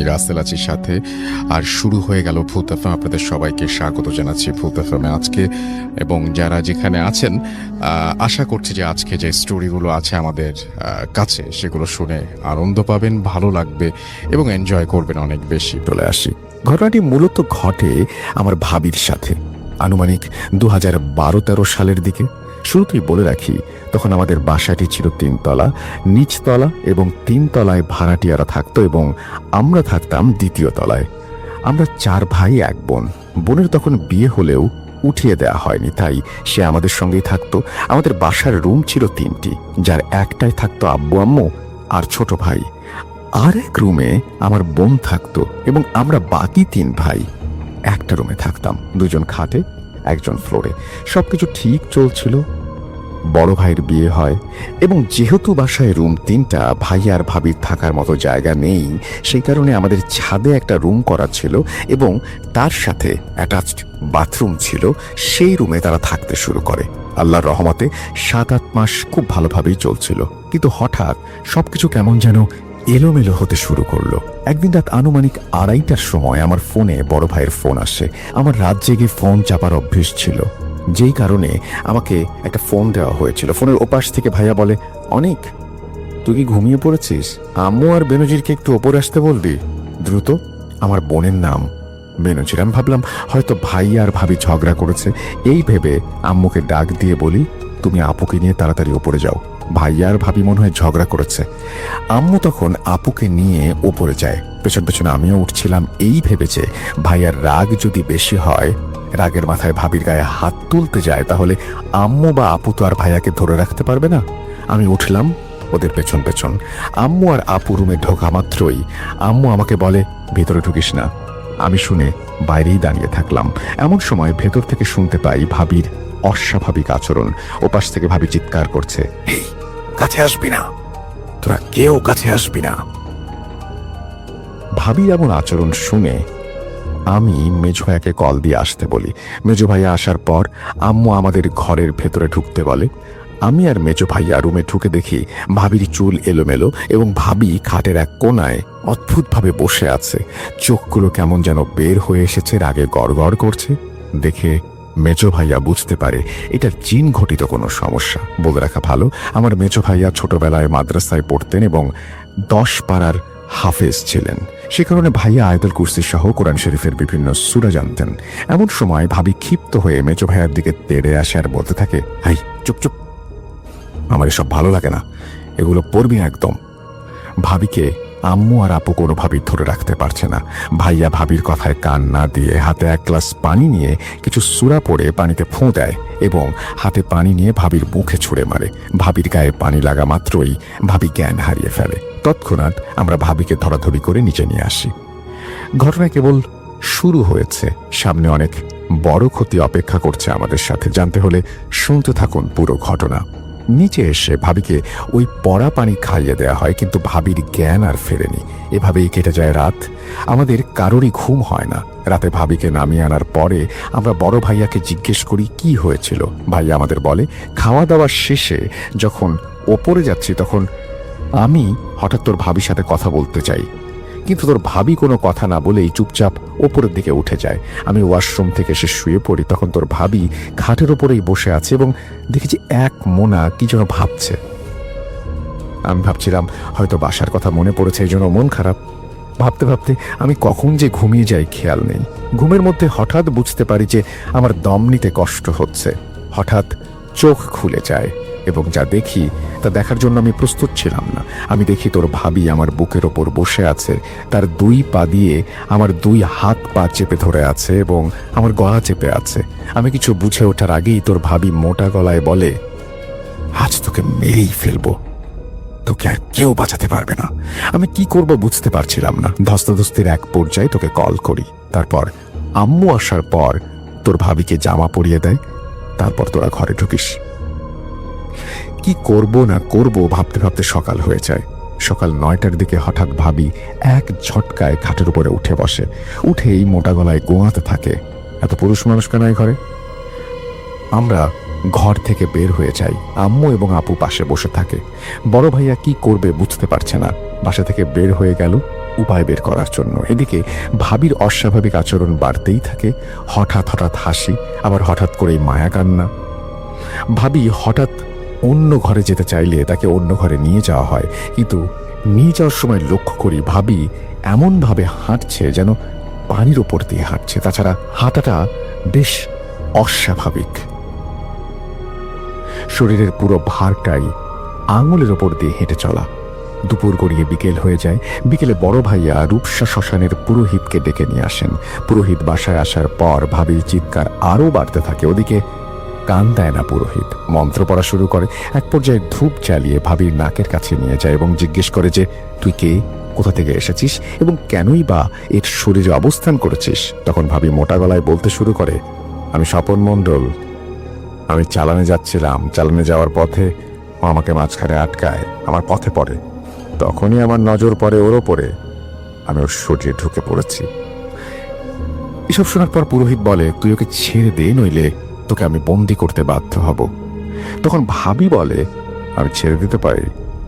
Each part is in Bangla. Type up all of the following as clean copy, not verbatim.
রাসেল আছি সাথে। আর শুরু হয়ে গেল ভূত এফএম। আপনাদের সবাইকে স্বাগত জানাচ্ছি ভূত এফএমে আজকে। এবং যারা যেখানে আছেন, আশা করছি যে আজকে যে স্টোরিগুলো আছে আমাদের কাছে, সেগুলো শুনে আনন্দ পাবেন, ভালো লাগবে এবং এনজয় করবেন অনেক বেশি। চলে আসি। ঘটনাটি মূলত ঘটে আমার ভাবির সাথে আনুমানিক 2012-13 সালের দিকে। শুরুতেই বলে রাখি, তখন আমাদের বাসাটি ছিল 3 তলা, নিচতলা এবং 3 তলায় ভাড়াটিয়ারা থাকতো এবং আমরা থাকতাম 2য় তলায়। আমরা 4 ভাই 1 বোন। বোনের তখন বিয়ে হলেও উঠিয়ে দেয়া হয়নি, তাই সে আমাদের সঙ্গেই থাকতো। আমাদের বাসার রুম ছিল 3টি, যার একটায় থাকতো আব্বু আম্মু আর ছোট ভাই। আর এক রুমে আমার বোন থাকতো এবং আমরা বাকি 3 ভাই একটা রুমে থাকতাম, 2জন খাটে 1জন ফ্লোরে। সবকিছু ঠিক চলছিল। বড় ভাইয়ের বিয়ে হয় এবং যেহেতু বাসায় রুম 3টা, ভাই আর ভাবির থাকার মতো জায়গা নেই, সেই কারণে আমাদের ছাদে একটা রুম করা ছিল এবং তার সাথে অ্যাটাচড বাথরুম ছিল। সেই রুমে তারা থাকতে শুরু করে। আল্লাহর রহমতে 7-8 মাস খুব ভালোভাবেই চলছিল, কিন্তু হঠাৎ সবকিছু কেমন যেন এলোমেলো হতে শুরু করলো। একদিন রাত আনুমানিক 2:30টার সময় আমার ফোনে বড় ভাইয়ের ফোন আসে। আমার রাত জেগে ফোন চাপার অভ্যেস ছিল, যেই কারণে আমাকে একটা ফোন দেওয়া হয়েছিল। ফোনের ওপাশ থেকে ভাইয়া বলে, অনিক, তুই কি ঘুমিয়ে পড়েছিস? আম্মু আর বেনজিরকে একটু ওপরে আসতে বলবি দ্রুত। আমার বোনের নাম বেনজির। আমি ভাবলাম হয়তো ভাই আর ভাবি ঝগড়া করেছে। এই ভেবে আম্মুকে ডাক দিয়ে বলি, তুমি আপুকে নিয়ে তাড়াতাড়ি ওপরে যাও, ভাইয়া আর ভাবি মনে হয় ঝগড়া করেছে। আম্মু তখন আপুকে নিয়ে ওপরে যায়। পেছন পেছনে আমিও উঠছিলাম, এই ভেবেছে ভাইয়ার রাগ যদি বেশি হয়, রাগের মাথায় ভাবির গায়ে হাত তুলতে যায়, তাহলে আম্মু বা আপু তো আর ভাইয়াকে ধরে রাখতে পারবে না। আমি উঠলাম ওদের পেছন পেছন। আম্মু আর আপু রুমে ঢোকা মাত্রই আম্মু আমাকে বলে, ভেতরে ঢুকিস না। আমি শুনে বাইরেই দাঁড়িয়ে থাকলাম। এমন সময় ভেতর থেকে শুনতে পাই ভাবির অস্বাভাবিক আচরণ। ওপাশ থেকে ভাবি চিৎকার করছে, এই কাছে আসবি না, তোরা কেউ কাছে আসবি না। ভাবির এমন আচরণ শুনে আমি মেজো ভাইয়াকে কল দিয়ে আসতে বলি। মেজো ভাইয়া আসার পর আম্মু আমাদের ঘরের ভেতরে ঢুকতে বলে। আমি আর মেজো ভাইয়া রুমে ঢুকে দেখি ভাবির চুল এলোমেলো এবং ভাবি খাটের এক কোনায় অদ্ভুতভাবে বসে আছে। চোখগুলো কেমন যেন বের হয়ে এসেছে, রাগে গড়গড় করছে। দেখে মেজো ভাইয়া বুঝতে পারে এটা জিন ঘটিত কোনো সমস্যা। বলে রাখা ভালো, আমার মেজো ভাইয়া ছোটবেলায় মাদ্রাসায় পড়তেন এবং 10 পারার হাফেজ ছিলেন। সে কারণে ভাইয়া আয়াতুল কুরসি সহ কোরআন শরীফের বিভিন্ন সূরা জানতেন। এমন সময় ভাবি ক্ষিপ্ত হয়ে মেজো ভাইয়ার দিকে তেড়ে আসে আর বলতে থাকে, হাই চুপ চুপ, আমার এসব ভালো লাগে না, এগুলো পড়বি না একদম। ভাবিকে আম্মু আর আপু কোনোভাবেই ধরে রাখতে পারছে না। ভাইয়া ভাবির কথায় কান না দিয়ে হাতে 1 গ্লাস পানি নিয়ে কিছু সূরা পড়ে পানিতে ফোঁ দেয় এবং হাতে পানি নিয়ে ভাবির মুখে ছুঁড়ে মারে। ভাবির গায়ে পানি লাগা মাত্রই ভাবি জ্ঞান হারিয়ে ফেলে। তৎক্ষণাৎ আমরা ভাবিকে ধরাধরি করে নিচে নিয়ে আসি। ঘটনা কেবল শুরু হয়েছে, সামনে অনেক বড় ক্ষতি অপেক্ষা করছে আমাদের সাথে। জানতে হলে শুনতে থাকুন পুরো ঘটনা। নিচে এসে ভাবিকে ওই পড়া পানি খাইয়ে দেয়া হয়, কিন্তু ভাবির জ্ঞান আর ফেরেনি। এভাবেই কেটে যায় রাত। আমাদের কারোরই ঘুম হয় না। রাতে ভাবিকে নামিয়ে আনার পরে আমরা বড় ভাইয়াকে জিজ্ঞেস করি কি হয়েছিল। ভাইয়া আমাদের বলে, খাওয়া দাওয়া শেষে যখন ওপরে যাচ্ছি তখন আমি হঠাৎ তোর ভাবির সাথে কথা বলতে চাই, কিন্তু তোর ভাবি কোনো কথা না বলেই চুপচাপ ওপরের দিকে উঠে যায়। আমি ওয়াশরুম থেকে এসে শুয়ে পড়ি, তখন তোর ভাবি খাটের ওপরেই বসে আছে এবং দেখেছি এক মোনা কি যেন ভাবছে। আমি ভাবছিলাম হয়তো বাসার কথা মনে পড়েছে, এই জন্য মন খারাপ। ভাবতে ভাবতে আমি কখন যে ঘুমিয়ে যাই খেয়াল নেই। ঘুমের মধ্যে হঠাৎ বুঝতে পারি যে আমার দম নিতে কষ্ট হচ্ছে। হঠাৎ চোখ খুলে যায় এবং যা দেখি তা দেখার জন্য আমি প্রস্তুত ছিলাম না। আমি দেখি তোর ভাবি আমার বুকের ওপর বসে আছে, তার 2 পা দিয়ে আমার 2 হাত পা চেপে ধরে আছে এবং আমার গলা চেপে আছে। আমি কিছু বুঝে ওঠার আগেই তোর ভাবি মোটা গলায় বলে, আজ তোকে মেরেই ফেলবো, তোকে আর কেউ বাঁচাতে পারবে না। আমি কি করব বুঝতে পারছিলাম না। ধস্তাধস্তির এক পর্যায়ে তোকে কল করি। তারপর আম্মু আসার পর তোর ভাবিকে জামা পরিয়ে দেয়। তারপর তোরা ঘরে ঢুকিস। কি করব না করব ভাবতে ভাবতে সকাল হয়ে যায়। সকাল 9টার দিকে হঠাৎ ভাবি এক ঝটকায় খাটের উপরে উঠে বসে। উঠেই মোটা গলায় গোয়াতে থাকে। এত পুরুষ মানুষ কেন ঘরে? আমরা ঘর থেকে বের হয়ে যাই। আম্মু এবং আপু পাশে বসে থাকে। বড় ভাইয়া কি করবে বুঝতে পারছে না। বাসা থেকে বের হয়ে গেল উপায় বের করার জন্য। এদিকে ভাবির অস্বাভাবিক আচরণ বাড়তেই থাকে, হঠাৎ হঠাৎ হাসি, আবার হঠাৎ করেই মায়া কান্না। ভাবি হঠাৎ অন্য ঘরে যেতে চাইলে তাকে অন্য ঘরে নিয়ে যাওয়া হয়, কিন্তু নিয়ে যাওয়ার সময় লক্ষ্য করি ভাবি এমনভাবে হাঁটছে যেন পানির ওপর দিয়ে হাঁটছে। তাছাড়া হাঁটাটা বেশ অস্বাভাবিক। শরীরের পুরো ভারটাই আঙুলের ওপর দিয়ে হেঁটে চলা। দুপুর গড়িয়ে বিকেল হয়ে যায়। বিকেলে বড় ভাইয়া রূপসা শ্মশানের পুরোহিতকে ডেকে নিয়ে আসেন। পুরোহিত বাসায় আসার পর ভাবির চিৎকার আরও বাড়তে থাকে। ওদিকে কান দেয় না পুরোহিত, মন্ত্র পড়া শুরু করে। এক পর্যায়ে ধূপ জ্বালিয়ে ভাবির নাকের কাছে নিয়ে যায় এবং জিজ্ঞেস করে যে তুই কে, কোথা থেকে এসেছিস এবং কেনই বা এর শরীরে অবস্থান করেছিস। তখন ভাবি মোটা গলায় বলতে শুরু করে, আমি স্বপন মণ্ডল, আমি চালানে যাচ্ছিলাম, চালানে যাওয়ার পথে ও আমাকে মাঝখানে আটকায়, আমার পথে পড়ে, তখনই আমার নজর পড়ে ওর ওপরে, আমি ওর শরীরে ঢুকে পড়েছি। এসব শোনার পর পুরোহিত বলে, তুই ওকে ছেড়ে দে, নইলে তোকে আমি বন্দি করতে বাধ্য হব। তখন ভাবি বলে, আমি ছেড়ে দিতে পারি,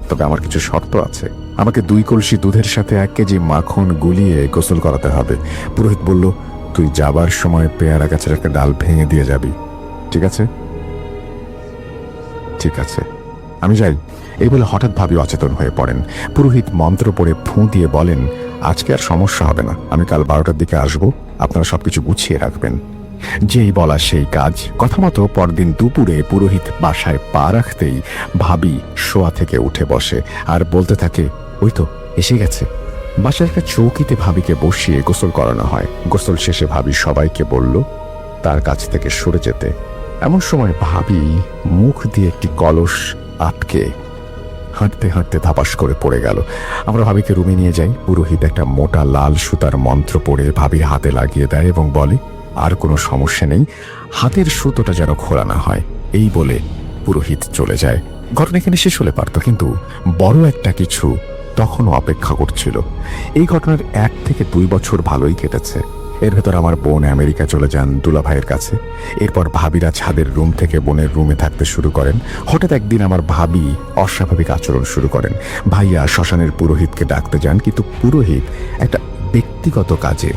তবে আমার কিছু শর্ত আছে। আমাকে 2 কলসি দুধের সাথে 1 কেজি মাখন গুলিয়ে গোসল করাতে হবে। পুরোহিত বলল, তুই যাবার সময় পেয়ারা গাছের একটা ডাল ভেঙে দিয়ে যাবি, ঠিক আছে? ঠিক আছে, আমি যাই। এই বলে হঠাৎ ভাবি অচেতন হয়ে পড়েন। পুরোহিত মন্ত্র পড়ে ফুঁ দিয়ে বলেন, আজকে আর সমস্যা হবে না, আমি কাল 12টার দিকে আসবো, আপনারা সবকিছু গুছিয়ে রাখবেন। যেই বলা সেই কাজ। কথা মতো পরদিন দুপুরে পুরোহিত বাসায় পা রাখতেই ভাবি শোয়া থেকে উঠে বসে আর বলতে থাকে, ওই তো এসে গেছে। বাসার একটা চৌকিতে ভাবিকে বসিয়ে গোসল করানো হয়। গোসল শেষে ভাবি সবাইকে বলল তার কাছ থেকে সরে যেতে। এমন সময় ভাবি মুখ দিয়ে একটি কলস আটকে হাঁটতে হাঁটতে ধাপাস করে পড়ে গেল। আমরা ভাবিকে রুমে নিয়ে যাই। পুরোহিত একটা মোটা লাল সুতার মন্ত্র পড়ে ভাবির হাতে লাগিয়ে দেয় এবং বলে, আর কোনো সমস্যা নেই, হাতের সুতোটা যেন খোলা না হয়। এই বলে পুরোহিত চলে যায়। ঘটনা এখানে শেষ হলে পারত, কিন্তু বড় একটা কিছু তখনও অপেক্ষা করছিল। এই ঘটনার 1 থেকে 2 বছর ভালোই কেটেছে। এর ভেতর আমার বোন আমেরিকা চলে যান দুলা ভাইয়ের কাছে। এরপর ভাবিরা ছাদের রুম থেকে বোনের রুমে থাকতে শুরু করেন। হঠাৎ একদিন আমার ভাবি অস্বাভাবিক আচরণ শুরু করেন। ভাইয়া শ্মশানের পুরোহিতকে ডাকতে যান, কিন্তু পুরোহিত একটা ব্যক্তিগত কাজে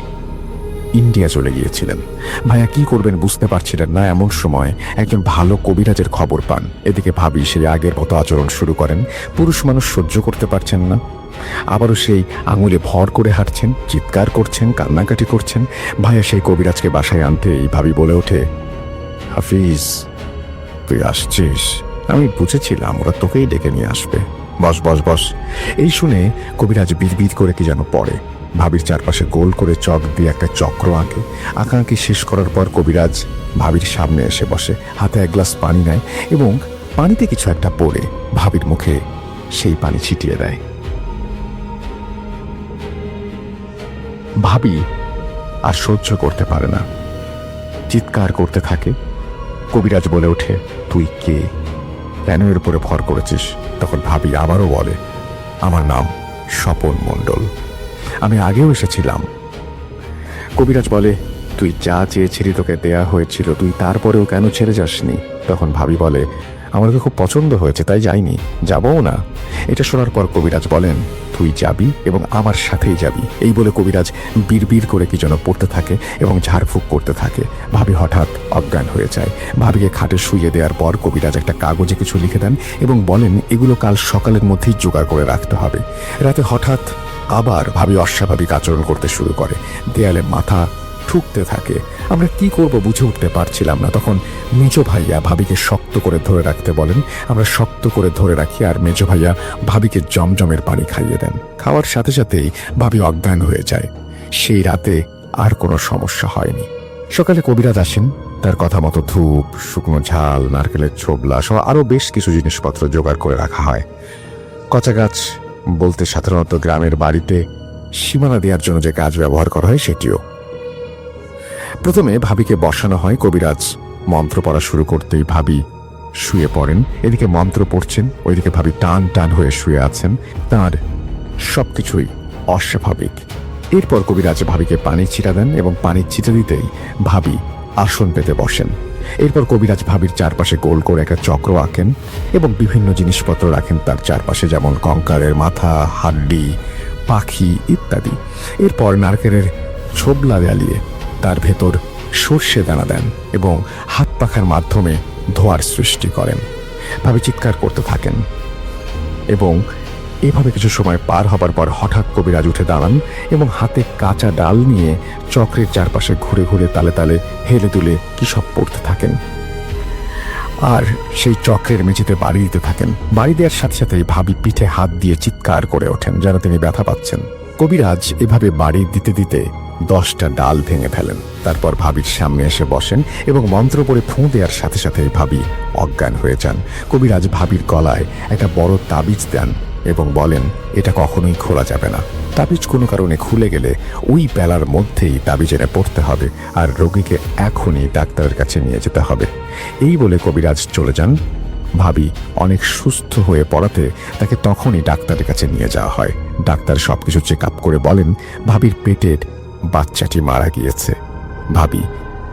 ইন্ডিয়া চলে গিয়েছিলেন। ভাইয়া কি করবেন বুঝতে পারছিলেন না। এমন সময় একজন ভালো কবিরাজের খবর পান। এদিকে ভাবি সেই আগের মতো আচরণ শুরু করেন। পুরুষ মানুষ সহ্য করতে পারছেন না, আবারও সেই আঙুলে ভর করে হাঁটছেন, চিৎকার করছেন, কান্নাকাটি করছেন। ভাইয়া সেই কবিরাজকে বাসায় আনতেই ভাবি বলে ওঠে, হাফিজ তুই আসছিস, আমি বুঝেছিলাম ওরা তোকেই ডেকে নিয়ে আসবে, বস বস বস। এই শুনে কবিরাজ বিড়বিড় করে কি যেন পড়ে। ভাবির চারপাশে গোল করে চক দিয়ে একটা চক্র আঁকে। আঁকাআঁকি শেষ করার পর কবিরাজ ভাবির সামনে এসে বসে, হাতে 1 গ্লাস পানি নেয় এবং পানিতে কিছু একটা পড়ে ভাবির মুখে সেই পানি ছিটিয়ে দেয়। ভাবি আর সহ্য করতে পারে না, চিৎকার করতে থাকে। কবিরাজ বলে ওঠে, তুই কে, কেন এর উপরে ভর করেছিস? তখন ভাবি আবারও বলে, আমার নাম স্বপন মণ্ডল, আমি আগেও এসেছিলাম। কবিরাজ বলে, তুই যা চেয়েছিলি তোকে দেয়া হয়েছিল, তুই তারপরেও কেন ছেড়ে যাসনি? তখন ভাবি বলে, আমার খুব পছন্দ হয়েছে তাই যাইনি, যাবও না। এটা শোনার পর কবিরাজ বলেন, তুই যাবি এবং আমার সাথেই যাবি। এই বলে কবিরাজ বিড়বিড় করে কি যেন পড়তে থাকে এবং ঝাড়ফুঁক করতে থাকে। ভাবি হঠাৎ অজ্ঞান হয়ে যায়। ভাবিকে খাটে শুইয়ে দেওয়ার পর কবিরাজ একটা কাগজে কিছু লিখে দেন এবং বলেন এগুলো কাল সকালের মধ্যেই জোগাড় করে রাখতে হবে। রাতে হঠাৎ আবার ভাবি অস্বাভাবিক আচরণ করতে শুরু করে, দেয়ালে মাথা ঠুকতে থাকে। আমরা কি করব বুঝে উঠতে পারছিলাম না। তখন মেজো ভাইয়া ভাবিকে শক্ত করে ধরে রাখতে বলেন। আমরা শক্ত করে ধরে রাখি আর মেজো ভাইয়া ভাবিকে জমজমের পানি খাইয়ে দেন। খাওয়ার সাথে সাথেই ভাবি অজ্ঞান হয়ে যায়। সেই রাতে আর কোনো সমস্যা হয়নি। সকালে কবিরাজ আসেন। তার কথা মতো ধূপ, শুকনো ঝাল, নারকেলের ছোবলা সহ আরও বেশ কিছু জিনিসপত্র জোগাড় করে রাখা হয়। কচা গাছ বলতে সাধারণত গ্রামের বাড়িতে সীমানা দেওয়ার জন্য যে গাছ ব্যবহার করা হয় সেটিও। প্রথমে ভাবিকে বসানো হয়। কবিরাজ মন্ত্র পড়া শুরু করতেই ভাবি শুয়ে পড়েন। এদিকে মন্ত্র পড়ছেন, ওইদিকে ভাবি টান টান হয়ে শুয়ে আছেন। তার সবকিছুই অস্বাভাবিক। এরপর কবিরাজ ভাবিকে পানি ছিটা দেন এবং পানি ছিটে দিতেই ভাবি আসন পেতে বসেন। এরপর কবিরাজ ভাবির চারপাশে গোল করে একটা চক্র আঁকেন এবং বিভিন্ন জিনিসপত্র রাখেন তার চারপাশে, যেমন কঙ্কালের মাথা, হাড্ডি, পাখি ইত্যাদি। এরপর নারকেলের ছোবলা জ্বালিয়ে তার ভেতর সর্ষে দানা দেন এবং হাত পাখার মাধ্যমে ধোঁয়ার সৃষ্টি করেন। ভাবি চিৎকার করতে থাকেন এবং এভাবে কিছু সময় পার হবার পর হঠাৎ কবিরাজ উঠে দাঁড়ান এবং হাতে কাঁচা ডাল নিয়ে চক্রের চারপাশে ঘুরে ঘুরে তালে তালে হেলে দুলে কি সব পড়তে থাকেন আর সেই চক্রের মেঝেতে বাড়ি দিতে থাকেন। বাড়ি দেওয়ার সাথে সাথেই ভাবি পিঠে হাত দিয়ে চিৎকার করে ওঠেন যেন তিনি ব্যথা পাচ্ছেন। কবিরাজ এভাবে বাড়ি দিতে দিতে 10টা ডাল ভেঙে ফেলেন। তারপর ভাবির সামনে এসে বসেন এবং মন্ত্র পড়ে ফুঁ দেওয়ার সাথে সাথে ভাবি অজ্ঞান হয়ে যান। কবিরাজ ভাবির গলায় একটা বড় তাবিজ দেন এবং বলেন এটা কখনোই খোলা যাবে না। তাবিজ কোনো কারণে খুলে গেলে ওই বেলার মধ্যেই তাবিজ এনে পড়তে হবে আর রোগীকে এখনই ডাক্তারের কাছে নিয়ে যেতে হবে। এই বলে কবিরাজ চলে যান। ভাবি অনেক সুস্থ হয়ে পড়াতে তাকে তখনই ডাক্তারের কাছে নিয়ে যাওয়া হয়। ডাক্তার সবকিছু চেক আপ করে বলেন ভাবির পেটের বাচ্চাটি মারা গিয়েছে। ভাবি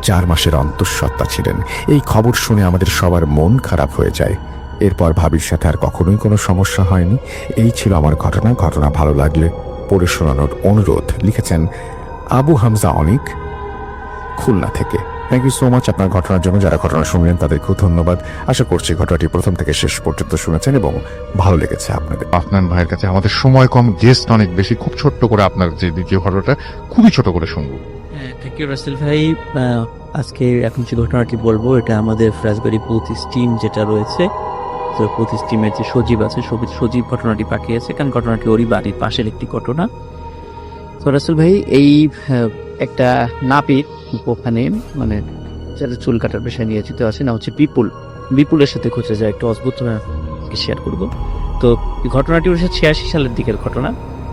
4 মাসের অন্তঃসত্ত্বা ছিলেন। এই খবর শুনে আমাদের সবার মন খারাপ হয়ে যায়। এরপর ভাবির সাথে আর কখনোই কোনো সমস্যা হয়নি। এই ছিল আমার ঘটনা ভালো লাগলে পড়ে শোনানোর অনুরোধ। লিখেছেন আবু হামজা অনিক, খুলনা থেকে। থ্যাংক ইউ সো মাচ আপনার ঘটনার জন্য। যারা ঘটনা শুনলেন তাদেরকেও ধন্যবাদ। আশা করছি ঘটনাটি প্রথম থেকে শেষ পর্যন্ত শুনেছেন এবং ভালো লেগেছে আপনাদের। আফনান ভাইয়ের কাছে আমাদের সময় কম, গেস্ট অনেক বেশি, খুব ছোট্ট করে আপনার যে দ্বিতীয় ঘটনাটা খুবই ছোট করে শুনবো। থ্যাংক ইউ রাসেল ভাই। আজকে এখন যে ঘটনাটি বলবো এটা আমাদের ফ্রাসবাড়ি পুলিশ টিম যেটা রয়েছে, তো পুলিশ টিমের যে সজীব আছে, সজীব ঘটনাটি পাঠিয়েছে, কারণ ঘটনাটি ওরই বাড়ির পাশের একটি ঘটনা। তো রাসেল ভাই এই একটা নাপিত ওখানে মানে যারা চুল কাটার পেশায় নিয়োজিত আছে না হচ্ছে বিপুলের সাথে খুঁজে যায় একটা অদ্ভুত শেয়ার করবো। তো এই ঘটনাটি 1986 সালের দিকের ঘটনা।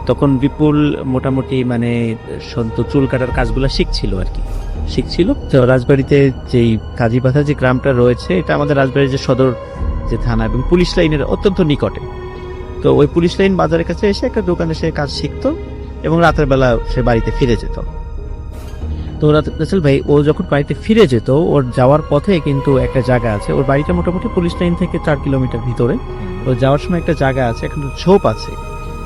তখন বিপুল মোটামুটি মানে চুল কাটার কাজগুলো শিখছিল। তো রাজবাড়িতে যেই কাজীপাথা যে গ্রামটা রয়েছে এটা আমাদের রাজবাড়ির যে সদর যে থানা এবং পুলিশ লাইনের অত্যন্ত নিকটে। তো ওই পুলিশ লাইন বাজারের কাছে এসে একটা দোকানে সে কাজ শিখতো এবং রাতের বেলা সে বাড়িতে ফিরে যেত। তো রাসেল ভাই ও যখন বাড়িতে ফিরে যেত, ওর যাওয়ার পথে কিন্তু একটা জায়গা আছে, ওর বাড়িটা মোটামুটি পুলিশ লাইন থেকে 4 কিলোমিটার ভিতরে। তো যাওয়ার সময় একটা জায়গা আছে, এখন ঝোপ আছে।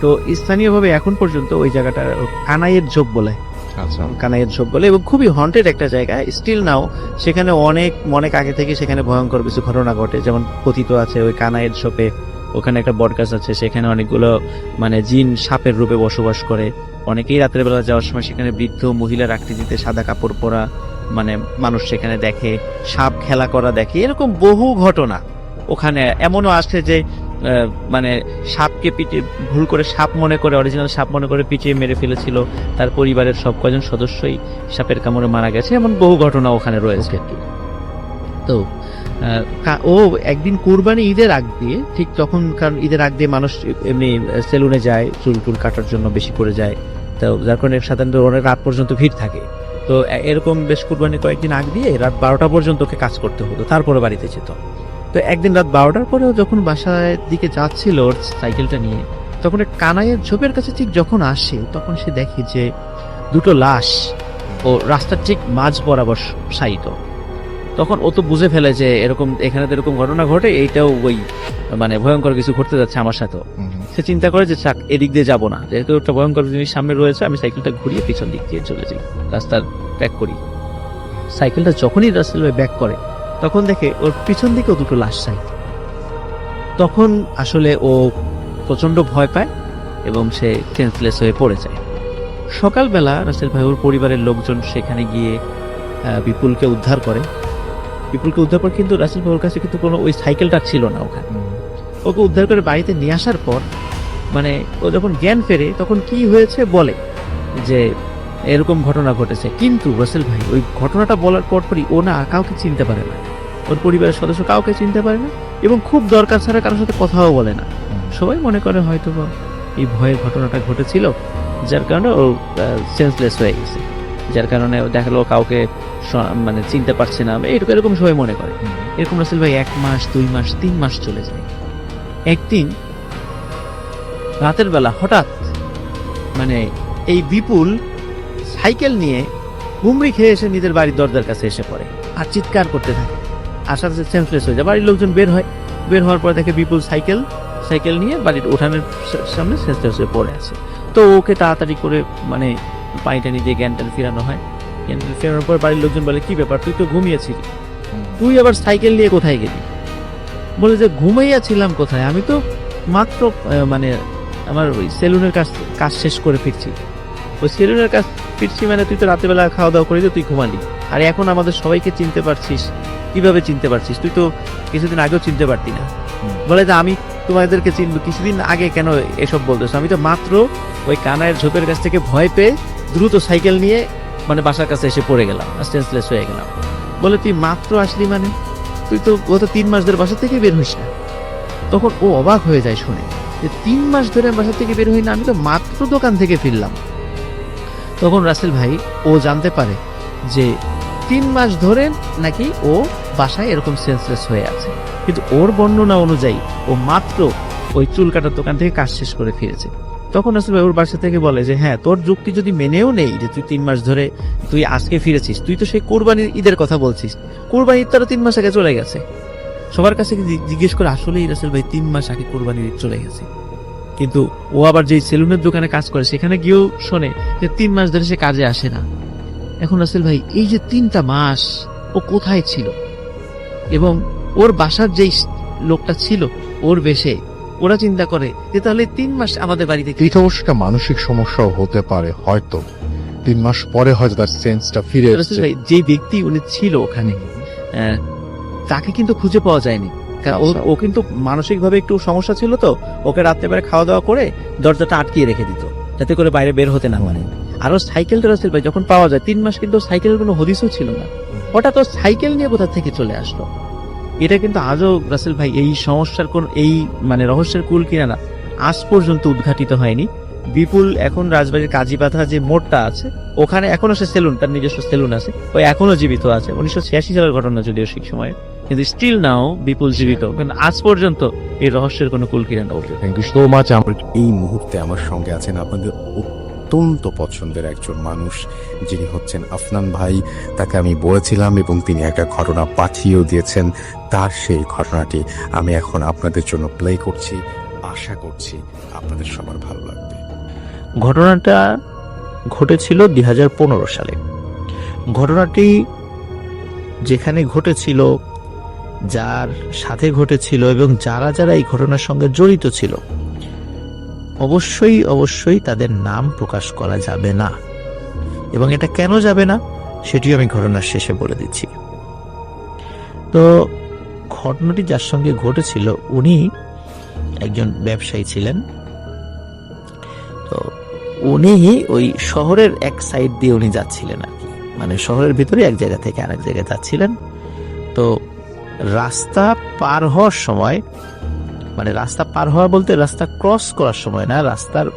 তো স্থানীয়ভাবে এখন পর্যন্ত ওই জায়গাটা কানাইয়ের ঝোপ বলে, কানাইয়ের ঝোপ বলে, এবং খুবই হন্টেড একটা জায়গা স্টিল নাও। সেখানে অনেক আগে থেকে সেখানে ভয়ঙ্কর কিছু ঘটনা ঘটে, যেমন কথিত আছে ওই কানাইয়ের ঝোপে ওখানে একটা বটগাছ আছে, সেখানে অনেকগুলো মানে জিন সাপের রূপে বসবাস করে। অনেকেই রাতের বেলা যাওয়ার সময় সেখানে বৃদ্ধ মহিলার আকৃতিতে সাদা কাপড় পরা মানে মানুষ সেখানে দেখে, সাপ খেলা করা দেখে, এরকম বহু ঘটনা ওখানে। এমনও আসছে যে মানে সাপকে পিটিয়ে ভুল করে সাপ মনে করে, অরিজিনাল সাপ মনে করে পিটিয়ে মেরে ফেলেছিল, তার পরিবারের সব কয়জন সদস্যই সাপের কামড়ে মারা গেছে, এমন বহু ঘটনা ওখানে রয়েছে আর কি। তো ও একদিন কুরবানি ঈদের আগ দিয়ে, ঠিক তখন, কারণ ঈদের আগ দিয়ে মানুষ এমনি সেলুনে যায়, চুল কাটার জন্য বেশি করে যায়, তো যার কারণে সাধারণত অনেক রাত পর্যন্ত ভিড় থাকে। তো এরকম বেশ কুরবানি কয়েকদিন আগ দিয়ে রাত 12টা পর্যন্ত ওকে কাজ করতে হতো, তারপরে বাড়িতে যেত। তো একদিন রাত 12টার পরেও যখন বাসার দিকে যাচ্ছিল ওর সাইকেলটা নিয়ে, তখন কানাইয়ের ঝোপের কাছে ঠিক যখন আসে, তখন সে দেখে যে 2টো লাশ ও রাস্তার ঠিক মাঝ বরাবর শায়িত। তখন ও তো বুঝে ফেলে যে এরকম এখানে তো এরকম ঘটনা ঘটে, এইটাও ওই মানে ভয়ঙ্কর কিছু ঘটতে যাচ্ছে আমার সাথেও। সে চিন্তা করে যে চাক এদিক দিয়ে যাবো না, যেহেতু একটা ভয়ঙ্কর জিনিস সামনে রয়েছে, আমি সাইকেলটা ঘুরিয়ে পিছন দিক দিয়ে চলে যাই, রাস্তার ব্যাক করি। সাইকেলটা যখনই রাস্তার ব্যাক করে তখন দেখে ওর পিছন দিকেও 2টো লাশ শায়িত। তখন আসলে ও প্রচন্ড ভয় পায় এবং সে সেন্সলেস হয়ে পড়ে যায়। সকালবেলা রাসেল ভাই ওর পরিবারের লোকজন সেখানে গিয়ে বিপুলকে উদ্ধার করে। কিন্তু রাসেল ভাই ওর কাছে কিন্তু কোনো ওই সাইকেলটা ছিল না ওখানে। ওকে উদ্ধার করে বাড়িতে নিয়ে আসার পর মানে ও যখন জ্ঞান ফেরে তখন কি হয়েছে বলে যে এরকম ঘটনা ঘটেছে, কিন্তু রাসেল ভাই ওই ঘটনাটা বলার পরপরই ও না কাউকে চিনতে পারে না, ওর পরিবারের সদস্য কাউকে চিনতে পারে না এবং খুব দরকার ছাড়া কারোর সাথে কথাও বলে না। সবাই মনে করে হয়তো এই ভয়ের ঘটনাটা ঘটেছিল, যার কারণে ও সেন্সলেস হয়ে গেছে, যার কারণে দেখা গেল কাউকে মানে চিনতে পারছে না, এরকম সবাই মনে করে। এরকম রাসেল ভাই 1 মাস 2 মাস 3 মাস চলে যায়। একদিন রাতের বেলা হঠাৎ মানে এই বিপুল সাইকেল নিয়ে হুমড়ি খেয়ে এসে নিজের বাড়ির দরজার কাছে এসে পড়ে আর চিৎকার করতে থাকে। আসার সেন্সলেস হয়ে যায়। বাড়ির লোকজন বের হওয়ার পর দেখে বিপুল সাইকেল নিয়ে বাড়ির উঠানের সামনে সেন্সলেস হয়ে পড়ে আছে। তো ওকে তাড়াতাড়ি করে মানে পানিটা নিয়ে দিয়ে জ্ঞান ট্যান ফেরানো হয়। জ্ঞান ট্যান ফেরানোর পর বাড়ির লোকজন বলে কি ব্যাপার, তুই তো ঘুমিয়েছিলি, তুই আবার সাইকেল নিয়ে কোথায় গেলি? বলে যে ঘুমাইয়াছিলাম কোথায়, আমি তো মাত্র মানে আমার ওই সেলুনের কাজ শেষ করে ফিরছি। ওই সেলুনের কাজ ফিরছি মানে তুই তো রাতেবেলা খাওয়া দাওয়া করে তুই ঘুমালি, আর এখন আমাদের সবাইকে চিনতে পারছিস, কিভাবে চিনতে পারছিস? তুই তো কিছুদিন আগেও চিনতে পারতি না। বলে যে আমি তোমাদেরকে চিনবো, কিছুদিন আগে কেন এসব বলতেছো? আমি তো মাত্র ওই কানাইয়ের ঝোপের কাছ থেকে ভয় পেয়ে দ্রুত সাইকেল নিয়ে মানে বাসার কাছে এসে পড়ে গেলাম, সেন্সলেস হয়ে গেলাম। বলে তুই মাত্র আসলি মানে? তুই তো গত 3 মাস ধরে বাসা থেকে বের হইস না। তখন ও অবাক হয়ে যায় শুনে যে 3 মাস ধরে আমি বাসা থেকে বের হই না, আমি তো মাত্র দোকান থেকে ফিরলাম। তখন রাসেল ভাই ও জানতে পারে যে 3 মাস ধরে নাকি ও বাসায় এরকম সেন্সলেস হয়ে আছে, কিন্তু ওর বর্ণনা অনুযায়ী ও মাত্র ওই চুল কাটার দোকান থেকে কাজ শেষ করে ফিরেছে। তখন রাসেল ভাই ওর বাসা থেকে বলে যে হ্যাঁ, তোর যুক্তি যদি মেনেও নেই যে তুই 3 মাস ধরে তুই আজকে ফিরেছিস, তুই তো সেই কোরবানির ঈদের কথা বলছিস, কোরবানির ঈদ তারা 3 মাস আগে চলে গেছে। সবার কাছে জিজ্ঞেস করে আসলেই রাসেল ভাই 3 মাস আগে কোরবানির ঈদ চলে গেছে, কিন্তু ও আবার যে সেলুনের দোকানে কাজ করে সেখানে গিয়েও শোনে যে 3 মাস ধরে সে কাজে আসে না। এখন রাসেল ভাই এই যে 3টা মাস ও কোথায় ছিল, এবং ওর বাসার যেই লোকটা ছিল ওর বেশে, ওরা চিন্তা করে যে তাহলে 3 মাস আমাদের বাড়িতে এটা অবশ্য একটা মানসিক সমস্যাও হতে পারে, হয়তো 3 মাস পরে হয়তো তার সেন্সটা ফিরে রাসেল এসেছে। ভাই যে ব্যক্তি উনি ছিল ওখানে তাকে কিন্তু খুঁজে পাওয়া যায়নি, কারণ ও কিন্তু মানসিক ভাবে একটু সমস্যা ছিল, তো ওকে রাত্রেবেলা খাওয়া দাওয়া করে দরজাটা আটকিয়ে রেখে দিত যাতে করে বাইরে বের হতে না পারে। আরো সাইকেলটা রাসেল ভাই যখন পাওয়া যায় 3 মাস কিন্তু সাইকেলের কোনো হদিসও ছিল না, হঠাৎ ও সাইকেল নিয়ে কোথা থেকে চলে আসলো। এটা কিন্তু আজও রাসেল ভাই এই সমস্যার কোন এই মানে রহস্যের কুল কিনারা আজ পর্যন্ত উদ্ঘাটিত হয়নি। বিপুল এখন রাজবাড়ির কাজীপাথা যে মোড়টা আছে ওখানে এখনো সে সেলুন, তার নিজস্ব সেলুন আছে, ওই এখনো জীবিত আছে। 1986 সালের ঘটনা যদিও সেই সময়ে, কিন্তু স্টিল নাও বিপুল জীবিত, কিন্তু আজ পর্যন্ত এই রহস্যের কোনো কুল কিনারা উঠে। Thank you so much. আমরা এই মুহূর্তে আমার সঙ্গে আছেন আপনাদের অত্যন্ত পছন্দের একজন মানুষ, যিনি হচ্ছেন আফনান ভাই। তাকে আমি বলেছিলাম এবং তিনি একটা ঘটনা পাঠিয়েও দিয়েছেন। তার সেই ঘটনাটি আমি এখন আপনাদের জন্য প্লে করছি, আশা করছি আপনাদের সবার ভালো লাগবে। ঘটনাটা ঘটেছিল 2015 সালে। ঘটনাটি যেখানে ঘটেছিল, যার সাথে ঘটেছিল এবং যারা যারা এই ঘটনার সঙ্গে জড়িত ছিল, অবশ্যই তাদের নাম প্রকাশ করা যাবে না, এবং এটা কেন যাবে না সেটিও আমি ঘটনার শেষে বলে দিচ্ছি। তো ঘটনাটি যার সঙ্গে ঘটেছিল উনি একজন ব্যবসায়ী ছিলেন। তো উনি ওই শহরের এক সাইড দিয়ে উনি যাচ্ছিলেন আর কি, মানে শহরের ভিতরে এক জায়গা থেকে আরেক জায়গায় যাচ্ছিলেন। তো রাস্তা পার হওয়ার সময়, মানে রাস্তা পার হওয়া বলতে রাস্তা ক্রস করার সময় না, রাস্তার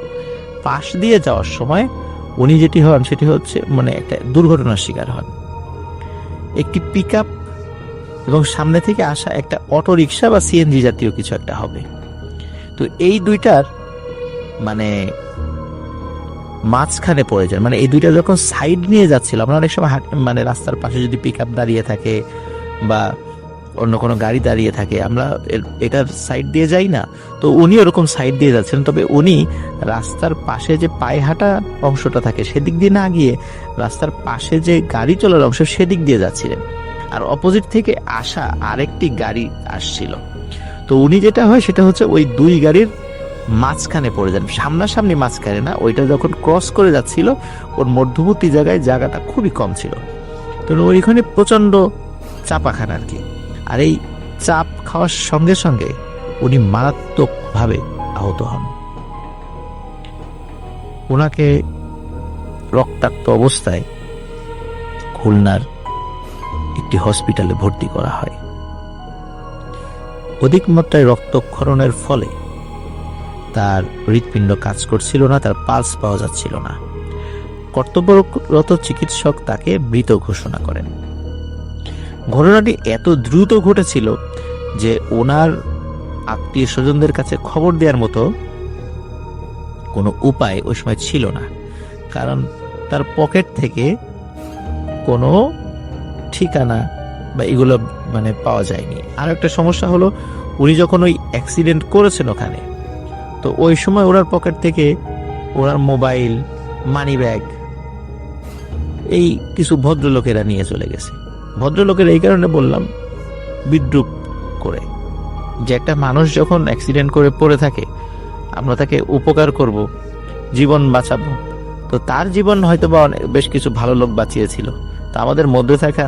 পাশ দিয়ে যাওয়ার সময় উনি যেটি হন সেটি হচ্ছে মানে একটা দুর্ঘটনার শিকার হন। একটি পিকআপ এবং সামনে থেকে আসা একটা অটো রিক্সা বা সিএনজি জাতীয় কিছু একটা হবে। তো এই দুইটার মানে মাঝখানে পড়ে যায়, মানে এই দুইটা যখন সাইড নিয়ে যাচ্ছিল, আমরা অনেক সময় মানে রাস্তার পাশে যদি পিকআপ দাঁড়িয়ে থাকে বা অন্য কোনো গাড়ি দাঁড়িয়ে থাকে আমরা এটার সাইড দিয়ে যাই না, তো উনি ওরকম সাইড দিয়ে যাচ্ছেন। তবে উনি রাস্তার পাশে যে পায়ে হাঁটা অংশটা থাকে সেদিক দিয়ে না গিয়ে রাস্তার পাশে যে গাড়ি চলার অংশ সেদিক দিয়ে যাচ্ছিলেন, আর অপোজিট থেকে আসা আরেকটি গাড়ি আসছিল। তো উনি যেটা হয় সেটা হচ্ছে ওই দুই গাড়ির মাঝখানে পড়ে যান, সামনাসামনি মাঝখানে না, ওইটা যখন ক্রস করে যাচ্ছিল ওর মধ্যবর্তী জায়গায় জায়গাটা খুবই কম ছিল, তো ওইখানে প্রচন্ড চাপা খান আর কি। আর এই চাপ খাওয়ার সঙ্গে সঙ্গে উনি মারাত্মকভাবে আহত হন। ওনাকে রক্তাক্ত অবস্থায় খুলনার একটি হসপিটালে ভর্তি করা হয়। অধিক মাত্রায় রক্তক্ষরণের ফলে তার হৃৎপিণ্ড কাজ করছিল না, তার পালস পাওয়া যাচ্ছিল না। কর্তব্যরত চিকিৎসক তাকে মৃত ঘোষণা করেন। ঘটনাটি এত দ্রুত ঘটেছিল যে ওনার আত্মীয় স্বজনদের কাছে খবর দেওয়ার মতো কোনো উপায় ওই সময় ছিল না, কারণ তার পকেট থেকে কোনো ঠিকানা বা এগুলো মানে পাওয়া যায়নি। আর একটা সমস্যা হলো উনি যখন ওই অ্যাক্সিডেন্ট করেছেন ওখানে, তো ওই সময় ওনার পকেট থেকে ওনার মোবাইল, মানি ব্যাগ এই কিছু ভদ্রলোকেরা নিয়ে চলে গেছে। ভদ্রলোকের এই কারণে বললাম, বিদ্রুপ করে, যে একটা মানুষ যখন অ্যাক্সিডেন্ট করে পড়ে থাকে, আমরা তাকে উপকার করব, জীবন বাঁচাবো, তো তার জীবন হয়তো বা বেশ কিছু ভালো লোক বাঁচিয়েছিল, তো আমাদের মধ্যে থাকা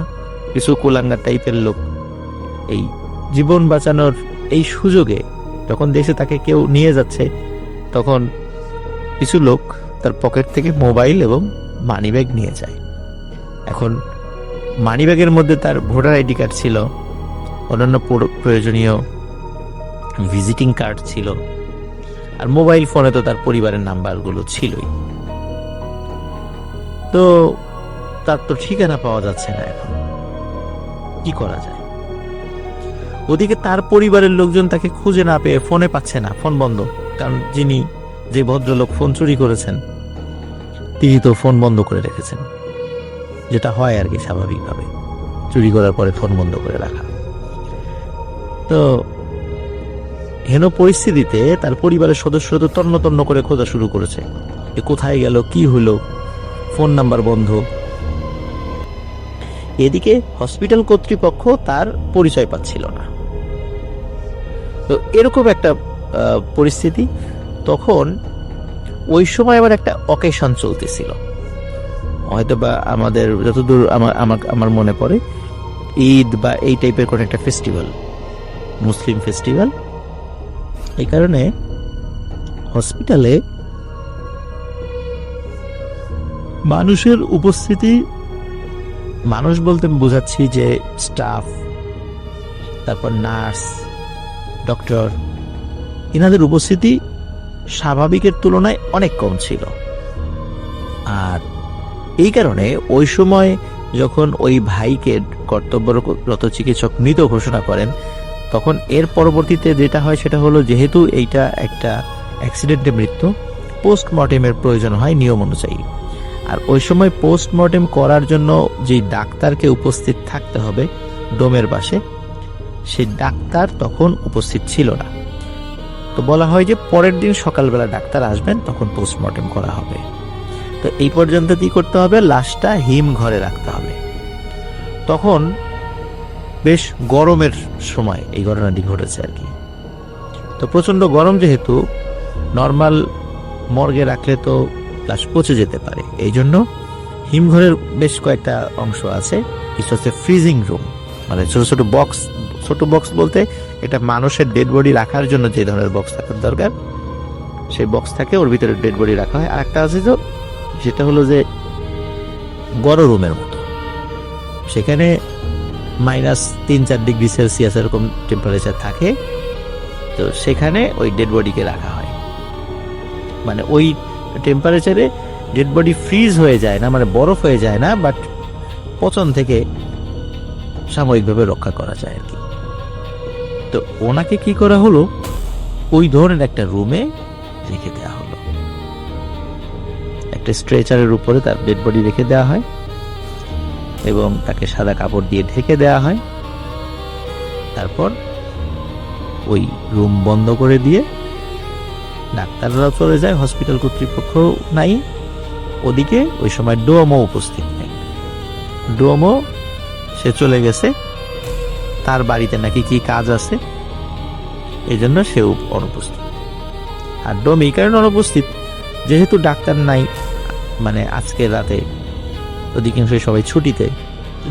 কিছু কুলাঙ্গার টাইপের লোক এই জীবন বাঁচানোর এই সুযোগে যখন দেখছে তাকে কেউ নিয়ে যাচ্ছে, তখন কিছু লোক তার পকেট থেকে মোবাইল এবং মানিব্যাগ নিয়ে যায়। এখন মানিব্যাগের মধ্যে তার ভোটার আইডি কার্ড ছিল, অন্যান্য প্রয়োজনীয় ভিজিটিং কার্ড ছিল, আর মোবাইল ফোনে তো তার পরিবারের নাম্বারগুলো ছিলই। তো তার তো ঠিকানা পাওয়া যাচ্ছে না, এখন কি করা যায়? ওদিকে তার পরিবারের লোকজন তাকে খুঁজে না পেয়ে ফোনে পাচ্ছে না, ফোন বন্ধ, কারণ যে ভদ্রলোক ফোন চুরি করেছেন তিনি তো ফোন বন্ধ করে রেখেছেন, যেটা হয় আর কি স্বাভাবিকভাবে, চুরি করার পরে ফোন বন্ধ করে রাখা। তো হেন পরিস্থিতিতে তার পরিবারের সদস্যরা তো তন্ন তন্ন করে খোঁজা শুরু করেছে, এ কোথায় গেল, কি হলো, ফোন নাম্বার বন্ধ। এদিকে হসপিটাল কর্তৃপক্ষ তার পরিচয় পাচ্ছিল না। তো এরকম একটা পরিস্থিতি। তখন ওই সময় আবার একটা অকেশন চলতেছিল, হয়তো বা আমাদের যতদূর আমার মনে পড়ে ঈদ বা এই টাইপের কোন একটা ফেস্টিভ্যাল, মুসলিম ফেস্টিভ্যাল। এই কারণে হসপিটালে মানুষের উপস্থিতি, মানুষ বলতে বোঝাচ্ছি যে স্টাফ, তারপর নার্স, ডক্টর, এনাদের উপস্থিতি স্বাভাবিকের তুলনায় অনেক কম ছিল। আর এই কারণে ওই সময় যখন ওই ভাইকে কর্তব্যরত চিকিৎসক মৃত ঘোষণা করেন, তখন এর পরবর্তীতে যেটা হয় সেটা হলো, যেহেতু এইটা একটা অ্যাক্সিডেন্টে মৃত্যু, পোস্টমর্টেমের প্রয়োজন হয় নিয়ম অনুযায়ী। আর ওই সময় পোস্টমর্টেম করার জন্য যে ডাক্তারকে উপস্থিত থাকতে হবে ডোমের পাশে, সেই ডাক্তার তখন উপস্থিত ছিল না। তো বলা হয় যে পরের দিন সকালবেলা ডাক্তার আসবেন, তখন পোস্টমর্টেম করা হবে। তো এই পর্যন্ত কি করতে হবে, লাশটা হিম ঘরে রাখতে হবে। তখন বেশ গরমের সময় এই ঘটনাটি ঘটেছে আর কি। তো প্রচন্ড গরম, যেহেতু নর্মাল মর্গে রাখলে তো লাশ পচে যেতে পারে, এই জন্য হিমঘরের বেশ কয়েকটা অংশ আছে। কিছু হচ্ছে ফ্রিজিং রুম, মানে ছোট ছোট বক্স, ছোট বক্স বলতে এটা মানুষের ডেড বডি রাখার জন্য যে ধরনের বক্স থাকার দরকার সেই বক্স থাকে, ওর ভিতরে ডেড বডি রাখা হয়। আর একটা আছে তো যেটা হলো যে বড় রুমের মতো, সেখানে -3-4 ডিগ্রি সেলসিয়াস এরকম টেম্পারেচার থাকে। তো সেখানে ওই ডেড বডিকে রাখা হয়, মানে ওই টেম্পারেচারে ডেড বডি ফ্রিজ হয়ে যায় না, মানে বরফ হয়ে যায় না, বাট পচন থেকে সাময়িকভাবে রক্ষা করা যায় আর কি। তো ওনাকে কি করা হলো, ওই ধরনের একটা রুমে রেখে দেওয়া হলো, একটা স্ট্রেচারের উপরে তার ডেড বডি রেখে দেওয়া হয় এবং তাকে সাদা কাপড় দিয়ে ঢেকে দেওয়া হয়। তারপর ওই রুম বন্ধ করে দিয়ে ডাক্তাররাও চলে যায়, হসপিটাল কর্তৃপক্ষ নাই। ওদিকে ওই সময় ডোমো উপস্থিত নেই, ডোমো সে চলে গেছে, তার বাড়িতে নাকি কি কাজ আছে, এই জন্য সেও অনুপস্থিত। আর ডোম এই কারণে অনুপস্থিত, যেহেতু ডাক্তার নাই, মানে আজকে রাতে অধিকাংশ সবাই ছুটিতে,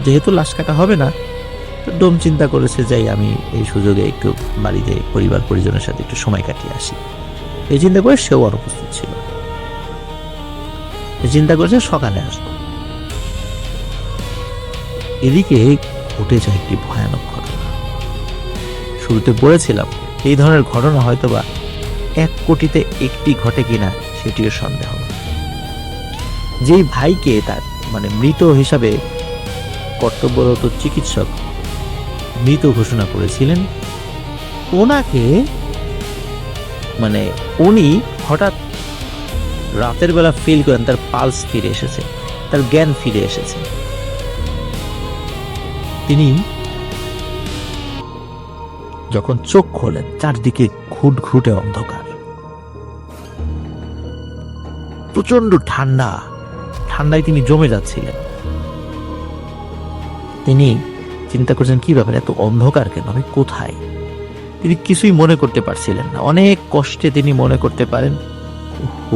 যেহেতু লাশ কাটা হবে না, তো ডোম চিন্তা করেছে যাই আমি এই সুযোগে একটু বাড়িতে পরিবার পরিজনের সাথে একটু সময় কাটিয়ে আসি, এই চিন্তা করে সেও অনুপস্থিত ছিল। চিন্তা করেছে সকালে আসবো। এদিকে ঘটে যায় একটি ভয়ানক ঘটনা। শুরুতে বলেছিলাম এই ধরনের ঘটনা হয়তোবা 1 কোটিতে 1টি ঘটে কিনা সেটিও সন্দেহ। যেই ভাইকে তার মানে মৃত হিসাবে কর্তব্যরত চিকিৎসক মৃত ঘোষণা করেছিলেন, ওনাকে মানে উনি হঠাৎ রাতের বেলা ফিল করেন তার পালস ফিরে এসেছে, তার জ্ঞান ফিরে এসেছে। তিনি যখন চোখ খোলেন, চারদিকে ঘুটঘুটে অন্ধকার। প্রচন্ড ঠান্ডায় তিনি জমে যাচ্ছিলেন। তিনি চিন্তা করছেন কি ব্যাপার, এত অন্ধকার কেন, আমি কোথায়? তিনি কিছুই মনে করতে পারছিলেন না। অনেক কষ্টে তিনি মনে করতে পারেন,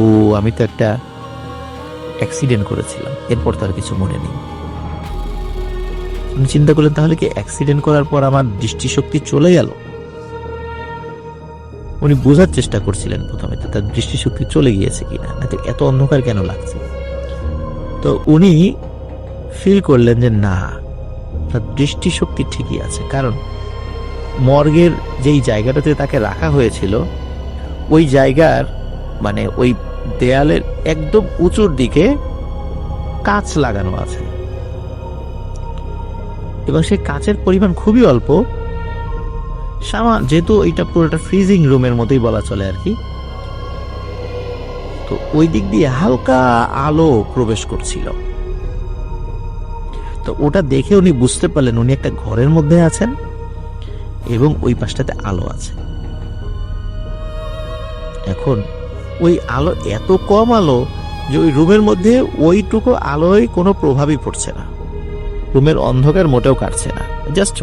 ও আমি তো একটা অ্যাক্সিডেন্ট করেছিলাম, এরপর তার কিছু মনে নেই। উনি চিন্তা করলেন, তাহলে কি অ্যাক্সিডেন্ট করার পর আমার দৃষ্টিশক্তি চলে গেল? উনি বোঝার চেষ্টা করছিলেন প্রথমে তার দৃষ্টিশক্তি চলে গিয়েছে কিনা, না তো এত অন্ধকার কেন লাগছে। তো উনি ফিল করলেন যে না, তার দৃষ্টিশক্তি ঠিকই আছে, কারণ মর্গের যেই জায়গাটাতে তাকে রাখা হয়েছিল ওই জায়গার মানে ওই দেয়ালের একদম উঁচুর দিকে কাঁচ লাগানো আছে, এবং সেই কাঁচের পরিমাণ খুবই অল্প। যেহেতু এটা পুরোটা ফ্রিজিং রুমের মতোই বলা চলে আর কি, তো ওই দিক দিয়ে হালকা আলো প্রবেশ করছিল। তো ওটা দেখে উনি বুঝতে পারলেন উনি একটা ঘরের মধ্যে আছেন এবং ওই পাশটাতে আলো আছে। এখন ওই আলো এত কম আলো যে ওই রুমের মধ্যে ওইটুকু আলোয় কোনো প্রভাবই পড়ছে না, রুমের অন্ধকার মোটেও কাটছে না, জাস্ট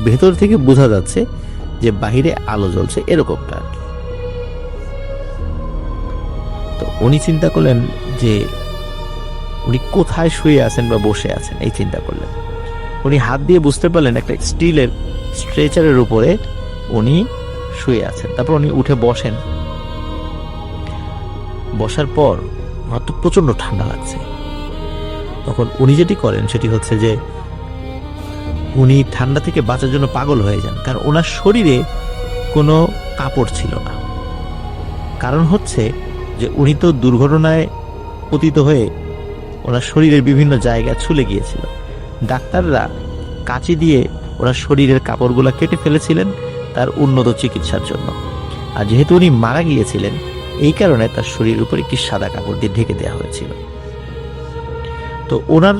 ভেতর থেকে বোঝা যাচ্ছে যে বাহিরে আলো জ্বলছে, এরকমটা আর কি। তো উনি চিন্তা করলেন যে উনি কোথায় শুয়ে আছেন বা বসে আছেন, এই চিন্তা করলেন। উনি হাত দিয়ে বুঝতে পারলেন একটা স্টিলের স্ট্রেচারের উপরে উনি শুয়ে আছেন। তারপর উনি উঠে বসেন। বসার পর আমার তো প্রচন্ড ঠান্ডা লাগছে। তখন উনি যেটি করেন সেটি হচ্ছে যে উনি ঠান্ডা থেকে বাঁচার জন্য পাগল হয়ে যান, কারণ ওনার শরীরে কোনো কাপড় ছিল না। কারণ হচ্ছে যে উনি তো দুর্ঘটনায় পতিত হয়ে ওনার শরীরের বিভিন্ন জায়গায় ছুলে গিয়েছিল। ডাক্তাররা কাঁচি দিয়ে ওনার শরীরের কাপড়গুলো কেটে ফেলেছিলেন তার উন্নত চিকিৎসার জন্য। আর যেহেতু উনি মারা গিয়েছিলেন, এই কারণে তার শরীরের উপর একটি সাদা কাপড় দিয়ে ঢেকে দেওয়া হয়েছিল। তো ওনার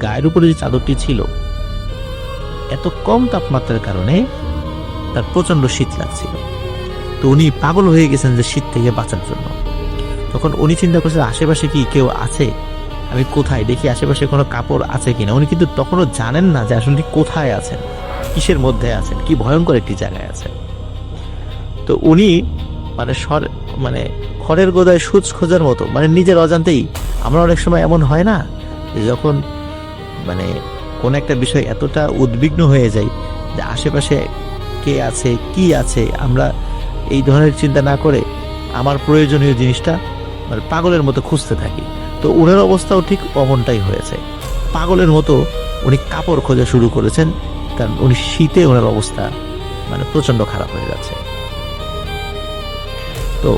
গায়ের উপরে যে চাদরটি ছিল, এত কম তাপমাত্রার কারণে তার প্রচন্ড শীত লাগছিল। তো উনি পাগল হয়ে গেছেন যে শীত থেকে বাঁচার জন্য। তখন উনি চিন্তা করছেন আশেপাশে কি কেউ আছে, আমি কোথায় দেখি আশেপাশে কোনো কাপড় আছে কিনা। উনি কিন্তু তখনও জানেন না যে আসলে কোথায় আছেন, কিসের মধ্যে আছেন, কি ভয়ঙ্কর একটি জায়গায় আছেন। তো উনি মানে খড়ের গোদায় সূচ খোঁজার মতো, মানে নিজের অজান্তেই, আমরা অনেক সময় এমন হয় না যে যখন মানে কোন একটা বিষয় এতটা উদ্বিগ্ন হয়ে যায় যে আশেপাশে কে আছে কি আছে, আমরা এই ধরনের চিন্তা না করে আমার প্রয়োজনীয় জিনিসটা মানে পাগলের মতো খুঁজতে থাকি। তো ওনার অবস্থাও ঠিক অমনটাই হয়েছে। পাগলের মতো উনি কাপড় খোঁজা শুরু করেছেন, কারণ উনি শীতে ওনার অবস্থা মানে প্রচন্ড খারাপ হয়ে যাচ্ছে। তো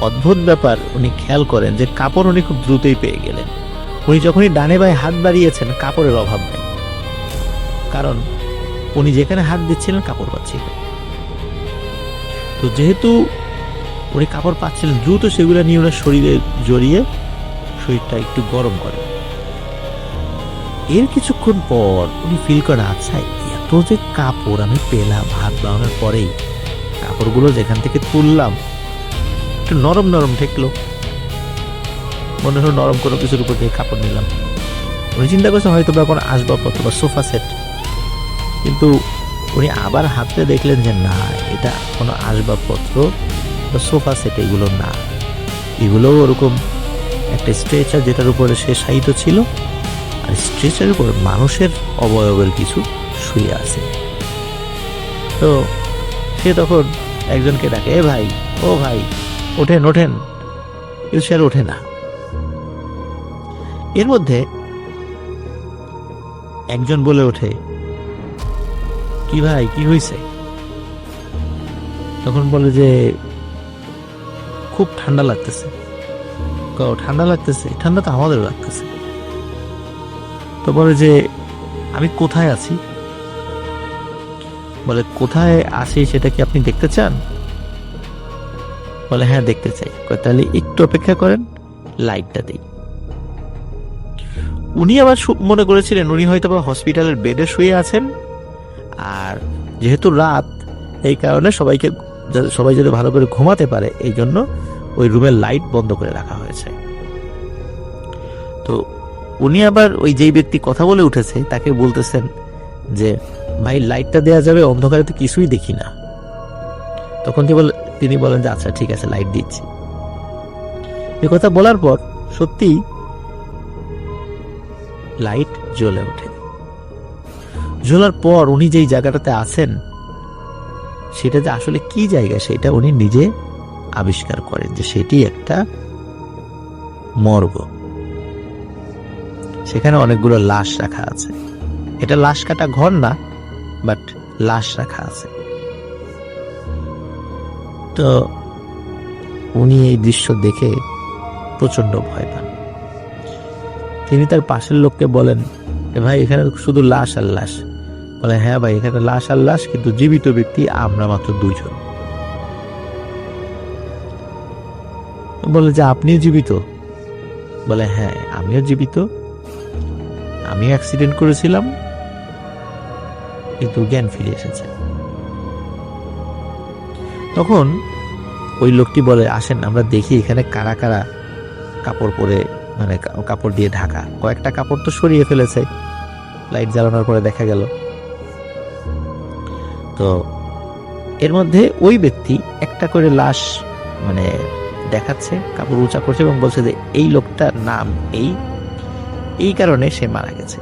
অদ্ভুত ব্যাপার, উনি খেয়াল করেন যে কাপড় উনি খুব দ্রুতই পেয়ে গেলেন। উনি যখনই ডানে বায়ে হাত বাড়িয়েছেন, কাপড়ের অভাব নেই, কারণ উনি যেখানে হাত দিচ্ছিলেন কাপড় পাচ্ছিলেন। তো যেহেতু উনি কাপড় পাচ্ছিলেন, দ্রুত সেগুলো নিয়ে ওনার শরীরে জড়িয়ে শরীরটা একটু গরম করে। এর কিছুক্ষণ পর উনি ফিল করেন, আচ্ছা এত যে কাপড় আমি পেলাম হাত বানানোর পরেই, কাপড়গুলো যেখান থেকে তুললাম একটু নরম নরম ঠেকলো, মনে হলো নরম কোনো কিছুর উপর দিয়ে কাপড় নিলাম। উনি চিন্তা করছেন হয়তো বা কোনো আসবাবপত্র বা সোফা সেট, কিন্তু উনি আবার হাতে দেখলেন যে না, এটা কোনো আসবাবপত্র বা সোফা সেট এগুলো না, এগুলো ওরকম একটা স্ট্রেচার যেটার উপরে সে শায়িত ছিল, আর স্ট্রেচারের উপর মানুষের অবয়বের কিছু শুয়ে আছে। তো সে তখন একজনকে ডাকে, এ ভাই, ও ভাই, ওঠেন ওঠেন, কেউ সে আর ওঠে না। এর মধ্যে একজন বলে ওঠে, কি ভাই, কি হয়েছে? তখন বলে যে খুব ঠান্ডা লাগতেছে। ঠান্ডা লাগতেছে? ঠান্ডা তো আমাদেরও লাগতেছে। তো বলে যে আমি কোথায় আছি? বলে কোথায় আছি সেটা কি আপনি দেখতে চান? বলে হ্যাঁ দেখতে চাই। তাহলে একটু অপেক্ষা করেন, লাইটটা দিই। উনি আবার মনে করেছিলেন উনি হয়তো বা হসপিটালের বেডে শুয়ে আছেন, আর যেহেতু রাত, এই কারণে সবাই যাতে ভালো করে ঘুমাতে পারে এই জন্য ওই রুমের লাইট বন্ধ করে রাখা হয়েছে। তো উনি আবার ওই যেই ব্যক্তি কথা বলে উঠেছে তাকে বলতেছেন যে ভাই লাইটটা দেয়া যাবে, অন্ধকারে তো কিছুই দেখি না। তখন তিনি বলেন যে আচ্ছা ঠিক আছে, লাইট দিচ্ছি। এ কথা বলার পর সত্যি লাইট জ্বলে ওঠে। জ্বলার পর উনি যেই জায়গাটাতে আছেন সেটা যে আসলে কি জায়গা সেটা উনি নিজে আবিষ্কার করেন যে সেটি একটা মর্গ। সেখানে অনেকগুলো লাশ রাখা আছে। এটা লাশ কাটা ঘর না, বাট লাশ রাখা আছে। তো উনি এই দৃশ্য দেখে প্রচন্ড ভয় পান। তিনি তার পাশের লোককে বলেন, ভাই এখানে শুধু লাশ আর লাশ। বলে, হ্যাঁ ভাই এখানে লাশ আর লাশ, কিন্তু জীবিত ব্যক্তি আমরা মাত্র 2 জন। বলে যে আপনিও জীবিত? বলে হ্যাঁ আমিও জীবিত, আমিও অ্যাক্সিডেন্ট করেছিলাম, কিন্তু জ্ঞান ফিরে এসেছে। তখন ওই লোকটি বলে, আসেন আমরা দেখি এখানে কারা কারা কাপড় পরে, মানে কাপড় দিয়ে ঢাকা। কয়েকটা কাপড় তো সরিয়ে ফেলেছে লাইট জ্বালানোর পরে দেখা গেল। তো এর মধ্যে ওই ব্যক্তি একটা করে লাশ মানে দেখাচ্ছে, কাপড় উঁচা করছে এবং বলছে যে এই লোকটার নাম এই কারণে সে মারা গেছে।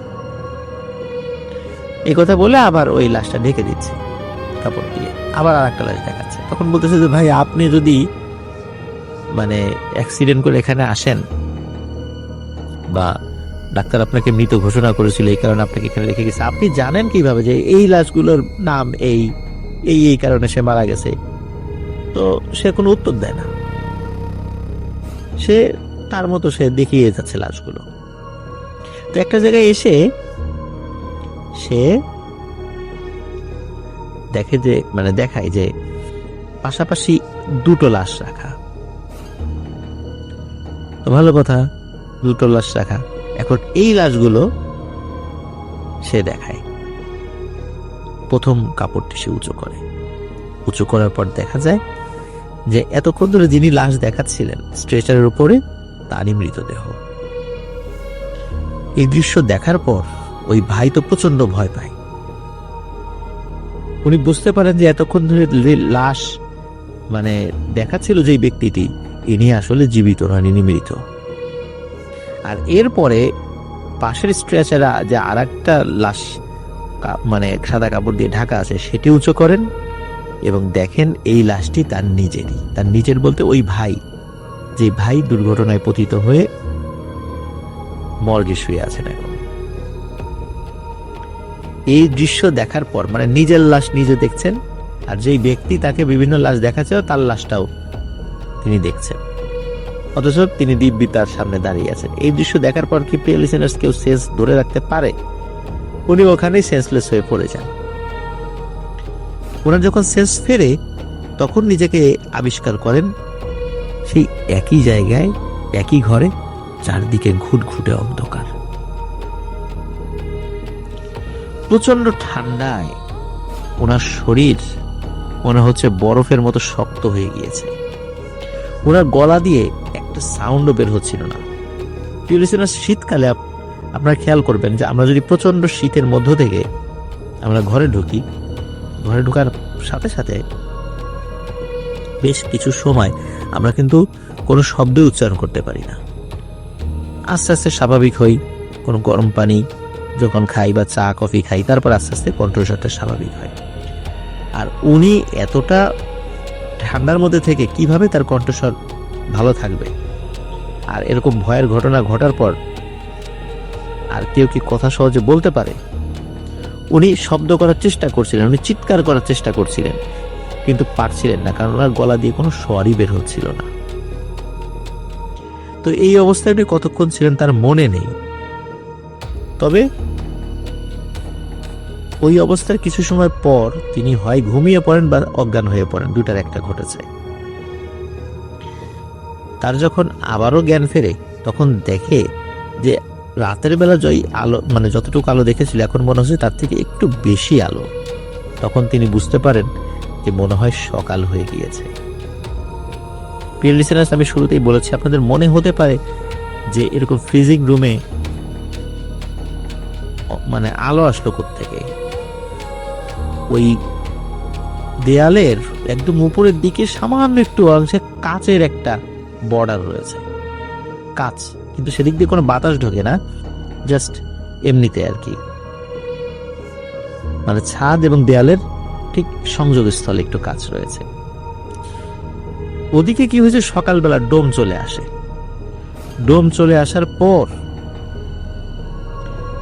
এই কথা বলে আবার ওই লাশটা ঢেকে দিচ্ছে কাপড় দিয়ে, আবার আর একটা লাশ দেখাচ্ছে। তখন বলতেছে যে ভাই আপনি যদি মানে অ্যাক্সিডেন্ট করে এখানে আসেন বা ডাক্তার আপনাকে মৃত ঘোষণা করেছিল এই কারণে আপনাকে এখানে রেখে গেছে, আপনি জানেন কিভাবে যে এই লাশগুলোর নাম এই কারণে সে মারা গেছে? তো সে কোনো উত্তর দেয় না, সে তার মতো সে দেখিয়ে যাচ্ছে লাশগুলো। তো একটা জায়গায় এসে সে দেখে যে মানে দেখায় যে পাশাপাশি 2টো লাশ রাখা। তো ভালো কথা, 2টো লাশ রাখা। এখন এই লাশগুলো সে দেখায়। প্রথম কাপড়টি সে উঁচু করে, উঁচু করার পর দেখা যায় যে এতক্ষণ ধরে যিনি লাশ দেখাচ্ছিলেন স্ট্রেচারের উপরে তারই মৃতদেহ। এই দৃশ্য দেখার পর ওই ভাই তো প্রচন্ড ভয় পায়। উনি বুঝতে পারেন যে এতক্ষণ ধরে যে লাশ মানে দেখাচ্ছিল যে ব্যক্তিটি, ইনি আসলে জীবিত নন, ইনি মৃত। আর এরপরে পাশের স্ট্রেচারে যে আর একটা লাশ মানে সাদা কাপড় দিয়ে ঢাকা আছে সেটি উঁচু করেন এবং দেখেন এই লাশটি তার নিজেরই। তার নিজের বলতে ওই ভাই, যে ভাই দুর্ঘটনায় পতিত হয়ে মর্গে শুয়ে আছেন এখন। এই দৃশ্য দেখার পর মানে নিজের লাশ নিজে দেখছেন, আর যেই ব্যক্তি তাকে বিভিন্ন লাশ দেখাচ্ছে তার লাশটাও তিনি দেখছেন, অথচ তিনি দিব্যি তার সামনে দাঁড়িয়ে আছেন। এই দৃশ্য দেখার পর কি প্রিয় লিসেনার্স কেউ সেন্স ধরে রাখতে পারে? উনি ওখানেই সেন্সলেস হয়ে পড়ে যান। ওনার যখন সেন্স ফেরে তখন নিজেকে আবিষ্কার করেন সেই একই জায়গায়, একই ঘরে, চারদিকে ঘুটঘুটে অন্ধকার। প্রচন্ড ঠান্ডায় ওনার শরীর মনে হচ্ছে বরফের মতো শক্ত হয়ে গিয়েছে। ওনার গলা দিয়ে একটা সাউন্ডও বের হচ্ছিল না। প্রিয় লিসেনার্স, শীতকালে আপনারা খেয়াল করবেন যে আমরা যদি প্রচন্ড শীতের মধ্য থেকে আমরা ঘরে ঢুকি, ঘরে ঢোকার সাথে সাথে বেশ কিছু সময় আমরা কিন্তু কোনো শব্দই উচ্চারণ করতে পারি না। আস্তে আস্তে স্বাভাবিক হই, কোনো গরম পানি যখন খাই বা চা কফি খাই, তারপর আস্তে আস্তে কণ্ঠস্বরটা স্বাভাবিক হয়। আর উনি এতটা ঠান্ডার মধ্যে থেকে কিভাবে তার কণ্ঠস্বর ভালো থাকবে? আর এরকম ভয়ের ঘটনা ঘটার পর আর কেউ কি কথা সহজে বলতে পারে? উনি শব্দ করার চেষ্টা করছিলেন, উনি চিৎকার করার চেষ্টা করছিলেন, কিন্তু পারছিলেন না, কারণ ওনার গলা দিয়ে কোনো স্বরই বের হচ্ছিল না। তো এই অবস্থায় উনি কতক্ষণ ছিলেন তার মনে নেই, তবে ওই অবস্থার কিছু সময় পর তিনি হয় ঘুমিয়ে পড়েন বা অজ্ঞান হয়ে পড়েন, দুটার একটা ঘটেছে। তার যখন আবারও জ্ঞান ফেরে তখন দেখে যে রাতের বেলা যই আলো মানে যতটুকু আলো দেখেছিল এখন মনে হচ্ছে তার থেকে একটু বেশি আলো। তখন তিনি বুঝতে পারেন যে মনে হয় সকাল হয়ে গিয়েছে। প্রিয় লিসেনার্স, আমি শুরুতেই বলেছি আপনাদের মনে হতে পারে যে এরকম ফ্রিজিং রুমে মানে আলো আসলো কোত্থেকে। ওই দেয়ালের একদম উপরের দিকে সামান্য একটু অংশে কাচের একটা বর্ডার রয়েছে, কাচ, কিন্তু সেদিক দিয়ে কোনো বাতাস ঢোকে না, জাস্ট এমনিতে আর কি, মানে ছাদ এবং দেয়ালের ঠিক সংযোগস্থলে একটু কাচ রয়েছে। ওদিকে কি হয়েছে, সকালবেলা ডোম চলে আসে। ডোম চলে আসার পর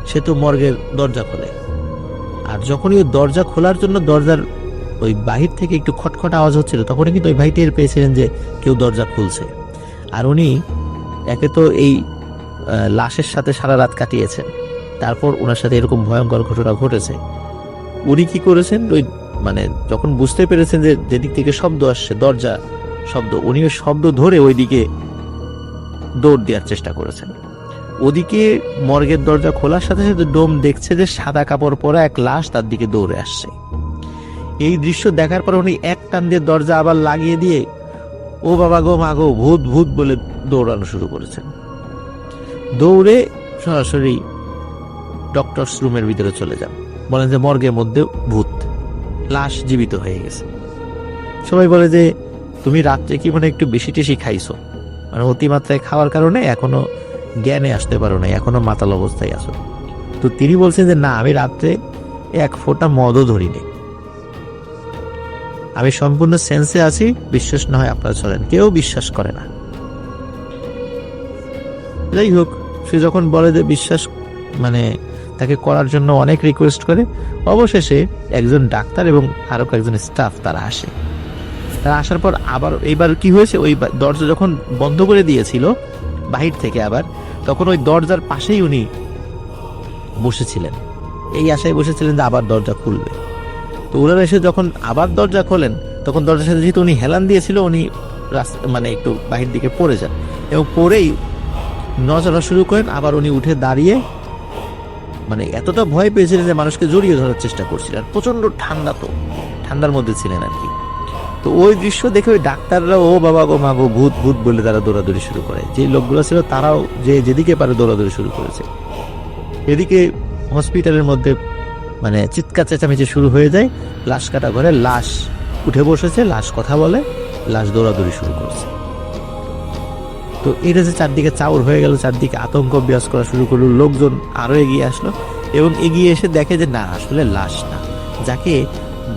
সে তো মর্গের দরজা খোলে, আর যখনই ওই দরজা খোলার জন্য দরজার ওই বাহির থেকে একটু খটখট আওয়াজ হচ্ছিল, তখনই কিন্তু ওই ভাই টের পেয়েছিলেন যে কেউ দরজা খুলছে। আর উনি একে তো এই লাশের সাথে সারা রাত কাটিয়েছেন, তারপর ওনার সাথে এরকম ভয়ঙ্কর ঘটনা ঘটেছে। উনি কি করেছেন, ওই মানে যখন বুঝতে পেরেছেন যে যেদিক থেকে শব্দ আসছে, দরজা শব্দ, উনি ওই শব্দ ধরে ওইদিকে দৌড় দেওয়ার চেষ্টা করেছেন। ওদিকে মর্গের দরজা খোলার সাথে সাথে ডোম দেখছে যে সাদা কাপড় পরা এক লাশ তার দিকে দৌড়ে আসছে। এই দৃশ্য দেখার পর উনি এক টান দিয়ে দরজা আবার লাগিয়ে দিয়ে ও বাবা গো মা গো, ভূত ভূত বলে দৌড়ানো শুরু করেছেন। দৌড়ে সরাসরি ডক্টরস রুমের ভিতরে চলে যান, বলেন যে মর্গের মধ্যে ভূত, লাশ জীবিত হয়ে গেছে। সবাই বলে যে তুমি রাত্রে কি মানে একটু বেশি টেশি খাইছো, মানে অতিমাত্রায় খাওয়ার কারণে এখনো জ্ঞানে আসতে পারো না, এখনো মাতাল অবস্থায় আছো। তো তিনি বলছেন যে না, আমি রাত্রে এক ফোঁটা মদও ধরিনি, আমি সম্পূর্ণ সেন্সে আছি, বিশ্বাস না হয় আপনারা চলেন। কেউ বিশ্বাস করে না। যাই হোক, সে যখন বলে যে বিশ্বাস মানে তাকে করার জন্য অনেক রিকোয়েস্ট করে, অবশেষে একজন ডাক্তার এবং আরো কয়েকজন স্টাফ তারা আসে। তারা আসার পর আবার এইবার কি হয়েছে, ওই দরজা যখন বন্ধ করে দিয়েছিল বাহির থেকে আবার, তখন ওই দরজার পাশেই উনি বসেছিলেন, এই আশায় বসেছিলেন যে আবার দরজা খুলবে। তো ওনারা এসে যখন আবার দরজা খোলেন, তখন দরজার সাথে যেহেতু উনি হেলান দিয়েছিল, উনি মানে একটু বাহির দিকে পড়ে যান এবং পড়েই নজরা শুরু করেন। আবার উনি উঠে দাঁড়িয়ে মানে এতটা ভয় পেয়েছিলেন যে মানুষকে জড়িয়ে ধরার চেষ্টা করছিলেন। প্রচন্ড ঠান্ডা, তো ঠান্ডার মধ্যে ছিলেন আর কি। তো ওই দৃশ্য দেখে ওই ডাক্তাররা ও বাবা গো মা গো ভূত ভূত বলে তারা দৌড়াদৌড়ি শুরু করে। যে লোকগুলো ছিল তারাও যেদিকে পারে দৌড়াদৌড়ি শুরু করেছে। এদিকে হসপিটালের মধ্যে মানে চিৎকার চেঁচামেচি শুরু হয়ে যায়। লাশ কাটা ঘরে লাশ উঠে বসেছে, লাশ কথা বলে, লাশ দৌড়াদৌড়ি শুরু করছে। তো এটা যে চারদিকে চাউর হয়ে গেল, চারদিকে আতঙ্ক বিরাজ করা শুরু করলো। লোকজন আরো এগিয়ে আসলো এবং এগিয়ে এসে দেখে যে না, আসলে লাশ না, যাকে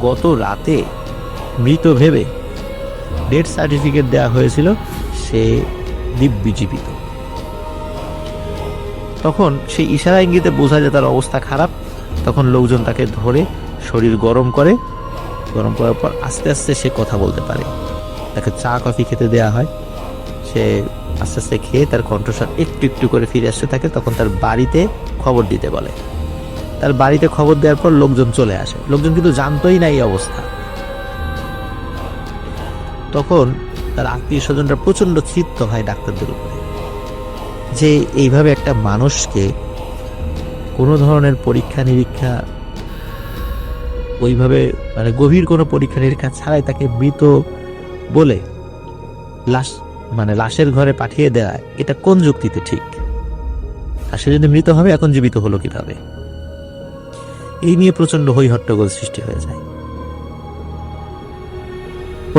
গত রাতে মৃত ভেবে ডেথ সার্টিফিকেট দেওয়া হয়েছিল, সে দিব্যি জীবিত। তখন সেই ইশারা ইঙ্গিতে বোঝা যায় তার অবস্থা খারাপ। তখন লোকজন তাকে ধরে শরীর গরম করে, গরম করার পর আস্তে আস্তে সে কথা বলতে পারে। তাকে চা কফি খেতে দেওয়া হয়, সে আস্তে আস্তে খেয়ে তার কণ্ঠস্বর একটু একটু করে ফিরে আসতে থাকে। তখন তার বাড়িতে খবর দিতে বলে। তার বাড়িতে খবর দেওয়ার পর লোকজন চলে আসে। লোকজন কিন্তু জানতোই না এই অবস্থা। তখন তার আত্মীয় স্বজনরা প্রচন্ড ক্ষিপ্ত হয় ডাক্তারদের উপরে, যে এইভাবে একটা মানুষকে কোনো ধরনের পরীক্ষা নিরীক্ষা, ওইভাবে মানে গভীর কোনো পরীক্ষা নিরীক্ষা ছাড়াই তাকে মৃত বলে লাশ মানে লাশের ঘরে পাঠিয়ে দেওয়া, এটা কোন যুক্তিতে ঠিক? আর সে যদি মৃত হবে, এখন জীবিত হলো কিভাবে? এই নিয়ে প্রচন্ড হই হট্টগোল সৃষ্টি হয়ে যায়।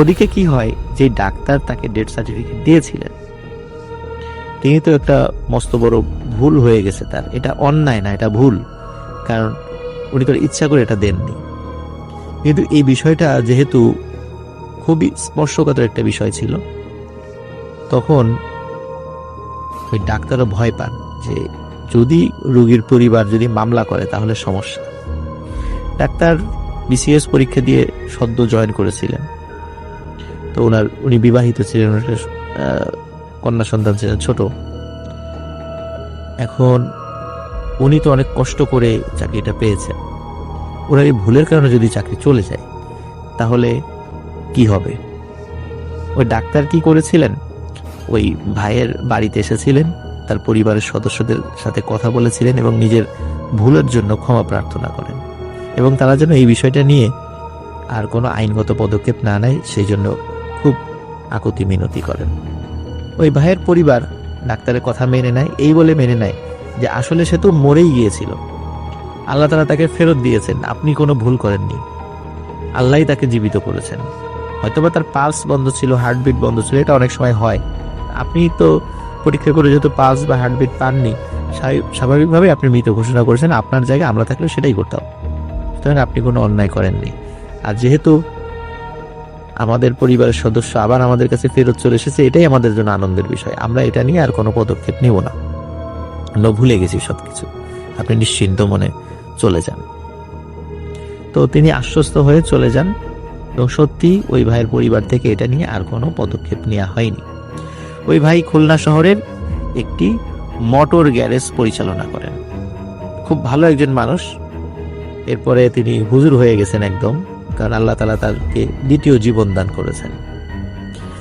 ওদিকে কি হয়, যে ডাক্তার তাকে ডেথ সার্টিফিকেট দিয়েছিলেন, তিনি তো একটা মস্ত বড় ভুল হয়ে গেছে তার। এটা অন্যায় না, এটা ভুল, কারণ উনি তো ইচ্ছা করে এটা দেননি। কিন্তু এই বিষয়টা যেহেতু খুবই স্পর্শকাতর একটা বিষয় ছিল, তখন ওই ডাক্তারও ভয় পান যে যদি রোগীর পরিবার যদি মামলা করে তাহলে সমস্যা। ডাক্তার বিসিএস পরীক্ষা দিয়ে সদ্য জয়েন করেছিলেন। তো উনি বিবাহিত ছিলেন, কন্যা সন্তান ছিলেন ছোট। এখন উনি তো অনেক কষ্ট করে চাকরিটা পেয়েছেন। ওনার এই ভুলের কারণে যদি চাকরি চলে যায় তাহলে কি হবে? ওই ডাক্তার কি করেছিলেন, ওই ভাইয়ের বাড়িতে এসেছিলেন, তার পরিবারের সদস্যদের সাথে কথা বলেছিলেন এবং নিজের ভুলের জন্য ক্ষমা প্রার্থনা করেন এবং তারা যেন এই বিষয়টা নিয়ে আর কোনো আইনগত পদক্ষেপ না নেয় সেই জন্য খুব আকুতি মিনতি করেন। ওই ভাইয়ের পরিবার ডাক্তারের কথা মেনে নেয়, এই বলে মেনে নেয় যে আসলে সে তো মরেই গিয়েছিল, আল্লাহ তাআলা তাকে ফেরত দিয়েছেন, আপনি কোনো ভুল করেননি, আল্লাহই তাকে জীবিত করেছেন। হয়তোবা তার পালস বন্ধ ছিল, হার্টবিট বন্ধ ছিল, এটা অনেক সময় হয়। আপনি তো পরীক্ষা করে যেহেতু পালস বা হার্টবিট পাননি, স্বাভাবিকভাবে আপনি মৃত ঘোষণা করেছেন। আপনার জায়গায় আমরা থাকলে সেটাই করতাম, সুতরাং আপনি কোনো অন্যায় করেননি। আর যেহেতু আমাদের পরিবারের সদস্য আবার আমাদের কাছে ফেরত চলে এসেছে, এটাই আমাদের জন্য আনন্দের বিষয়। আমরা এটা নিয়ে আর কোনো পদক্ষেপ নেব না, আমরা ভুলে গেছি সবকিছু, আপনি নিশ্চিন্ত মনে চলে যান। তো তিনি আশ্বস্ত হয়ে চলে যান এবং সত্যি ওই ভাইয়ের পরিবার থেকে এটা নিয়ে আর কোনো পদক্ষেপ নেওয়া হয়নি। ওই ভাই খুলনা শহরের একটি মোটর গ্যারেজ পরিচালনা করেন, খুব ভালো একজন মানুষ। এরপরে তিনি হুজুর হয়ে গেছেন একদম, কারণ আল্লাহ তাআলা তাকে দ্বিতীয় জীবন দান করেছেন।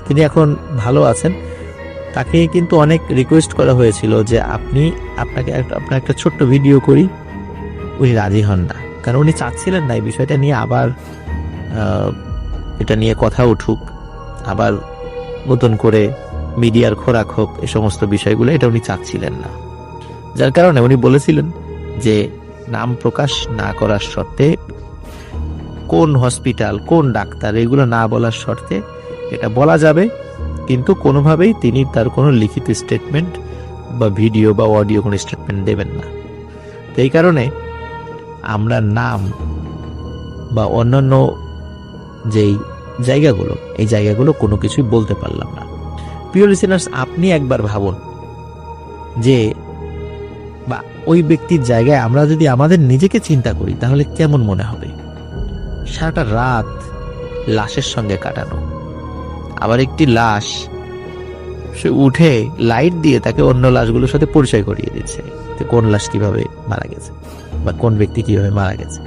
তিনি এখন ভালো আছেন। তাকে কিন্তু অনেক রিকোয়েস্ট করা হয়েছিল যে আপনার একটা ছোট্ট ভিডিও করি, উনি রাজি হন না, কারণ উনি চাচ্ছিলেন না এই বিষয়টা নিয়ে আবার এটা নিয়ে কথা উঠুক, আবার নতুন করে মিডিয়ার খোরাক হোক, এই সমস্ত বিষয়গুলো এটা উনি চাচ্ছিলেন না। যার কারণে উনি বলেছিলেন যে নাম প্রকাশ না করার শর্তে, কোন হসপিটাল, কোন ডাক্তার, এগুলো না বলার শর্তে এটা বলা যাবে, কিন্তু কোনোভাবেই তিনি তার কোনো লিখিত স্টেটমেন্ট বা ভিডিও বা অডিও কোনো স্টেটমেন্ট দেবেন না। তো এই কারণে আমরা নাম বা অন্যান্য যেই জায়গাগুলো, এই জায়গাগুলো কোনো কিছুই বলতে পারলাম না। প্রিয় লিসেনার্স, আপনি একবার ভাবুন যে বা ওই ব্যক্তির জায়গায় আমরা যদি আমাদের নিজেকে চিন্তা করি তাহলে কেমন মনে হবে। সারাটা রাত লাশের সঙ্গে কাটানো, আবার একটি লাশ সে উঠে লাইট দিয়ে তাকে অন্য লাশগুলোর সাথে পরিচয় করিয়ে দিচ্ছে যে কোন লাশ কিভাবে মারা গেছে বা কোন ব্যক্তি কিভাবে মারা গেছে।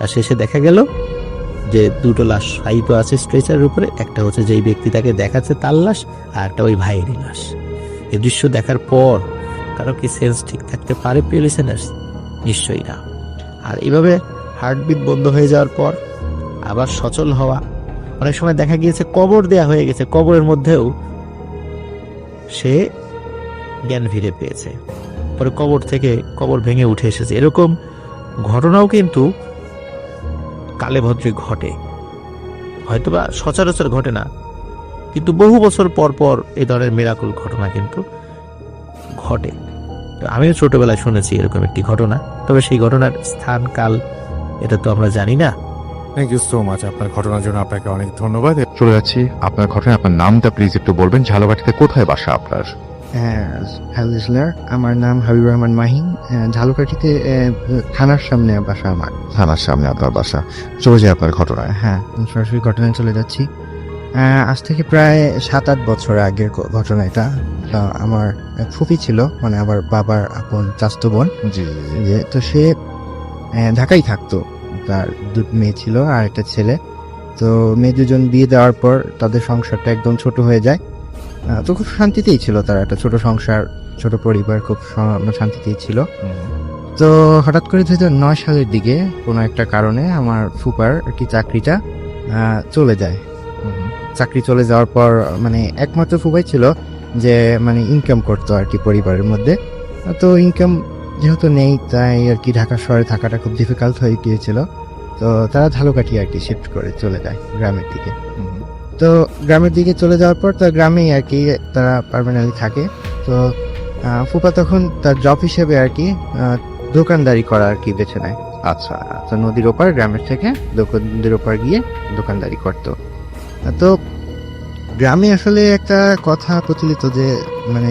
আর শেষে দেখা গেল যে দুটো লাশ শায়িত আছে স্ট্রেচারের উপরে, একটা হচ্ছে যেই ব্যক্তি তাকে দেখাচ্ছে তার লাশ, আর একটা ওই ভাইয়েরই লাশ। এই দৃশ্য দেখার পর কারো কি সেন্স ঠিক থাকতে পারে প্রিয় লিসেনার্স? নিশ্চয়ই না। আর এইভাবে হার্টবিট বন্ধ হয়ে যাওয়ার পর আবার সচল হওয়া, অনেক সময় দেখা গিয়েছে কবর দেয়া হয়ে গেছে, কবরের মধ্যেও সে জ্ঞান ফিরে পেয়েছে, পরে কবর ভেঙে উঠে এসেছে। এরকম ঘটনাও কিন্তু কালে ভদ্রে ঘটে, হয়তোবা সচরাচর ঘটে না, কিন্তু বহু বছর পর পর এই ধরনের মিরাকল ঘটনা কিন্তু ঘটে। তো আমিও ছোটবেলায় শুনেছি এরকম একটি ঘটনা, তবে সেই ঘটনার স্থান কাল এটা তো আমরা জানি না। থ্যাংক ইউ সো মাচ, আপনার ঘটনার জন্য আপনাকে অনেক ধন্যবাদ। চলে যাচ্ছি আপনার ঘটনা। আপনার নামটা প্লিজ একটু বলবেন, ঝালকাঠিতে কোথায় বাসা আপনার? হ্যালো লিসনার, আমার নাম হাবিবুর রহমান মাহিন। ঝালকাঠিতে থানার সামনে বাসা আমার। থানার সামনে আপনার বাসা। চলে যায় আপনার ঘটনায়। হ্যাঁ, সরাসরি ঘটনায় চলে যাচ্ছি। আজ থেকে প্রায় 7-8 বছর আগের ঘটনা এটা। তা আমার ফুপি ছিল, মানে আমার বাবার আপন চাচাতো বোন। জি যে তো সে ঢাকায় থাকতো, তার 2 মেয়ে ছিল আর একটা ছেলে। তো মেয়ে দুজন বিয়ে দেওয়ার পর তাদের সংসারটা একদম ছোট হয়ে যায়। তো খুব শান্তিতেই ছিল, তার একটা ছোট সংসার, ছোট পরিবার, খুব শান্তিতেই ছিল। তো হঠাৎ করে 2009 সালের দিকে কোনো একটা কারণে আমার ফুপার আর কি চাকরিটা চলে যায়। চাকরি চলে যাওয়ার পর মানে একমাত্র ফুপাই ছিল যে মানে ইনকাম করতো আর কি পরিবারের মধ্যে। তো ইনকাম যেহেতু নেই, তাই আর কি ঢাকা শহরে থাকাটা খুব ডিফিকাল্ট হয়ে গিয়েছিল। তো তারা ঝালকাঠি আর কি শিফট করে চলে যায় গ্রামের দিকে। তো গ্রামের দিকে চলে যাওয়ার পর তার গ্রামেই আর কি তারা পার্মানেন্টলি থাকে। তো ফুপা তখন তার জব হিসেবে আর কি দোকানদারি করা আর কি বেছে নেয়। আচ্ছা। তো নদীর ওপার, গ্রামের থেকে নদীর ওপার গিয়ে দোকানদারি করতো। তো গ্রামে আসলে একটা কথা প্রচলিত যে মানে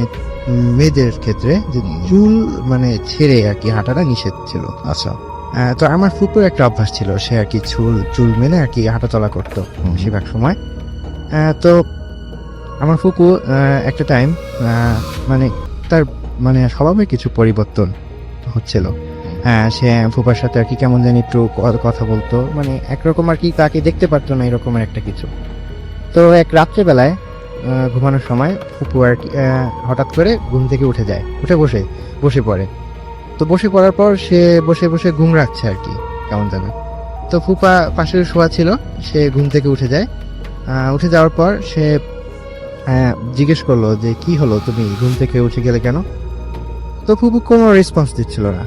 মেয়েদের ক্ষেত্রে যে চুল মানে ছেড়ে আর কি হাঁটাটা নিষেধ ছিল। আচ্ছা। তো আমার ফুপুর একটা অভ্যাস ছিল, সে আর কি চুল মেলে আর কি হাঁটাচলা করতো বেশিরভাগ সময়। তো আমার ফুপু একটা টাইম মানে তার মানে স্বভাবের কিছু পরিবর্তন হচ্ছিল। সে ফুপার সাথে আর কি কেমন জানি একটু কথা বলতো, মানে একরকম আর কি তাকে দেখতে পারতো না, এরকমের একটা কিছু। তো এক রাত্রেবেলায় ঘুমানোর সময় ফুপু আর কি হঠাৎ করে ঘুম থেকে উঠে যায়, উঠে বসে পড়ে। তো বসে পড়ার পর সে বসে ঘুম রাখছে আর কি কেমন জানো। তো ফুপা পাশে শোয়া ছিল, সে ঘুম থেকে উঠে যায়। উঠে যাওয়ার পর সে জিজ্ঞেস করলো যে কি হলো, তুমি ঘুম থেকে উঠে গেলে কেন? তো ফুপু কোনো রেসপন্স দিচ্ছিল না।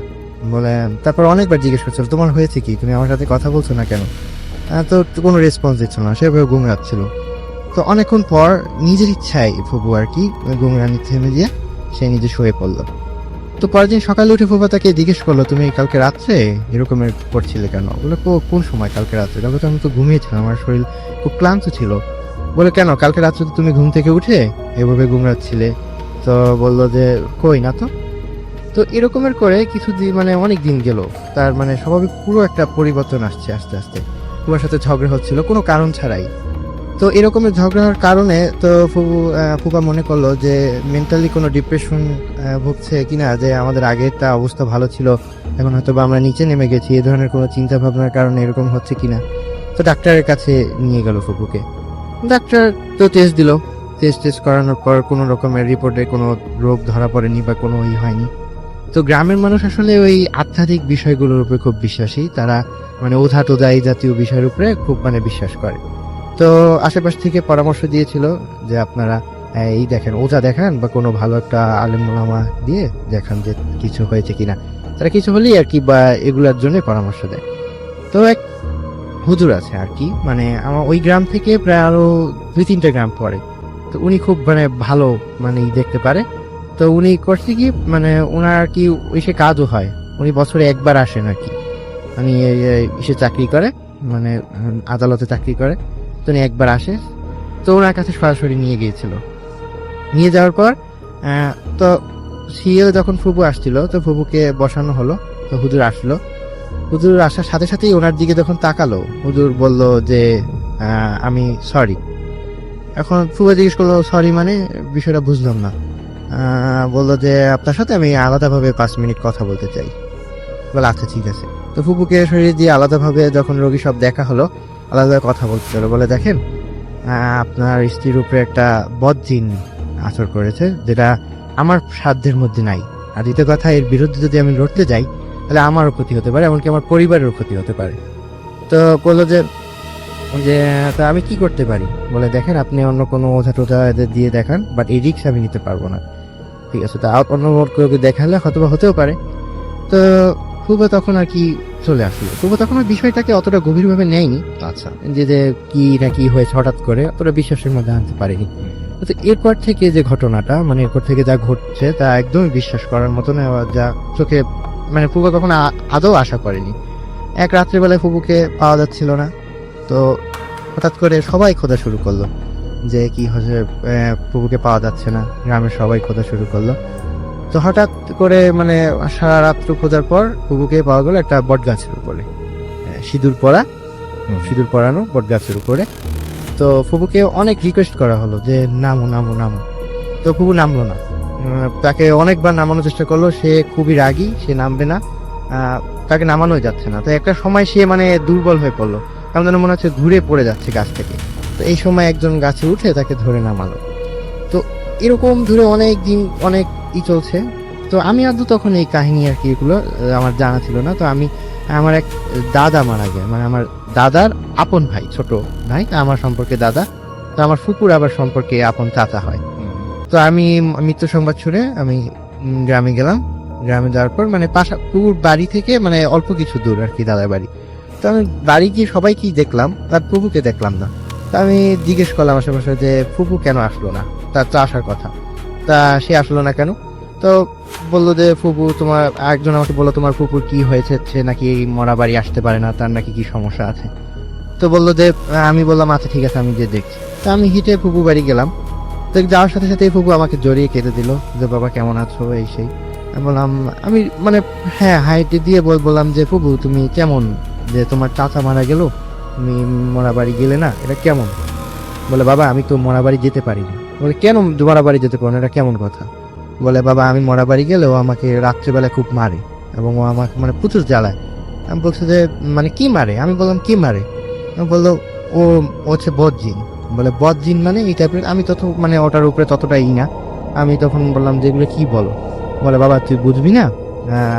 বলে তারপর অনেকবার জিজ্ঞেস করছিল তোমার হয়েছে কি, তুমি আমার সাথে কথা বলছো না কেন? তো কোনো রেসপন্স দিচ্ছিল না, সেভাবে ঘুমরাচ্ছিল। তো অনেকক্ষণ পর নিজের ইচ্ছায় ফুপু আর কি ঘুমরানি থেমে দিয়ে সে নিজে শুয়ে পড়লো। তো পরের দিন সকালে উঠে ফুপা তাকে জিজ্ঞেস করলো তুমি কালকে রাত্রে এরকমের করছিলে কেন? বলে কোন সময় কালকে রাত্রে? কালকে তো আমি তো ঘুমিয়েছিলাম, আমার শরীর খুব ক্লান্ত ছিল। বলে কেন, কালকে রাত্রে তো তুমি ঘুম থেকে উঠে এভাবে ঘুমরাচ্ছিলে। তো বললো যে কই না তো। তো এরকমের করে কিছু দিন মানে অনেক দিন গেল, তার মানে স্বাভাবিক পুরো একটা পরিবর্তন আসছে আস্তে আস্তে। ফুপার সাথে ঝগড়া হচ্ছিল কোনো কারণ ছাড়াই। তো এরকমের ঝগড়ার কারণে তো ফুপা মনে করলো যে মেন্টালি কোনো ডিপ্রেশন ভুগছে কিনা, যে আমাদের আগেরটা অবস্থা ভালো ছিল এখন হয়তো বা আমরা নিচে নেমে গেছি, এই ধরনের কোনো চিন্তা ভাবনার কারণে এরকম হচ্ছে কিনা। তো ডাক্তারের কাছে নিয়ে গেল ফুপুকে। ডাক্তার তো টেস্ট দিল, টেস্ট করানোর পর কোনো রকমের রিপোর্টে কোনো রোগ ধরা পড়েনি বা কোনো হয়নি। তো গ্রামের মানুষ আসলে ওই আধ্যাত্মিক বিষয়গুলোর উপরে খুব বিশ্বাসী, তারা মানে ওঝা টোঝা এই জাতীয় বিষয়ের উপরে খুব মানে বিশ্বাস করে। তো আশেপাশ থেকে পরামর্শ দিয়েছিল যে আপনারা এই দেখেন ওঝা দেখান বা কোনো ভালো একটা আলেম ওলামা দিয়ে দেখান যে কিছু হয়েছে কিনা। তারা কিছু হলেই আর কি বা এগুলার জন্য পরামর্শ দেয়। তো এক হুজুর আছে আর কি, মানে আমার ওই গ্রাম থেকে প্রায় আরো 2-3টা গ্রাম পরে। তো উনি খুব মানে ভালো মানে দেখতে পারে। তো উনি করছে কি মানে ওনার আর কি এসে কাজও হয়, উনি বছরে একবার আসেন আর কি। উনি এসে চাকরি করে, মানে আদালতে চাকরি করে। তো উনি একবার আসে, তো ওনার কাছে সরাসরি নিয়ে গিয়েছিল। নিয়ে যাওয়ার পর তো সিএল যখন ফুপু আসছিল তো ফুপুকে বসানো হলো। তো হুজুর আসলো, হুজুর আসার সাথে সাথেই ওনার দিকে যখন তাকালো হুজুর বলল যে আমি সরি। এখন ফুপু জিজ্ঞেস করলো সরি মানে, বিষয়টা বুঝলাম না। বললো যে আপনার সাথে আমি আলাদাভাবে 5 মিনিট কথা বলতে চাই। বলে আচ্ছা ঠিক আছে। তো ফুপুকে শরীর দিয়ে আলাদাভাবে যখন রোগী সব দেখা হলো আলাদা কথা বলতে চলো। বলে দেখেন আপনার স্ত্রীর উপরে একটা বদজিন আচর করেছে, যেটা আমার সাধ্যের মধ্যে নাই। আর দ্বিতীয় কথা, এর বিরুদ্ধে যদি আমি লড়তে যাই তাহলে আমারও ক্ষতি হতে পারে, এমনকি আমার পরিবারেরও ক্ষতি হতে পারে। তো বললো যে তা আমি কি করতে পারি? বলে দেখেন আপনি অন্য কোনো ওঝা টোঝা এদের দিয়ে দেখান, বাট এই রিক্স আমি নিতে পারবো না। ঠিক আছে, তা অন্য কাউকে দেখালে হয়তো বা হতেও পারে। তো ফুবা তখন আর কি চলে আসলো। ফুবা তখন ওই বিষয়টাকে অতটা গভীরভাবে নেয়নি, আচ্ছা, যে কি না কি হয়েছে হঠাৎ করে অতটা বিশ্বাসের মধ্যে আনতে পারেনি। তো এরপর থেকে যে ঘটনাটা মানে এরপর থেকে যা ঘটছে তা একদমই বিশ্বাস করার মতো না, যা চোখে মানে ফুবা কখনো আদৌ আশা করেনি। এক রাত্রিবেলায় ফুপুকে পাওয়া যাচ্ছিল না, তো হঠাৎ করে সবাই খোঁজা শুরু করলো যে কি হয়েছে, ফুপুকে পাওয়া যাচ্ছে না। গ্রামের সবাই খোঁজা শুরু করলো। তো হঠাৎ করে মানে সারা রাত্র খোঁজার পর ফুপুকে পাওয়া গেল একটা বট গাছের উপরে, সিঁদুর পরানো বট গাছের উপরে। তো ফুপুকে অনেক রিকোয়েস্ট করা হলো যে নামো নামো নামো, তো ফুপু নামলো না। তাকে অনেকবার নামানোর চেষ্টা করলো, সে খুবই রাগী, সে নামবে না, তাকে নামানোই যাচ্ছে না। তো একটা সময় সে মানে দুর্বল হয়ে পড়লো, কেমন যেন মনে হচ্ছে ঘুরে পড়ে যাচ্ছে গাছ থেকে। তো এই সময় একজন গাছে উঠে তাকে ধরে নামালো। তো এরকম ধরে অনেক দিন অনেক চলছে। তো আমি আদৌ তখন এই কাহিনী আর কি এগুলো আমার জানা ছিল না। তো আমার এক দাদা মারা যায়, মানে আমার দাদার আপন ভাই, ছোট ভাই, আমার সম্পর্কে দাদা। তো আমার ফুপুর আবার সম্পর্কে আপন চাচা হয়। তো আমি মৃত্যু সংবাদ শুনে আমি গ্রামে গেলাম। গ্রামে যাওয়ার পর মানে পুকুর বাড়ি থেকে মানে অল্প কিছু দূর আর কি দাদার বাড়ি। তো আমি বাড়ি গিয়ে সবাইকেই দেখলাম, তার ফুপুকে দেখলাম না। তা আমি জিজ্ঞেস করলাম আশেপাশে যে ফুপু কেন আসলো না, তার তো আসার কথা, তা সে আসলো না কেন? তো বললো যে ফুপু তোমার, একজন আমাকে বললো তোমার ফুপুর কি হয়েছে, সে নাকি মরা বাড়ি আসতে পারে না, তার নাকি কি সমস্যা আছে। তো বললো যে আমি বললাম আচ্ছা ঠিক আছে আমি যে দেখছি। তো আমি হিটে ফুপু বাড়ি গেলাম। তো যাওয়ার সাথে সাথে ফুপু আমাকে জড়িয়ে কেঁদে দিল যে বাবা কেমন আছো এই সেই। আমি বললাম আমি মানে হ্যাঁ হাইটে দিয়ে বললাম যে ফুপু তুমি কেমন, যে তোমার চাচা মারা গেল তুমি মরা বাড়ি গেলে না, এটা কেমন? বলে বাবা আমি তো মরা বাড়ি যেতে পারিনি। বলে কেন মরা বাড়ি যেতে পারো না, এটা কেমন কথা? বলে বাবা আমি মরা বাড়ি গেলে ও আমাকে রাত্রেবেলা খুব মারে এবং ও আমাকে মানে প্রচুর জ্বালায়। আমি বলছি যে মানে কি মারে? আমি বললাম কি মারে? বললো ও হচ্ছে বদজিন। বলে বদজিন মানে এই টাইপের? আমি তত মানে ওটার উপরে ততটাই না। আমি তখন বললাম যে এগুলো কি বলো? বলে বাবা তুই বুঝবি না,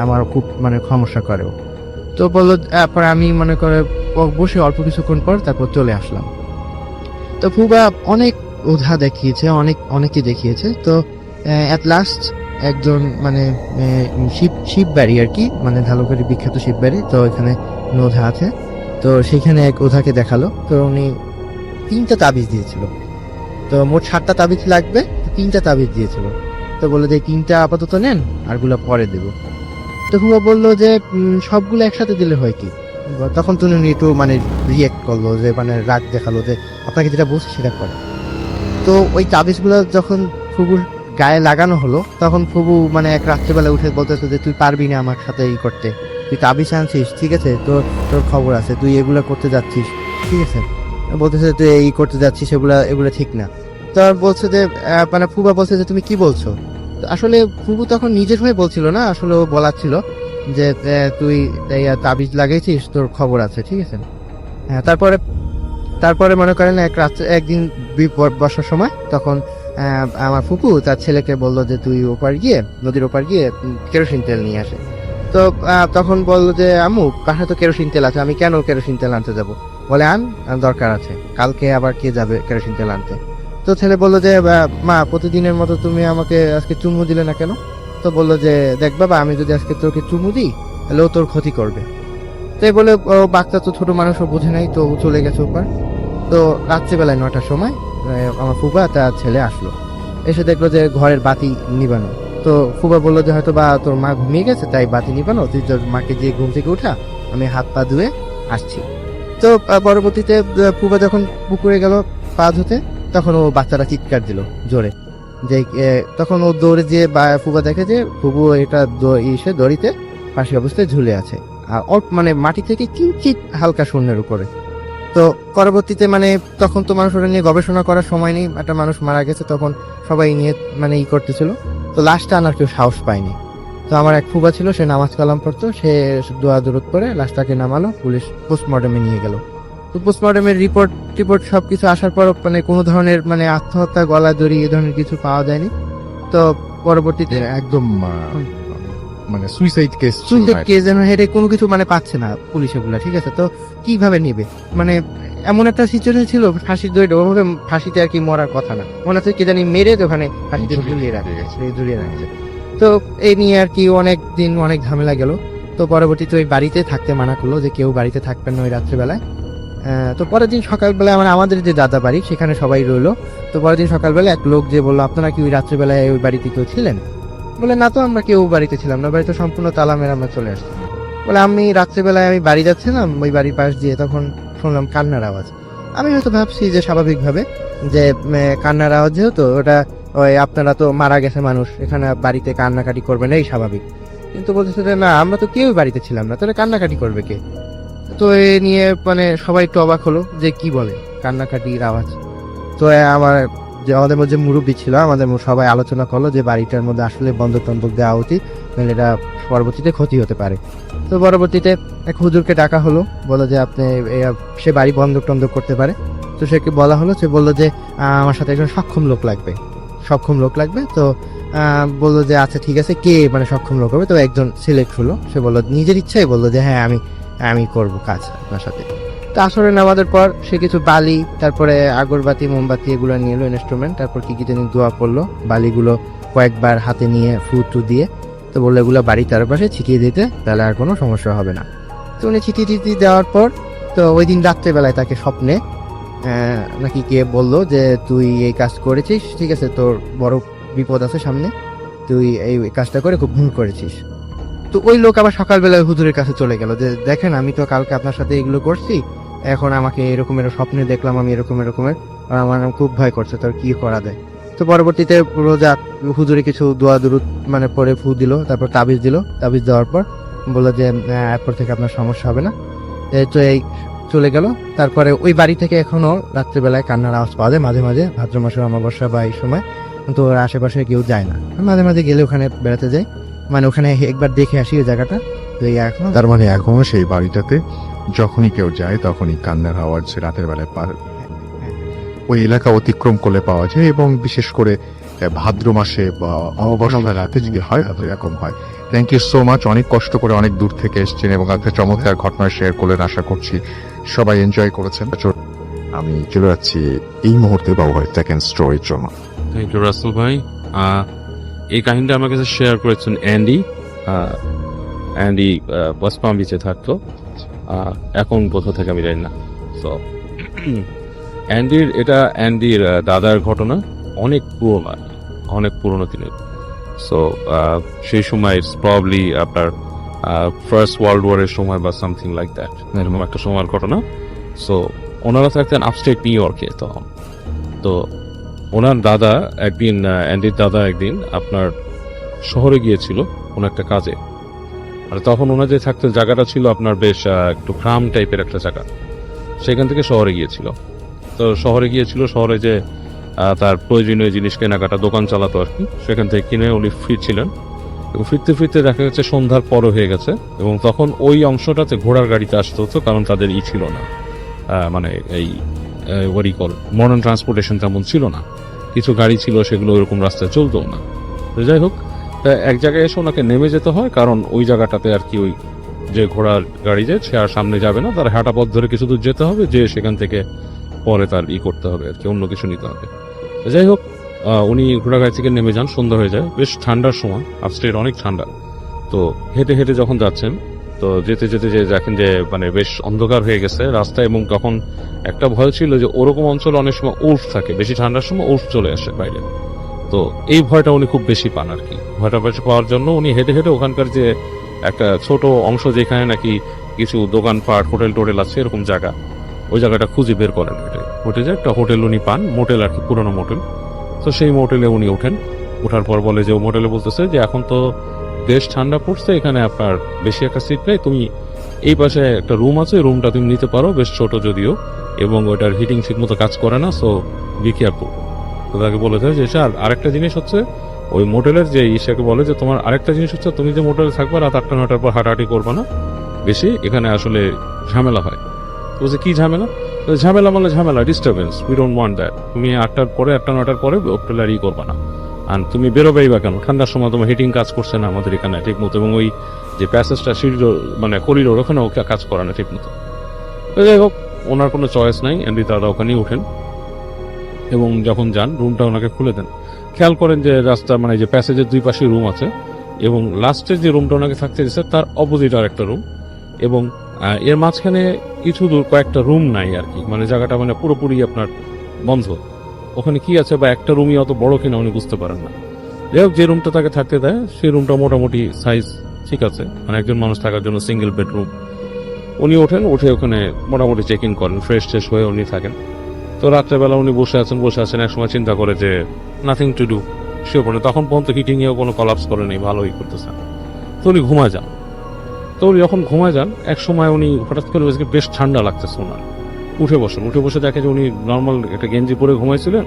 আমার খুব মানে সমস্যা করে ও। তো বললো তারপর আমি মনে করে বসে অল্প কিছুক্ষণ পর তারপর চলে আসলাম। তো ফুবা অনেক ওঝা দেখিয়েছে, অনেকে দেখিয়েছে। তো অ্যাট লাস্ট একজন মানে শিববাড়ি আর কি, মানে ধালুকারি বিখ্যাত শিববাড়ি, তো এখানে ওঝা আছে। তো সেখানে এক ওঝাকে দেখালো। তো উনি 3টা তাবিজ দিয়েছিল। তো মোট 7টা তাবিজ লাগবে, 3টা তাবিজ দিয়েছিল। তো বললো যে 3টা আপাতত নেন, আরগুলো পরে দেব। তো ফুবা বললো যে সবগুলো একসাথে দিলে হয় কি? তখন তুমি উনি একটু মানে রিয়েক্ট করলো, যে মানে রাগ দেখালো যে আপনাকে যেটা বলছে সেটা করে। তো ওই তাবিজগুলো যখন ফুবুর গায়ে লাগানো হলো, তখন ফুবু মানে এক রাত্রেবেলা উঠে বলতেছে যে তুই পারবি না আমার সাথে এই করতে, তুই তাবিজ আনছিস, ঠিক আছে, তোর খবর আছে, তুই এগুলা করতে যাচ্ছিস, ঠিক আছে, বলতেছে তুই এই করতে যাচ্ছিস, এগুলা ঠিক না। তো বলছে যে মানে ফুবা বলছে যে তুমি কি বলছো? তো আসলে ফুবু তখন নিজের হয়ে বলছিল না, আসলে ও বলাচ্ছিল যে তুই তাবিজ লাগাইছিস, তোর খবর আছে, ঠিক আছে। হ্যাঁ, তারপরে মনে করেন একদিন বর্ষার সময় তখন আমার ফুপু তার ছেলেকে বললো যে তুই নদীর ওপার গিয়ে কেরোসিন তেল নিয়ে আসে। তো তখন বললো যে আম্মু বাসায় তো কেরোসিন তেল আছে, আমি কেন কেরোসিন তেল আনতে যাব? বলে আন, দরকার আছে, কালকে আবার কে যাবে কেরোসিন তেল আনতে? তো ছেলে বললো যে মা প্রতিদিনের মতো তুমি আমাকে আজকে চুমু দিলে না কেন? তো বললো যে দেখ বাবা, আমি যদি আজকে তোকে চুমু দিই তাহলে ও তোর ক্ষতি করবে। তাই বলে বাচ্চা তো ছোট মানুষও বোঝে নাই, তো ও চলে গেছে ওপার। তো রাত্রিবেলায় 9টার সময় আমার ফুবা তার ছেলে আসলো, এসে দেখলো যে ঘরের বাতি নিবানো। তো ফুবা বললো যে হয়তো বা তোর মা ঘুমিয়ে গেছে তাই বাতি নিবানো, তুই তোর মাকে দিয়ে ঘুম থেকে উঠা, আমি হাত পা ধুয়ে আসছি। তো পরবর্তীতে ফুবা যখন পুকুরে গেল পা ধুতে, তখন ও বাচ্চারা চিৎকার দিল জোরে, যে তখন ও দৌড়ে যেয়ে ফুবা দেখে যে ফুবু এটা দড়িতে ফাঁসি অবস্থায় ঝুলে আছে, আর মানে মাটি থেকে কিঞ্চিত হালকা শূন্যের উপরে। তো পরবর্তীতে মানে তখন তো মানুষ ওটা নিয়ে গবেষণা করার সময় নেই, একটা মানুষ মারা গেছে, তখন সবাই নিয়ে মানে করতেছিল। তো লাশটা আনার কেউ সাহস পায়নি। তো আমার এক ফুবা ছিল, সে নামাজ কালাম পড়তো, সে দোয়া দরুদ করে লাশটাকে নামালো, পুলিশ পোস্টমর্টমে নিয়ে গেল। তো পোস্টমর্টমের রিপোর্ট সবকিছু আসার পর মানে কোনো ধরনের মানে আত্মহত্যা, গলা দড়ি এ ধরনের কিছু পাওয়া যায়নি। তো পরবর্তীতে একদম মানে সুইসাইড কেস হেডে কোনো কিছু মানে পাচ্ছে না পুলিশ এগুলা, ঠিক আছে। তো কিভাবে নেবে, মানে এমন একটা সিচুয়েশন ছিল, ফাঁসির দড়ি ওভাবে ফাঁসিতে আর কি মরার কথা না, মনে হচ্ছে কি জানি মেরে ওখানে ফাঁসিতে ঝুলিয়ে রাখছে। তো এই নিয়ে আর কি অনেক দিন অনেক ঝামেলা গেল। তো পরবর্তীতে ওই বাড়িতে থাকতে মানা করলো, যে কেউ বাড়িতে থাকবেন না ওই রাত্রেবেলায়। তো পরের দিন সকালবেলায় আমাদের যে দাদা বাড়ি সেখানে সবাই রইলো। তো পরের দিন সকালবেলা এক লোক যে বললো আপনারা কি ওই রাত্রেবেলায় ওই বাড়িতে কেউ ছিলেন? বলে না তো, আমরা কেউ বাড়িতে ছিলাম না, বাড়িতে সম্পূর্ণ তালা মেরে আমরা চলে আসছি। বলে আমি রাত্রেবেলায় আমি বাড়ি যাচ্ছিলাম, ওই বাড়ির পাশ দিয়ে তখন শুনলাম কান্নার আওয়াজ। আমি হয়তো ভাবছি যে স্বাভাবিকভাবে যে কান্নার আওয়াজ, যেহেতু ওটা ওই আপনারা তো মারা গেছে মানুষ, এখানে বাড়িতে কান্নাকাটি করবেন এই স্বাভাবিক। কিন্তু বলতেছে যে না, আমরা তো কেউই বাড়িতে ছিলাম না, তাহলে কান্নাকাটি করবে কে? তো এ নিয়ে মানে সবাই একটু অবাক হলো যে কি বলে কান্নাকাটির আওয়াজ। তো আমার যে আমাদের মধ্যে মুরব্বী ছিল, আমাদের সবাই আলোচনা করলো যে বাড়িটার মধ্যে আসলে বন্ধক টন্ধক দেওয়া উচিত, মানে এটা পরবর্তীতে ক্ষতি হতে পারে। তো পরবর্তীতে এক হুজুরকে ডাকা হলো, বলো যে আপনি সে বাড়ি বন্ধক টন্ধক করতে পারে। তো সেকে বলা হলো, সে বললো যে আমার সাথে একজন সক্ষম লোক লাগবে। তো বললো যে আচ্ছা ঠিক আছে, কে মানে সক্ষম লোক হবে? তো একজন সিলেক্ট হলো, সে বললো নিজের ইচ্ছাই বললো যে হ্যাঁ আমি করব কাজ আপনার সাথে। তো আসরে নামাজের পর সে কিছু বালি, তারপরে আগরবাতি, মোমবাতি এগুলো নিয়ে এলো, ইনস্ট্রুমেন্ট, তারপর কি জানি দোয়া পড়লো, বালিগুলো কয়েকবার হাতে নিয়ে ফু দিয়ে, তো বললো এগুলো বাড়ির চারপাশে ছিটিয়ে দিতে, তাহলে আর কোনো সমস্যা হবে না। তো উনি ছিটিয়ে দেওয়ার পর তো ওই দিন রাত্রেবেলায় তাকে স্বপ্নে নাকি কে বললো যে তুই এই কাজ করেছিস, ঠিক আছে, তোর বড় বিপদ আছে সামনে, তুই এই কাজটা করে খুব ভুল করেছিস। তো ওই লোক আবার সকালবেলায় হুজুরের কাছে চলে গেল যে দেখেন আমি তো কালকে আপনার সাথে এগুলো করছি, এখন আমাকে এরকমের স্বপ্নে দেখলাম আমি এরকমের, আর আমার খুব ভয় করছে, তোর কি করা যায়? তো পরবর্তীতে রোজা হুজুরে কিছু দোয়া দুরুদ মানে পরে ফু দিল, তারপর তাবিজ দেওয়ার পর বললো যে এরপর থেকে আপনার সমস্যা হবে না। তো এই চলে গেল। তারপরে ওই বাড়ি থেকে এখনো রাত্রিবেলায় কান্নার আওয়াজ পাওয়া যায় মাঝে মাঝে, ভাদ্র মাসের অমাবস্যা বা এই সময়। কিন্তু ওর আশেপাশে কেউ যায় না, মাঝে মাঝে গেলে ওখানে বেড়াতে যায়, মানে ওখানে একবার দেখে আসি ওই জায়গাটা। তো এখন তার মানে এখনো সেই বাড়িটাতে যখনই কেউ যায় তখনই কান্নার আওয়াজ রাতের বেলায় ওই এলাকা অতিক্রম করলে পাওয়া যায়, এবং বিশেষ করে ভাদ্র মাসে বা অমাবস্যা রাতে যদি হয় এরকম হয়। থ্যাংক ইউ সো মাচ, অনেক কষ্ট করে অনেক দূর থেকে এসেছেন এবং একটা চমৎকার ঘটনা শেয়ার করলেন। আশা করছি সবাই এনজয় করেছেন। আমি চলে যাচ্ছি এই মুহূর্তে বাবু ভাই সেকেন্ড স্টোরির জন্য। থ্যাংক ইউ রাসেল ভাই। এই কাহিনীটা আমার কাছে শেয়ার করেছেন অ্যান্ডি। অ্যান্ডি ওয়েস্ট পাম বিচে থাকতো, এখন কোথা থেকে আমি জানি না। সো অ্যান্ডির দাদার ঘটনা অনেক পুরোনো দিনের। সো সেই সময় ইটস প্রবলি আপনার ফার্স্ট ওয়ার্ল্ড ওয়ারের সময় বা সামথিং লাইক দ্যাট, এরকম একটা সময়ের ঘটনা। সো ওনারা থাকতেন আপস্টেট নিউ ইয়র্কে তখন। তো ওনার দাদা অ্যান্ডির দাদা একদিন আপনার শহরে গিয়েছিল কোনো একটা কাজে। আর তখন ওনার যে থাকতে জায়গাটা ছিল আপনার বেশ একটু গ্রাম টাইপের একটা জায়গা, সেখান থেকে শহরে গিয়েছিল। তো শহরে যে তার প্রয়োজনীয় জিনিস কেনাকাটা দোকান চালাতো আর কি, সেখান থেকে কিনে উনি ফিরছিলেন এবং ফিরতে ফিরতে দেখা গেছে সন্ধ্যার পরও হয়ে গেছে। এবং তখন ওই অংশটাতে ঘোড়ার গাড়িতে আসতে হতো, কারণ তাদের ছিল না, মানে এই ওয়ারিকল মডার্ন ট্রান্সপোর্টেশন তেমন ছিল না। কিছু গাড়ি ছিল, সেগুলো ওইরকম রাস্তায় চলতো না। তো যাই হোক, তা এক জায়গায় এসে ওনাকে নেমে যেতে হয়, কারণ ওই জায়গাটাতে আর কি ওই যে ঘোড়ার গাড়ি যে সে আর সামনে যাবে না, তার হাঁটা পথ ধরে কিছু দূর যেতে হবে, যে সেখান থেকে পরে তার করতে হবে আর কি, অন্য কিছু নিতে হবে। যাই হোক, উনি ঘোড়া গাড়ি থেকে নেমে যান, সন্ধ্যা হয়ে যায়, বেশ ঠান্ডার সময়, আপস্টেট অনেক ঠান্ডা। তো হেঁটে হেঁটে যখন যাচ্ছেন, তো যেতে যেতে যে দেখেন যে মানে বেশ অন্ধকার হয়ে গেছে রাস্তা, এবং তখন একটা ভয় ছিল যে ওরকম অঞ্চলে অনেক সময় উল্ফ থাকে, বেশি ঠান্ডার সময় উল্ফ চলে আসে বাইরে। তো এই ভয়টা উনি খুব বেশি পান আর কি। ভয়টা বেশি পাওয়ার জন্য উনি হেঁটে হেঁটে ওখানকার যে একটা ছোট অংশ যেখানে নাকি কিছু দোকানপাট হোটেল টোটেল আছে এরকম জায়গা, ওই জায়গাটা খুঁজে বের করেন। হেঁটে যে একটা হোটেল উনি পান, মোটেল আর কি, পুরোনো মোটেল। তো সেই মোটেলে উনি ওঠেন। ওঠার পর বলে যে ও মোটেলে বলতেছে যে এখন তো বেশ ঠান্ডা পড়ছে, এখানে আপনার বেশি একটা সিট নেই, তুমি এই পাশে একটা রুম আছে, রুমটা তুমি নিতে পারো, বেশ ছোট যদিও, এবং ওইটার হিটিং ঠিক মতো কাজ করে না, সো বি কেয়ারফুল। তো তাকে বলেছে যে স্যার আরেকটা জিনিস হচ্ছে, ওই মোটেলের যে ইসাকে বলে যে তোমার আরেকটা জিনিস হচ্ছে, তুমি যে মোটেলে থাকবে রাত 8টা 9টার পর হাঁটাহাঁটি করবে না বেশি, এখানে আসলে ঝামেলা হয়। তো বলছে কি ঝামেলা? ঝামেলা মানে ঝামেলা, disturbance, we don't want that. তুমি 8টার পরে 8টা 9টার পরে হোটেল আর করবে না। আর তুমি বেরোবেই বা কেন, ঠান্ডার সময় তোমার হিটিং কাজ করছে না আমাদের এখানে ঠিক মতো, এবং ওই যে প্যাসেজটা সিঁড়ির মানে করিডোর ওখানেও কাজ করে না ঠিক মতো। তো যাই হোক, ওনার কোনো চয়েস নাই, এমনি দাদা ওখানেই ওঠেন এবং যখন যান রুমটা ওনাকে খুলে দেন। খেয়াল করেন যে রাস্তা মানে যে প্যাসেজের দুই পাশে রুম আছে, এবং লাস্টের যে রুমটা ওনাকে থাকতে দিচ্ছে তার অপোজিট আর একটা রুম, এবং এর মাঝখানে কিছু দূর কয়েকটা রুম নাই আর কি, মানে জায়গাটা মানে পুরোপুরি আপনার বন্ধ। ওখানে কি আছে বা একটা রুমই অত বড় কিনা উনি বুঝতে পারেন না। যাই হোক, যে রুমটা তাকে থাকতে দেয় সেই রুমটা মোটামুটি সাইজ ঠিক আছে, মানে একজন মানুষ থাকার জন্য সিঙ্গেল বেডরুম। উনি ওঠেন, উঠে ওখানে মোটামুটি চেক ইন করেন, ফ্রেশ ট্রেশ হয়ে উনি থাকেন। তো রাত্রেবেলা উনি বসে আছেন, এক সময় চিন্তা করে যে নাথিং টু ডু, শুয়ে পড়ে। তখন পর্যন্ত হিটিংয়েও কোনো কলাপস করে নেই, ভালোই করতেছেন। তো উনি ঘুমায় যান। তো উনি যখন ঘুমায় যান, এক সময় উনি হঠাৎ করে বেশ ঠান্ডা লাগতেছে ওনার। উঠে বসে দেখে যে উনি নর্মাল একটা গেঞ্জি পরে ঘুমাইছিলেন,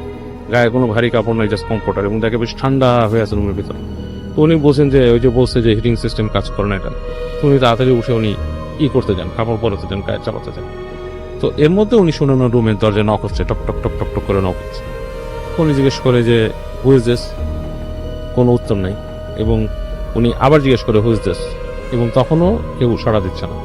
গায়ে কোনো ভারী কাপড় নাই, জাস্ট কমফোর্টার, এবং দেখে বেশ ঠান্ডা হয়ে আছে রুমের ভিতরে। তো উনি বলছেন যে ওই যে বলছে যে হিটিং সিস্টেম কাজ করে না এটা। তো উনি তাড়াতাড়ি উঠে উনি করতে যান, কাপড় পরাতে যান, গায়ে চাপাতে যান। তো এর মধ্যে উনি শুনেন রুমের দরজা নক হচ্ছে, টক টক টক টক টক করে নক হচ্ছে। উনি জিজ্ঞেস করে যে হু ইজ দিস, কোনো উত্তর নাই, এবং উনি আবার জিজ্ঞেস করে হু ইজ দিস, এবং তখনও কেউ সাড়া দিচ্ছে না।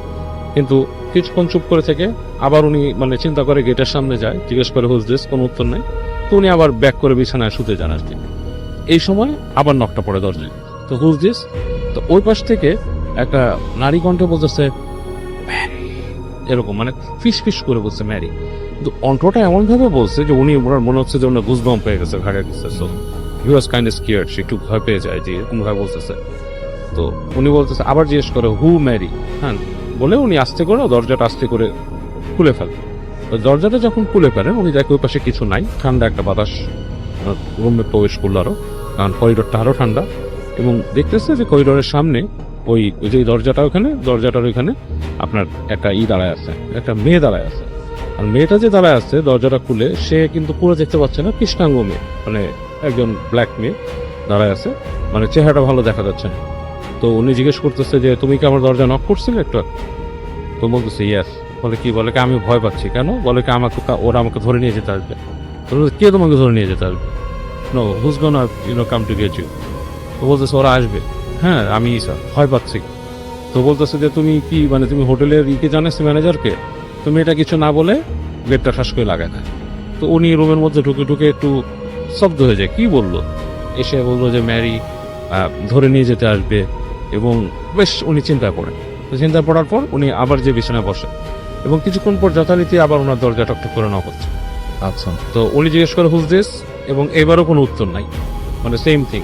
কিন্তু কিছুক্ষণ চুপ করে থেকে আবার উনি মানে চিন্তা করে গেটের সামনে যায়, জিজ্ঞেস করে হু ইজ দিস, কোনো উত্তর নাই। তো উনি আবার ব্যাক করে বিছানায় শুতে যান আর কি। এই সময় আবার নকটা পড়ে দরজায়, তো হু ইজ দিস। তো ওই পাশ থেকে একটা নারী কণ্ঠে বলতেছে এরকম, মানে ফিস ফিস করে বলছে ম্যারি, কিন্তু অন্টটা এমন ভাবে বলছে যে উনি ওনার মনে হচ্ছে যে ওনার গুজবাম্প পেয়ে গেছে, ঘাড়ে গেছে। So he was kind of scared, সে একটু ভয় পেয়ে যায় যে এরকম ভাবে বলতেছে। তো উনি বলতেছে, আবার জিজ্ঞেস করে হু ম্যারি, হ্যাঁ বলে উনি আস্তে করে দরজাটা আস্তে করে খুলে ফেলে। দরজাটা যখন খুলে ফেলেন উনি দেখে ওই পাশে কিছু নাই, ঠান্ডা একটা বাতাস রুমে প্রবেশ করলো আরো, কারণ করিডোরটা আরো ঠান্ডা, এবং দেখতেছে যে করিডোরের সামনে ওই যে দরজাটার ওইখানে আপনার একটা দাঁড়ায় আছে, একটা মেয়ে দাঁড়ায় আছে। আর মেয়েটা যে দাঁড়ায় আছে দরজাটা খুলে, সে কিন্তু পুরো দেখতে পাচ্ছে না, কৃষ্ণাঙ্গ মেয়ে, মানে একজন ব্ল্যাক মেয়ে দাঁড়ায় আছে, মানে চেহারাটা ভালো দেখা যাচ্ছে না। তো উনি জিজ্ঞেস করতেছে যে তুমি কি আমার দরজা নক করছিলে একটু? তো বলতেছে ইয়েস। বলে কি? বলে কি আমি ভয় পাচ্ছি। কেন? বলে কি ওরা আমাকে ধরে নিয়ে যেতে আসবে। কে তোমাকে ধরে নিয়ে যেতে আসবে? No, who's gonna come to get you. তো বলতেছে ওরা আসবে। হ্যাঁ আমি ভয় পাচ্ছি। তো বলতেছে যে তুমি কি মানে তুমি হোটেলের জানাচ্ছি ম্যানেজারকে? তুমি এটা কিছু না বলে গেটটা ঠাস করে লাগায় দেয়। তো উনি রুমের মধ্যে ঢুকে ঢুকে একটু স্তব্ধ হয়ে যায়, কি বললো, এসে বললো যে ম্যারি ধরে নিয়ে যেতে আসবে, এবং বেশ উনি চিন্তায় পড়েন। তো চিন্তায় পড়ার পর উনি আবার যে বিছানায় বসেন, এবং কিছুক্ষণ পর যথারীতি আবার ওনার দরজা টকটক করে নক হচ্ছে। আচ্ছা, তো উনি জিজ্ঞেস করে হুজ দিস, এবং এবারও কোনো উত্তর নাই, মানে সেম থিং,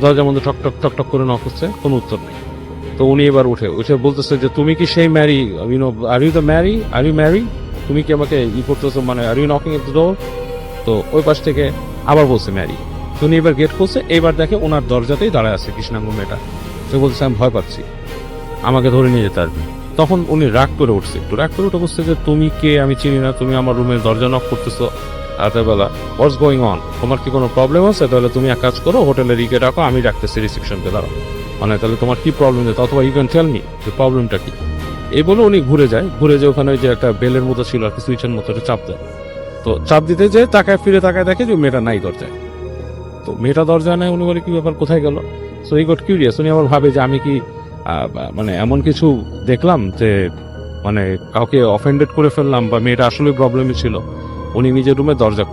দরজার মধ্যে ঠক ঠক ঠক ঠক করে নক হচ্ছে, কোনো উত্তর নাই। তো উনি এবার উঠে বলতেছে যে তুমি কি সেই Mary, are you the Mary, are you marry, তুমি কি আমাকে করতেছো, মানে are you knocking at the door? তো ওই পাশ থেকে আবার বলছে ম্যারি। তো উনি এবার গেট খুলছে, এইবার দেখে ওনার দরজাতেই দাঁড়ায় আছে কৃষ্ণাঙ্গ মেয়েটা। সে বলছে আমি ভয় পাচ্ছি, আমাকে ধরে নিয়ে যেতে আসবে। তখন উনি রাগ করে উঠছে, একটু রাগ করে উঠে বলছে যে তুমি কে, আমি চিনি না, তুমি আমার রুমের দরজা নক করতেছো রাতের বেলা, হোয়াটস গোয়িং অন, তোমার কি কোনো প্রবলেম আছে? তাহলে তুমি এক কাজ করো, হোটেলের ইকে ডাকো, আমি ডাকতেছি রিসেপশনকে, দাঁড়াও, মানে তাহলে তোমার কি প্রবলেম, অথবা ইউ ক্যান টেল মি যে প্রবলেমটা কি। এই বলে উনি ঘুরে যায়, ওখানে ওই যে একটা বেলের মতো ছিল আর কি, সুইচের মতো চাপ দেয়। তো চাপ দিতে যে তাকায় ফিরে তাকায় দেখে যে মেয়েটা নাই দরজায়। তো মেয়েটা দরজায় নাই, উনি বলে কি ব্যাপার, কোথায় গেল? সো ই গট কিউরিয়াস, উনি আবার ভাবে যে আমি কি মানে এমন কিছু দেখলাম যে মানে কাউকে অফেন্ডেড করে ফেললাম, বা মেয়েটা আসলে প্রবলেমই ছিল। উনি নিজের রুমে দরজা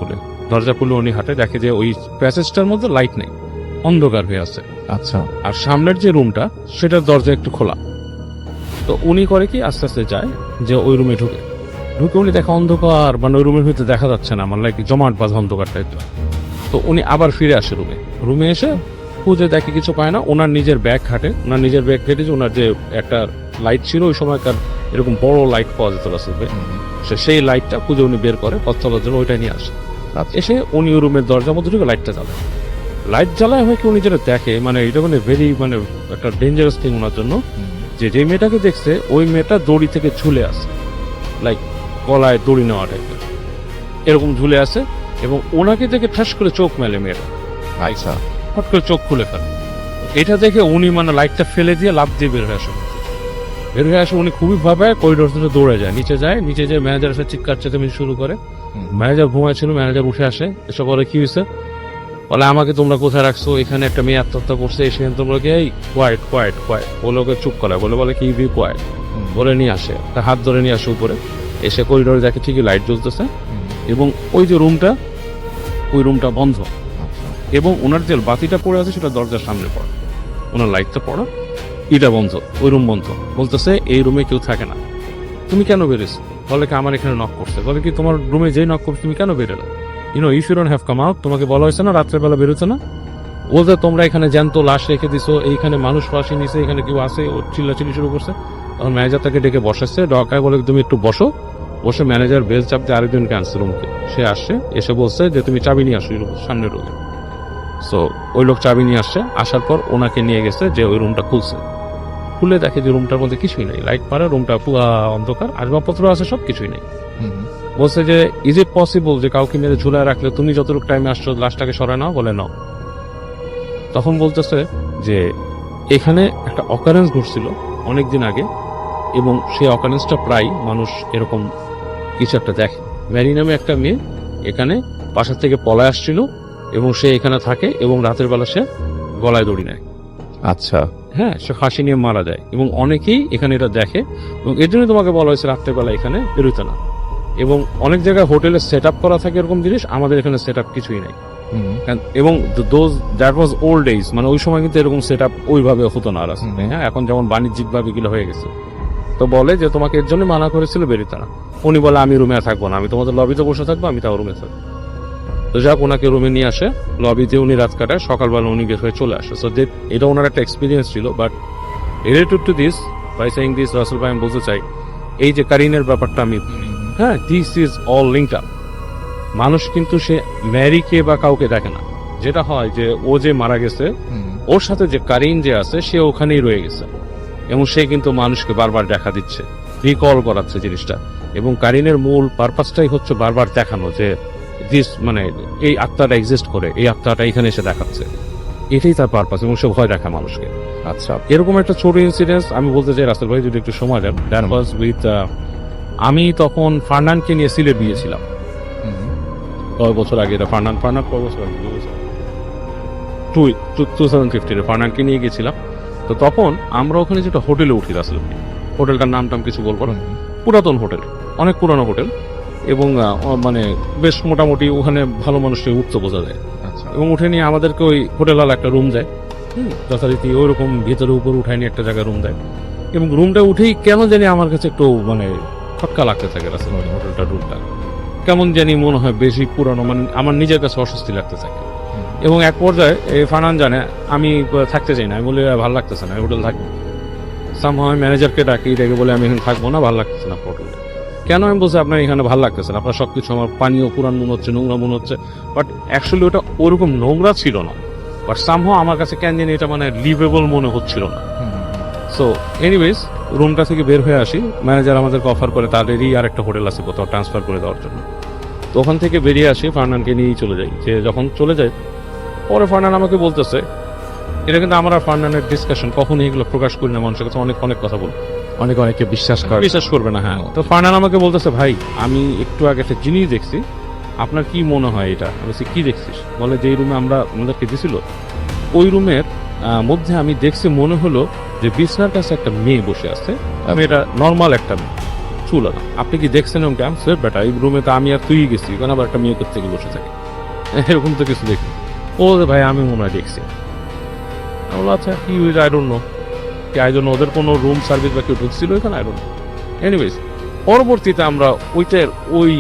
খুলে উনি হাঁটে, দেখে যে ওই প্যাসেজটার মধ্যে লাইট নেই, অন্ধকার হয়ে আছে। আচ্ছা, আর সামনের যে রুমটা সেটার দরজা একটু খোলা। তো উনি করে কি আস্তে আস্তে যায় যে ওই রুমে ঢুকে উনি দেখে অন্ধকার, মানে ওই রুমের ভিতরে দেখা যাচ্ছে না, মানে লাইক জমাট বাঁধা অন্ধকার টাইপের। তো উনি আবার ফিরে আসে রুমে এসে খুঁজে দেখে কিছু পায় না। ওনার নিজের ব্যাগ ঘাটে, যে ওনার যে একটা লাইট ছিল ওই সময়কার, এরকম বড় লাইট পাওয়া যেত রাসেল ভাই, সেই লাইটটা খুঁজে উনি বের করে পথ চলার জন্য, ওইটা নিয়ে আসে। এসে উনি ওই রুমের দরজার মধ্যে ঢুকে লাইট জ্বালায় হয় কি, উনি যেটা দেখে, মানে এটা মানে ভেরি মানে একটা ডেঞ্জারাস থিং ওনার জন্য, যে মেয়েটাকে দেখছে ওই মেয়েটা দড়ি থেকে ঝুলে আছে, লাইক গলায় দড়ি নেওয়া টাইপের এরকম ঝুলে আছে, এবং ওনাকে দেখে ঠাস করে চোখ মেলে মেয়েটা, আচ্ছা, হট করে চোখ খুলে ফেলে। এটা দেখে উনি মানে লাইটটা ফেলে দিয়ে লাফ দিয়ে বের হয়ে আসে। উনি খুবই ভাবে করিডোর ধরে দৌড়ে যায়, নিচে যায় ম্যানেজারের সাথে চিৎকার চেঁচামেচি শুরু করে। ম্যানেজার ঘুমাচ্ছিল, ম্যানেজার উঠে আসে, এসব বলে কি হয়েছে, বলে আমাকে তোমরা কোথায় রাখছো, এখানে একটা মেয়ে আত্মহত্যা করছে, এসে তোমরা কি এই কোয়াইট বলে ওকে চুপ করায়, বলে কি বি কোয়াইট বলে নিয়ে আসে, তার হাত ধরে নিয়ে আসে উপরে। এসে করিডোরে দেখে ঠিকই লাইট জ্বলতেছে, এবং ওই যে রুমটা বন্ধ, এবং ওনার যে বাতিটা পড়ে আছে সেটা দরজার সামনে পড়া, ওনার লাইটটা পড়া, এটা বন্ধ, ওই রুম বন্ধ। বলতেছে এই রুমে কেউ থাকে না, তুমি কেন বেরোছো? বলে কি আমার এখানে নক করছে। বলে কি তোমার রুমে যেই নক করছে তুমি কেন বেরোলে? If you don't have come out, তোমাকে বলা হয়েছে না রাত্রের বেলা বেরোচ্ছে না? বলতে তোমরা এখানে জ্যান্ত লাশ রেখে দিছো, এইখানে মানুষ ফাঁসি নিছে, এখানে কেউ আসে, ও চিল্লাচিল্লি শুরু করছে। তখন ম্যানেজার তাকে ডেকে বসাচ্ছে, ডকায় বলে তুমি একটু বসে ম্যানেজার বেল চাপ দিয়ে আরেকজনকে আনছে রুমকে। সে আসছে, এসে বলছে যে তুমি চাবি নিয়ে আসো সামনের রুমে। সো ওই লোক চাবি নিয়ে আসছে, আসার পর ওনাকে নিয়ে গেছে, যে ওই রুমটা খুলে দেখে যে রুমটার মধ্যে কিছুই নেই, লাইট মারা, রুমটা পুরা অন্ধকার, আসবাবপত্র আছে, সব কিছুই নেই। বলছে যে ইজ ইট পসিবল যে কাউকে মেরে ঝুলায় রাখলে তুমি যতটুকু টাইমে আসছো লাশটাকে সরায় নাও? বলে নাও। তখন বলতেছে যে এখানে একটা অকারেন্স ঘটছিল অনেকদিন আগে, এবং সেই অকারেন্সটা প্রায় মানুষ এরকম কিছু একটা দেখে। ম্যারি নামে একটা মেয়ে এখানে বাসা থেকে পলায় আসছিল, এবং সে এখানে থাকে, এবং রাতের বেলা সে গলায় দড়ি নেয়। আচ্ছা, হ্যাঁ, সে ফাঁসি নিয়ে মারা যায়, এবং অনেকেই এখানে এটা দেখে, এবং এর জন্য তোমাকে বলা হয়েছে রাত্রের বেলা এখানে বেরোতে না। এবং অনেক জায়গায় হোটেলে সেট আপ করা থাকে এরকম জিনিস, আমাদের এখানে সেট আপ কিছুই নাই। এবং দ্যাট ওয়াজ ওল্ড এজ, মানে ওই সময় কিন্তু এরকম সেট আপ ওইভাবে হতো না রাস্তায়। হ্যাঁ, এখন যেমন বাণিজ্যিক ভাবে এগুলো হয়ে গেছে। তো বলে যে তোমাকে এর জন্য মানা করেছিল বেরোতে না। উনি বলে আমি রুমে থাকবো না, আমি তোমাদের লবিতে বসে থাকবো, আমি তাও রুমে থাকবো। তো যাক, ওনাকে রুমে নিয়ে আসে, লবিতে উনি রাত কাটায়, সকালবেলা উনি বের হয়ে চলে আসে। সো এটা ওনার একটা এক্সপিরিয়েন্স ছিল। But related to this, by saying this, Rasel ভাই আমি বলতে চাই, এই যে কারিনের ব্যাপারটা আমি, হ্যাঁ, this is all linked up. মানুষ কিন্তু সে ম্যারিকে বা কাউকে দেখে না, যেটা হয় যে ও যে মারা গেছে, ওর সাথে যে কারিন যে আছে সে ওখানেই রয়ে গেছে, এবং সে কিন্তু মানুষকে বারবার দেখা দিচ্ছে, রিকল করাচ্ছে জিনিসটা। এবং কারিনের মূল পারপাসটাই হচ্ছে বারবার দেখানো যে দিস, মানে এই আত্মাটা এক্সিস্ট করে, এই আত্মাটা এখানে এসে দেখাচ্ছে, এটাই তার পারপাস, এবং সে ভয় দেখায় মানুষকে। আচ্ছা, এরকম একটা ছোট ইনসিডেন্স আমি বলতে চাই রাসেল ভাই, যদি একটু সময় দেন। দ্যাট ওয়াজ উইথ, আমি তখন ফার্নানকে নিয়ে সিলেট গিয়েছিলাম কয়েক বছর আগে। এটা ফার্নান কয়েক বছর আগে, 2015 ফার্নানকে নিয়ে গেছিলাম। তো তখন আমরা ওখানে যেটা হোটেলে উঠি রাসেল ভাই, হোটেলটার নাম টাম কিছু বলবো না, পুরাতন হোটেল, অনেক পুরানো হোটেল। এবং মানে বেশ মোটামুটি ওখানে ভালো মানুষকে উঠতে বোঝা যায়। আচ্ছা এবং উঠে নিয়ে আমাদেরকে ওই হোটেলওয়ালা একটা রুম দেয়, যথারীতি ওই রকম ভিতরে উপর উঠায় নিয়ে একটা জায়গায় রুম দেয়। এবং রুমটা উঠেই কেন জানি আমার কাছে একটু মানে খটকা লাগতে থাকে রাস্তার মধ্যে, হোটেলটা রুমটা কেমন জানি মনে হয় বেশি পুরানো, মানে আমার নিজের কাছে অস্বস্তি লাগতে থাকে। এবং এক পর্যায়ে এই ফারহান জানে আমি থাকতে চাই না, আমি বলি ভালো লাগতেছে না হোটেল থাকবো। সামহাও আমি ম্যানেজারকে ডাকি, ডেকে বলে আমি এখানে থাকবো না, ভালো লাগতেছে না হোটেলটা। কেন আমি বলছি আপনার এখানে ভালো লাগতেছে না, আপনার সবকিছু আমার পানীয় পুরান মনে হচ্ছে, নোংরা মনে হচ্ছে। বাট অ্যাকচুয়ালি ওটা ওরকম নোংরা ছিল না, বাট সামহাও আমার কাছে কেন জানি এটা মানে লিভেবল মনে হচ্ছিল না। সো এনিওয়েজ রুমটা থেকে বের হয়ে আসি, ম্যানেজার আমাদেরকে অফার করে তাদেরই আর একটা হোটেল আছে কোথাও ট্রান্সফার করে দেওয়ার জন্য। তো ওখান থেকে বেরিয়ে আসি, ফারহানকে নিয়েই চলে যাই। যে যখন চলে যায় পরে ফারহান আমাকে বলতেছে, এটা কিন্তু আমার আর ফারহানের ডিসকাশন, কখনোই এগুলো প্রকাশ করি না মানুষের কাছে, অনেক অনেক কথা বলি, অনেকে বিশ্বাস করবে না। হ্যাঁ, তো ফারহান আমাকে বলতেছে, ভাই আমি একটু আগে একটা জিনিস দেখছি, আপনার কি মনে হয় এটা? আমি বলছি কি দেখছিস? বলে যে রুমে আমাদেরকে দিছিল ওই রুমের মধ্যে আমি দেখছি মনে হলো যে বিছনার কাছে একটা মেয়ে বসে আছে, মেয়েটা নর্মাল একটা মেয়ে, চুল না। আপনি কি দেখছেন? ওকে আমি স্যার বেটা এই রুমে তো আমি আর তুই গেছি, কারণ আবার একটা মেয়ে থেকে বসে থাকে, এরকম তো কিছু দেখি। ও ভাই আমি মনে হয় দেখছি। আমি বললাম আচ্ছা কি হয়েছে, আই ডোন্ট নো, কি আই ডোন্ট নো ওদের কোনো রুম সার্ভিস বা কেউ ঢুকছিল এখানে, আই ডোন্ট নো। এনিওয়েজ পরবর্তীতে আমরা ওই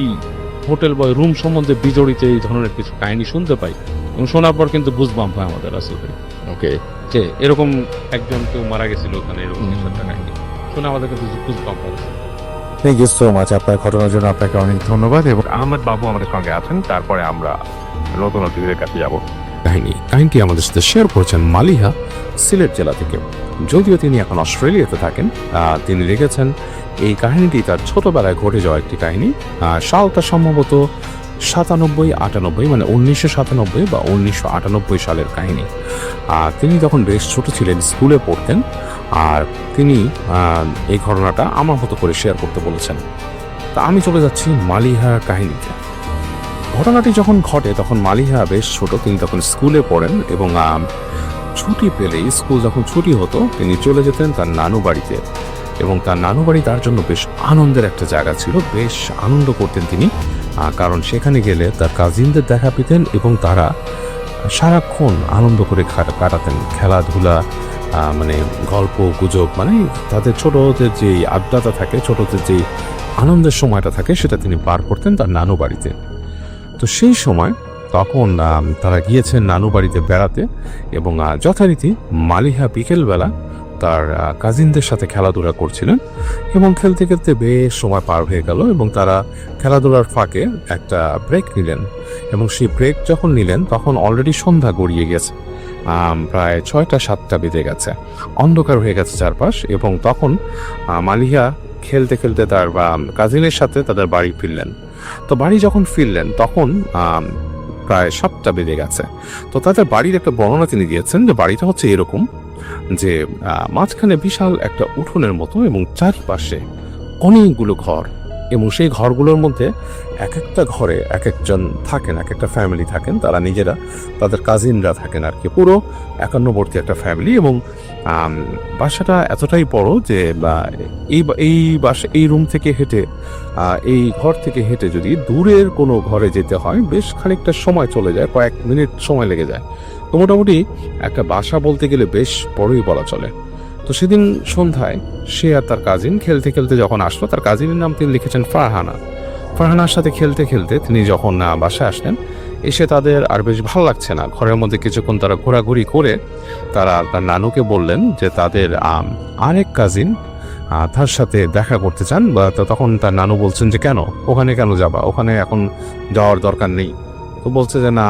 হোটেল বা রুম সম্বন্ধে বিজড়িত এই ধরনের কিছু কাহিনী শুনতে পাই, এবং শোনার পর কিন্তু বুঝবাম হয় আমাদের আসলে ওকে যে এরকম একজন কেউ মারা গেছিল ওখানে, এরকম কিছু একটা কাহিনী শুনে আমাদের কিন্তু বুঝবাম হয়। থ্যাংক ইউ সো মাচ আপনার ঘটনার জন্য, আপনাকে অনেক ধন্যবাদ। এবং আহমেদ বাবু আমাদের সঙ্গে আছেন, তারপরে আমরা নতুন অতিথিদের কাছে যাব। কাহিনীটি আমাদের সাথে শেয়ার করেছেন মালিহা সিলেট জেলা থেকে। যদিও তিনি এখন অস্ট্রেলিয়াতে থাকেন, তিনি লিখেছেন এই কাহিনীটি তার ছোটবেলায় ঘটে যাওয়া একটি কাহিনী। সালটা সম্ভবত 97-98, মানে 1997 বা 1998 সালের কাহিনী। তিনি তখন বেশ ছোট ছিলেন, স্কুলে পড়তেন, আর তিনি এই ঘটনাটা আমার মতো করে শেয়ার করতে বলেছেন। তা আমি চলে যাচ্ছি মালিহার কাহিনীতে। ঘটনাটি যখন ঘটে তখন মালিহা বেশ ছোট, তিনি তখন স্কুলে পড়েন, এবং ছুটি পেলেই, স্কুল যখন ছুটি হতো, তিনি চলে যেতেন তার নানু বাড়িতে। এবং তার নানু বাড়ি তার জন্য বেশ আনন্দের একটা জায়গা ছিল, বেশ আনন্দ করতেন তিনি, কারণ সেখানে গেলে তার কাজিনদের দেখা পেতেন এবং তারা সারাক্ষণ আনন্দ করে কাটাতেন, খেলাধুলা, মানে গল্প গুজব, মানে তাদের ছোটদের যে আড্ডাটা থাকে, ছোটদের যে আনন্দের সময়টা থাকে, সেটা তিনি পার করতেন তার নানু বাড়িতে। তো সেই সময় তখন তারা গিয়েছেন নানু বাড়িতে বেড়াতে, এবং যথারীতি মালিহা বিকেলবেলা তার কাজিনদের সাথে খেলাধুলা করছিলেন, এবং খেলতে খেলতে বেশ সময় পার হয়ে গেল, এবং তারা খেলাধুলার ফাঁকে একটা ব্রেক নিলেন। এবং সেই ব্রেক যখন নিলেন তখন অলরেডি সন্ধ্যা গড়িয়ে গেছে, প্রায় 6টা-7টা বেজে গেছে, অন্ধকার হয়ে গেছে চারপাশ। এবং তখন মালিহা খেলতে খেলতে তার কাজিনের সাথে তাদের বাড়ি ফিরলেন। তো বাড়ি যখন ফিরলেন তখন প্রায় 7টা বেজে গেছে। তো তাদের বাড়ির একটা বর্ণনা তিনি দিয়েছেন যে বাড়িটা হচ্ছে এরকম যে মাঝখানে বিশাল একটা উঠোনের মতো, এবং চারপাশে অনেকগুলো ঘর, এবং সেই ঘরগুলোর মধ্যে এক একটা ঘরে এক একজন থাকেন, এক একটা ফ্যামিলি থাকেন, তারা নিজেরা, তাদের কাজিনরা থাকেন আর কি, পুরো একান্নবর্তী একটা ফ্যামিলি। এবং বাসাটা এতটাই বড় যে এই রুম থেকে হেঁটে, এই ঘর থেকে হেঁটে যদি দূরের কোনো ঘরে যেতে হয় বেশ খানিকটা সময় চলে যায়, কয়েক মিনিট সময় লেগে যায়। তো মোটামুটি একটা বাসা বলতে গেলে বেশ বড়ই বলা চলে। তো সেদিন সন্ধ্যায় সে আর তার কাজিন খেলতে খেলতে যখন আসলো, তার কাজিনের নাম তিনি লিখেছেন ফারহানার সাথে খেলতে খেলতে তিনি যখন বাসায় আসলেন, এসে তাদের আর বেশ ভালো লাগছে না। ঘরের মধ্যে কিছুক্ষণ তারা ঘোরাঘুরি করে তারা তার নানুকে বললেন যে তাদের আরেক কাজিন তার সাথে দেখা করতে চান। তখন তার নানু বলছেন যে কেন, ওখানে কেন যাবা, ওখানে এখন যাওয়ার দরকার নেই। তো বলছে যে না,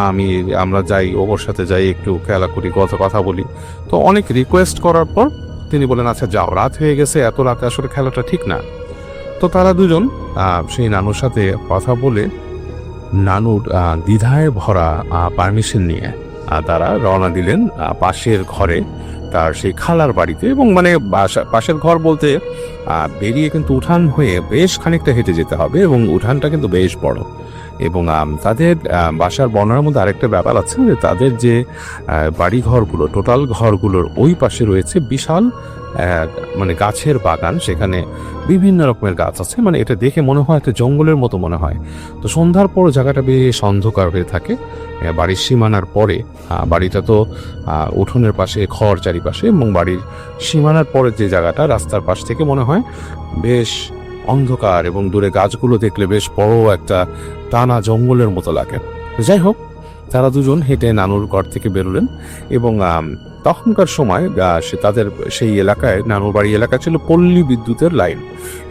আমরা যাই, ওর সাথে যাই, একটু খেলা করি, কথা বলি। তো অনেক রিকোয়েস্ট করার পর তিনি বলেন আচ্ছা যাও, রাত হয়ে গেছে, এত রাতে আসলে খেলাটা ঠিক না। তো তারা দুজন সেই নানুর সাথে কথা বলে, নানুর দ্বিধায় ভরা পারমিশন নিয়ে তারা রওনা দিলেন পাশের ঘরে, তার সেই খালার বাড়িতে। এবং মানে পাশের ঘর বলতে বেরিয়ে কিন্তু উঠান হয়ে বেশ খানিকটা হেঁটে যেতে হবে, এবং উঠানটা কিন্তু বেশ বড়। এবং তাদের বাসার বর্ণনার মধ্যে আরেকটা ব্যাপার আছে যে তাদের যে বাড়ি ঘরগুলো, টোটাল ঘরগুলোর ওই পাশে রয়েছে বিশাল মানে গাছের বাগান, সেখানে বিভিন্ন রকমের গাছ আছে, মানে এটা দেখে মনে হয় একটা জঙ্গলের মতো মনে হয়। তো সন্ধ্যার পর জায়গাটা বেশ অন্ধকার হয়ে থাকে বাড়ির সীমানার পরে। বাড়িটা তো উঠোনের পাশে, খড় চারিপাশে, এবং বাড়ির সীমানার পরের যে জায়গাটা রাস্তার পাশ থেকে মনে হয় বেশ অন্ধকার, এবং দূরে গাছগুলো দেখলে বেশ বড় একটা টানা জঙ্গলের মতো লাগে। যাই হোক, তারা দুজন হেঁটে নানুর ঘর থেকে বেরোলেন, এবং তখনকার সময় তাদের সেই এলাকায়, নানুর বাড়ি এলাকা ছিল পল্লী বিদ্যুতের লাইন,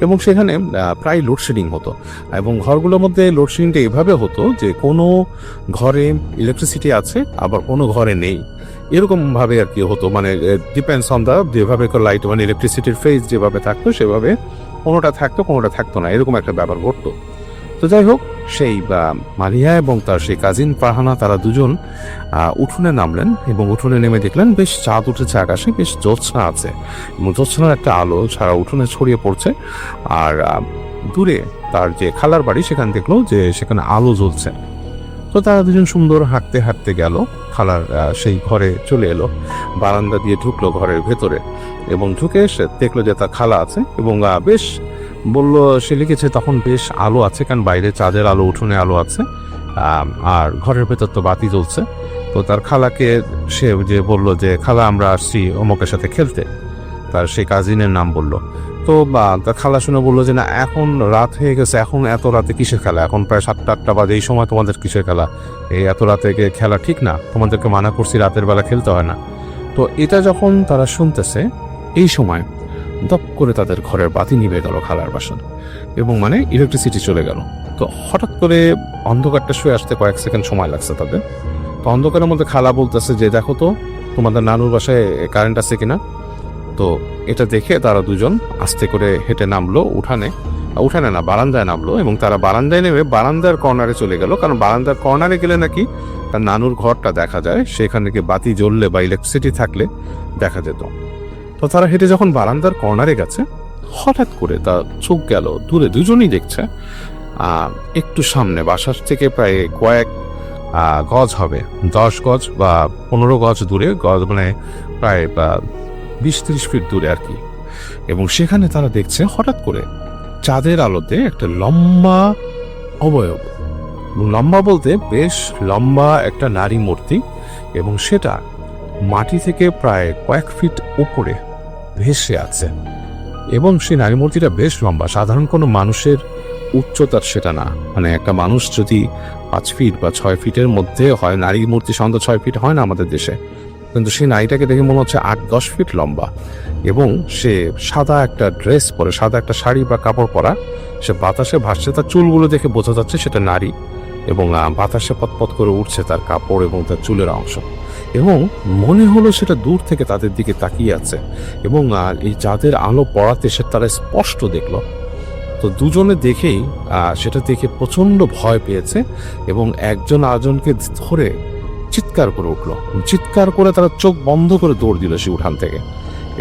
এবং সেখানে প্রায় লোডশেডিং হতো। এবং ঘরগুলোর মধ্যে লোডশেডিংটা এভাবে হতো যে কোনো ঘরে ইলেকট্রিসিটি আছে, আবার কোনো ঘরে নেই, এরকম ভাবে আর কি হতো। মানে ডিপেন্ডস অন দা যেভাবে লাইট, মানে ইলেকট্রিসিটির ফেজ যেভাবে থাকতো সেভাবে কোনোটা থাকতো, কোনোটা থাকতো না, এরকম একটা ব্যাপার ঘটতো। তো যাই হোক, সেই মালিয়া এবং তার সেই কাজিন ফারহানা, তারা দুজন উঠোনে নামলেন, এবং উঠোনে নেমে দেখলেন বেশ চাঁদ উঠেছে আকাশে, বেশ জ্যোৎস্না আছে, এবং জ্যোৎস্নার একটা আলো সারা উঠোনে ছড়িয়ে পড়ছে। আর দূরে তার যে খালার বাড়ি, সেখানে দেখলো যে সেখানে আলো জ্বলছে। তো তারা দুজন সুন্দর হাঁটতে হাঁটতে গেল, খালার সেই ঘরে চলে এলো, বারান্দা দিয়ে ঢুকলো ঘরের ভেতরে, এবং ঢুকে এসে দেখলো যে তার খালা আছে, এবং বেশ বলল, সে লিখেছে তখন বেশ আলো আছে, কারণ বাইরে চাঁদের আলো, উঠোনে আলো আছে, আর ঘরের ভেতর তো বাতি জ্বলছে। তো তার খালাকে সে যে বলল যে, খালা আমরা আসছি অমুকের সাথে খেলতে, তার সেই কাজিনের নাম বলল। তো তার খালা শুনে বললো যে, না এখন রাত হয়ে গেছে, এখন এত রাতে কিসের খেলা, এখন প্রায় 7টা-8টা বাজে, এই সময় তোমাদের কিসের খেলা, এই এত রাতে খেলা ঠিক না, তোমাদেরকে মানা করছি রাতের বেলা খেলতে হয় না। তো এটা যখন তারা শুনতেছে, এই সময় দপ করে তাদের ঘরের বাতি নিভে গেল খালার বাসন, এবং মানে ইলেকট্রিসিটি চলে গেল। তো হঠাৎ করে অন্ধকারটা শুয়ে আসতে কয়েক সেকেন্ড সময় লাগছে তাদের। তো অন্ধকারের মধ্যে খালা বলতেছে যে, দেখো তো তোমাদের নানুর বাসায় কারেন্ট আছে কিনা। তো এটা দেখে তারা দুজন আস্তে করে হেঁটে নামলো উঠানে না, বারান্দায় নামলো, এবং তারা বারান্দায় নেমে বারান্দার কর্নারে চলে গেল, কারণ বারান্দার কর্নারে গেলে নাকি তার নানুর ঘরটা দেখা যায়, সেখানে কি বাতি জ্বললে বা ইলেকট্রিসিটি থাকলে দেখা যেত। তো তারা হেঁটে যখন বারান্দার কর্নারে গেছে, হঠাৎ করে তার চোখ গেল দূরে, দুজনেই দেখছে একটু সামনে, বাসার থেকে প্রায় কয়েক গজ হবে, 10 গজ বা 15 গজ দূরে, গজ মানে প্রায় 20-30 ফিট দূরে আর কি। এবং সেখানে তারা দেখছে হঠাৎ করে চাঁদের আলোতে একটা লম্বা অবয়ব, লম্বা বলতে বেশ লম্বা একটা নারী মূর্তি, এবং সেটা মাটি থেকে প্রায় কয়েক ফিট উপরে ভেসে আছে। এবং সেই নারী মূর্তিটা বেশ লম্বা, সাধারণ কোনো মানুষের উচ্চতার সেটা না, মানে একটা মানুষ যদি 5 ফিট বা 6 ফিটের মধ্যে হয়, নারী মূর্তি সাধারণত 6 ফিট হয় না আমাদের দেশে, কিন্তু সেই নারীটাকে দেখে মনে হচ্ছে 8-10 ফিট লম্বা। এবং সে সাদা একটা ড্রেস পরে, সাদা একটা শাড়ি বা কাপড় পরা, সে বাতাসে ভাসছে, তার চুলগুলো দেখে বোঝা যাচ্ছে সেটা নারী, এবং বাতাসে পতপত করে উঠছে তার কাপড় এবং তার চুলের অংশ, এবং মনে হলো সেটা দূর থেকে তাদের দিকে তাকিয়ে আছে, এবং এই চাঁদের আলো পড়াতে সে তারা স্পষ্ট দেখলো। তো দুজনে দেখেই সেটা দেখে প্রচন্ড ভয় পেয়েছে, এবং একজন আরেকজনকে ধরে চিৎকার করে উঠলো, চিৎকার করে তারা চোখ বন্ধ করে দৌড় দিল সে উঠান থেকে,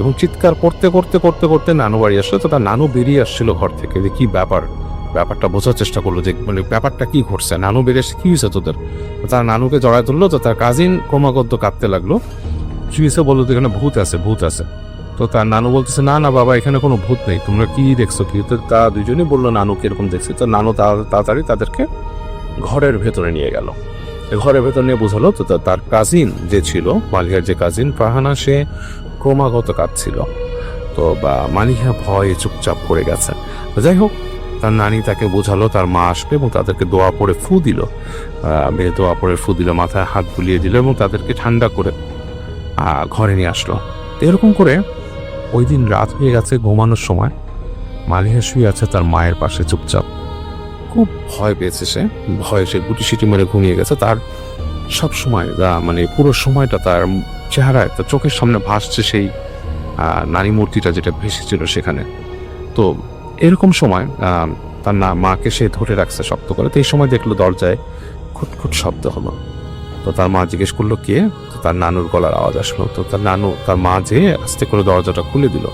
এবং চিৎকার করতে করতে করতে করতে নানু বাড়ি আসলো। তো তার নানু বেরিয়ে আসছিল ঘর থেকে, যে কি ব্যাপারটা বোঝার চেষ্টা করলো যে মানে ব্যাপারটা কি ঘটছে, নানু বেরিয়ে এসে কি হয়েছে তোদের। তার নানুকে জড়ায় ধরলো, তো তার কাজিন ক্রমাগত কাঁদতে লাগলো, কি হয়েছে বললো, তো এখানে ভূত আছে। তো তার নানু বলতেছে, না বাবা, এখানে কোনো ভূত নেই, তোমরা কি দেখছো কি। তো তারা দুজনেই বললো নানু কিরকম দেখছে। তো নানু তাড়াতাড়ি তাদেরকে ঘরের ভেতরে নিয়ে গেল, ঘরের ভেতর নিয়ে বোঝালো। তো তার কাজিন যে ছিল, মালিহার যে কাজিন ফারহানা, সে ক্রমাগত কাঁদছিল। তো মালিহা ভয়ে চুপচাপ করে গেছে। তো যাই হোক, তার নানি তাকে বোঝালো তার মা আসবে, এবং তাদেরকে দোয়া পড়ে ফু দিল, মাথায় হাত বুলিয়ে দিল, এবং তাদেরকে ঠান্ডা করে ঘরে নিয়ে আসলো। এরকম করে ওই দিন রাত হয়ে গেছে, ঘুমানোর সময় মালিহা শুয়ে আছে তার মায়ের পাশে চুপচাপ। খুব ভয় পেয়েছে সে গুটি সিটি মেরে ঘুমিয়ে গেছে। তার সব সময় মানে পুরো সময়টা তার চেহারায়, তার চোখের সামনে ভাসছে সেই নারী মূর্তিটা যেটা ভেসেছিল সেখানে। তো এরকম সময় তার মাকে সে ধরে রাখছে শক্ত করে। তো এই সময় দেখলো দরজায় খুটখুট শব্দ হলো। তো তার মা জিজ্ঞেস করলো কে। তো তার নানুর গলার আওয়াজ আসলো। তো তার মা যেয়ে আস্তে করে দরজাটা খুলে দিল।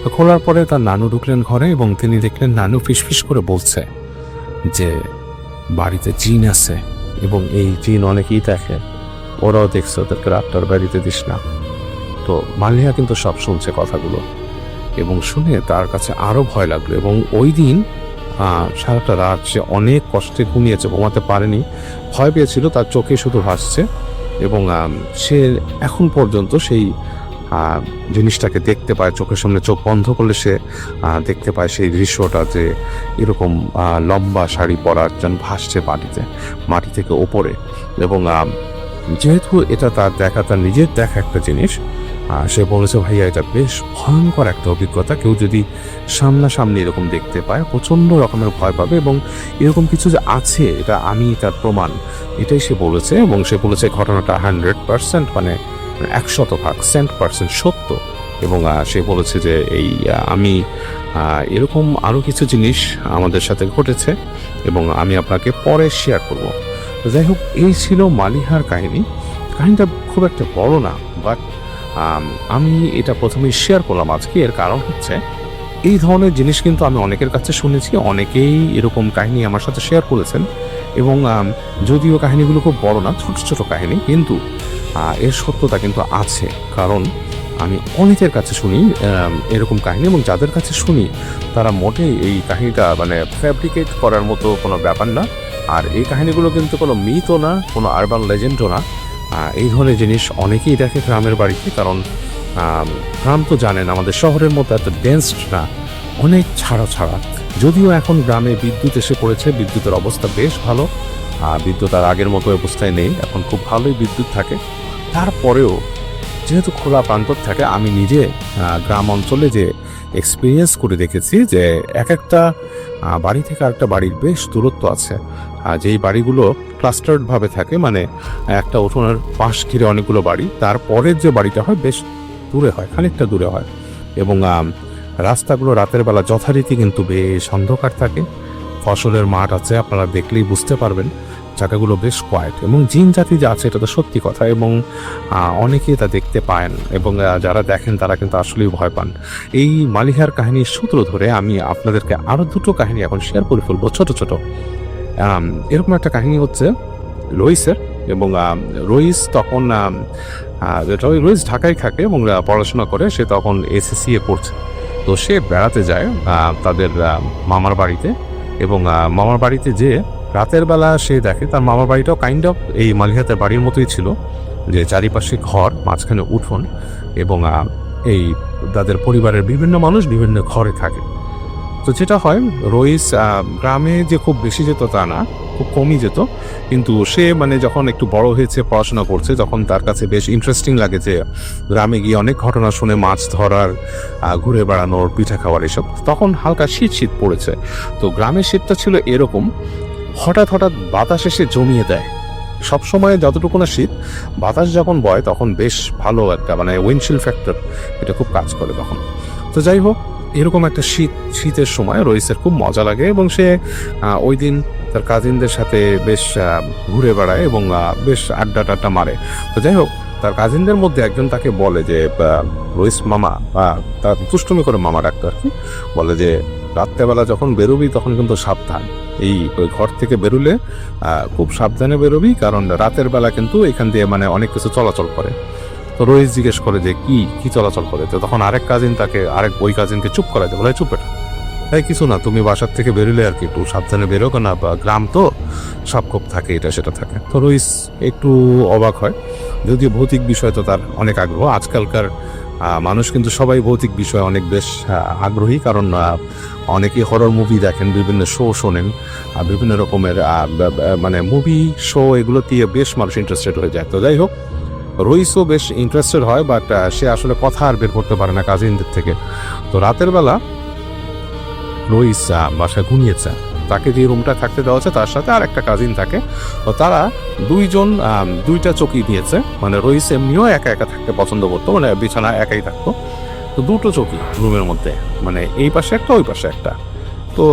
তো খোলার পরে তার নানু ঢুকলেন ঘরে, এবং তিনি দেখলেন নানু ফিসফিস করে বলছে যে বাড়িতে জিন আছে এবং এই জিন অনেকেই দেখে, ওরাও দেখছে, ওদেরকে রাতটার বাড়িতে দিস না। তো মালিহা কিন্তু সব শুনছে কথাগুলো এবং শুনে তার কাছে আরো ভয় লাগলো। এবং ওই দিন সারাটা রাত সে অনেক কষ্টে ঘুমিয়েছে, ঘুমাতে পারেনি, ভয় পেয়েছিল, তার চোখে শুধু ভাসছে। এবং সে এখন পর্যন্ত সেই জিনিসটাকে দেখতে পায়, চোখের সামনে চোখ বন্ধ করলে সে দেখতে পায় সেই দৃশ্যটা, যে এরকম লম্বা শাড়ি পরা একজন ভাসছে মাটি থেকে ওপরে। এবং যেহেতু এটা তার দেখা, তার নিজের দেখা একটা জিনিস, সে বলেছে ভাইয়া এটা বেশ ভয়ঙ্কর একটা অভিজ্ঞতা, কেউ যদি সামনাসামনি এরকম দেখতে পায় প্রচণ্ড রকমের ভয় পাবে, এবং এরকম কিছু যে আছে এটা আমি তার প্রমাণ, এটাই সে বলেছে। এবং সে বলেছে ঘটনাটা 100% মানে 100% সত্য। এবং সে বলেছে যে এই আমি এরকম আরও কিছু জিনিস আমাদের সাথে ঘটেছে এবং আমি আপনাকে পরে শেয়ার করব। যাই হোক, এই ছিল মালিহার কাহিনীটা খুব একটা বড় না, বাট আমি এটা প্রথমেই শেয়ার করলাম আজকে। এর কারণ হচ্ছে এই ধরনের জিনিস কিন্তু আমি অনেকের কাছে শুনেছি, অনেকেই এরকম কাহিনী আমার সাথে শেয়ার করেছেন। এবং যদিও কাহিনীগুলো খুব বড় না, ছোট ছোট কাহিনী, কিন্তু এর সত্যতা কিন্তু আছে। কারণ আমি অনেকের কাছে শুনি এরকম কাহিনী, এবং যাদের কাছে শুনি তারা মোটেই এই কাহিনীটা মানে ফ্যাব্রিকেট করার মতো কোনো ব্যাপার না। আর এই কাহিনীগুলো কিন্তু কোনো মিথও না, কোনো আরবান লেজেন্ডও না। এই ধরনের জিনিস অনেকেই দেখে গ্রামের বাড়িতে, কারণ গ্রাম তো জানেন আমাদের শহরের মতো এত ডেন্সড না, অনেক ছাড়া। যদিও এখন গ্রামে বিদ্যুৎ এসে পড়েছে, বিদ্যুতের অবস্থা বেশ ভালো, বিদ্যুৎ আর আগের মতো অবস্থায় নেই, এখন খুব ভালোই বিদ্যুৎ থাকে। তারপরেও যেহেতু খোলা প্রান্তর থাকে, আমি নিজে গ্রাম অঞ্চলে যে এক্সপিরিয়েন্স করে দেখেছি যে এক একটা বাড়ি থেকে আরেকটা বাড়ির বেশ দূরত্ব আছে, যেই বাড়িগুলো ক্লাস্টার্ড ভাবে থাকে, মানে একটা উঠোনের পাশ ঘিরে অনেকগুলো বাড়ি, তারপরের যে বাড়িটা হয় বেশ দূরে হয়, খানিকটা দূরে হয়। এবং রাস্তাগুলো রাতের বেলা যথারীতি কিন্তু বেশ অন্ধকার থাকে, ফসলের মাঠ আছে, আপনারা দেখলেই বুঝতে পারবেন জায়গাগুলো বেশ কোয়াইট। এবং জিন জাতি যা আছে এটা তো সত্যি কথা, এবং অনেকেই তা দেখতে পান, এবং যারা দেখেন তারা কিন্তু আসলেই ভয় পান। এই মালিহার কাহিনীর সূত্র ধরে আমি আপনাদেরকে আরও দুটো কাহিনী এখন শেয়ার করে ফেলবো, ছোট ছোট। এরকম একটা কাহিনী হচ্ছে রইসের। এবং রইস তখন রইস ঢাকায় থাকে এবং পড়াশোনা করে, সে তখন SSCA পড়ছে। তো সে বেড়াতে যায় তাদের মামার বাড়িতে, এবং মামার বাড়িতে যে রাতের বেলা সে দেখে তার মামার বাড়িটাও কাইন্ড অফ এই মালিহাতের বাড়ির মতোই ছিল, যে চারিপাশে ঘর, মাঝখানে উঠোন, এবং এই তাদের পরিবারের বিভিন্ন মানুষ বিভিন্ন ঘরে থাকে। তো যেটা হয়, রইস গ্রামে যে খুব বেশি যেত তা না, খুব কমই যেত, কিন্তু সে মানে যখন একটু বড় হয়েছে, পড়াশোনা করছে, তখন তার কাছে বেশ ইন্টারেস্টিং লাগে যে গ্রামে গিয়ে অনেক ঘটনা শুনে, মাছ ধরার, ঘুরে বেড়ানোর, পিঠা খাওয়ার এসব। তখন হালকা শীত পড়েছে, তো গ্রামের শীতটা ছিল এরকম, হঠাৎ বাতাস এসে জমিয়ে দেয়। সবসময় যতটুকু না শীত, বাতাস যখন বয় তখন বেশ ভালো একটা মানে উইন্ডশিল্ড ফ্যাক্টর, এটা খুব কাজ করে তখন। তো যাই হোক, এরকম একটা শীতের সময় রইসের খুব মজা লাগে, এবং সে ওই দিন তার কাজিনদের সাথে বেশ ঘুরে বেড়ায় এবং বেশ আড্ডা মারে। তো যাই হোক, তার কাজিনদের মধ্যে একজন তাকে বলে যে রইস মামা, তার দুষ্টুমি করে মামা ডাকতো আর কি, বলে যে রাত্রেবেলা যখন বেরোবি তখন কিন্তু সাবধান, ওই ঘর থেকে বেরোলে খুব সাবধানে বেরোবি, কারণ রাতের বেলা কিন্তু এখান দিয়ে মানে অনেক কিছু চলাচল করে। তো রইস জিজ্ঞেস করে যে কি চলাচল করে, তো তখন আরেক ওই কাজিনকে চুপ করাইতে বলে, চুপ এটা, তাই কিছু না, তুমি বাসার থেকে বেরোলে আর কি একটু সাবধানে বেরো, না গ্রাম তো সব খুব থাকে, এটা সেটা থাকে। তো রইস একটু অবাক হয়, যদিও ভৌতিক বিষয় তো তার অনেক আগ্রহ। আজকালকার মানুষ কিন্তু সবাই ভৌতিক বিষয়ে অনেক বেশ আগ্রহী, কারণ অনেকেই হরর মুভি দেখেন, বিভিন্ন শো শোনেন, বিভিন্ন রকমের মানে মুভি শো, এগুলো দিয়ে বেশ মানুষ ইন্টারেস্টেড হয়ে যায়। তো যাই হোক, রইসও বেশ ইন্টারেস্টেড হয়, বাট সে আসলে কথা আর বের করতে পারে না কাজিনদের থেকে। তো রাতের বেলা রইস বাসায় ঘুমিয়েছে, তাকে যে রুমটা থাকতে দেওয়া আছে তার সাথে আর একটা কাজিন থাকে। তো তারা দুইজন দুইটা চৌকি দিয়েছে, মানে রইস এমনিও একা থাকতে পছন্দ করতো, মানে বিছানা একাই থাকতো। তো দুটো চৌকি রুমের মধ্যে, মানে এই পাশে একটা ওই পাশে একটা। তো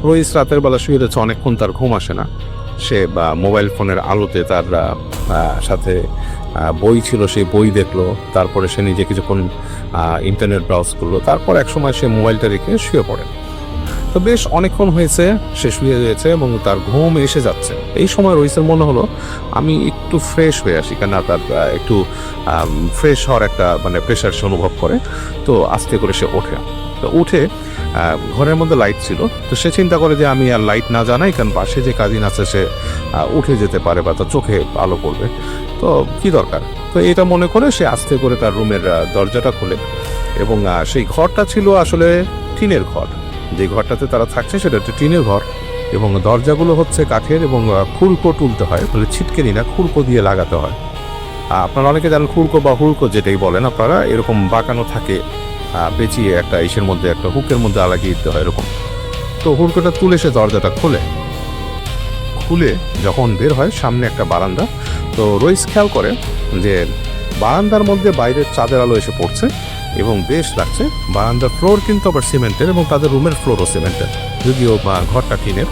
রইস রাতের বেলা শুয়ে রয়েছে, অনেকক্ষণ তার ঘুম আসে না। সে মোবাইল ফোনের আলোতে তার সাথে বই ছিল, সেই বই দেখলো, তারপরে সে নিজে কিছুক্ষণ ইন্টারনেট ব্রাউজ করলো, তারপর একসময় সে মোবাইলটা রেখে শুয়ে পড়ে। তো বেশ অনেকক্ষণ হয়েছে সে শুয়ে রয়েছে এবং তার ঘুম এসে যাচ্ছে। এই সময় রইসের মনে হলো আমি একটু ফ্রেশ হয়ে আসি, কেন তার একটু ফ্রেশ হওয়ার একটা মানে প্রেশার সে অনুভব করে। তো আস্তে করে সে ওঠে, তো উঠে ঘরের মধ্যে লাইট ছিল, তো সে চিন্তা করে যে আমি আর লাইট না জানাই, কারণ পাশে যে কাজিন আছে সে উঠে যেতে পারে বা তার চোখে আলো পড়বে, তো কি দরকার। তো এটা মনে করে সে আস্তে করে তার রুমের দরজাটা খোলে এবং সেই ঘরটা ছিল আসলে টিনের ঘর। যে ঘরটাতে তারা থাকছে সেটা একটা টিনের ঘর এবং দরজাগুলো হচ্ছে কাঠের এবং খুলকো তুলতে হয়, বলে ছিটকেনি না, খুলকো দিয়ে লাগাতে হয়। আপনারা অনেকে জানেন খুলকো বা হুড়কো যেটাই বলেন আপনারা, এরকম বাঁকানো থাকে, পেঁচিয়ে একটা ইসের মধ্যে একটা হুকের মধ্যে লাগিয়ে দিতে হয় এরকম। তো হুড়কোটা তুলে সে দরজাটা খুলে যখন বের হয় সামনে একটা বারান্দা। তো রইস খেয়াল করে যে বারান্দার মধ্যে বাইরের চাঁদের আলো এসে পড়ছে এবং বেশ লাগছে। বারান্দার ফ্লোর কিন্তু আবার সিমেন্টের এবং তাদের রুমের ফ্লোরও সিমেন্টের, যদিও ঘরটা টিনের।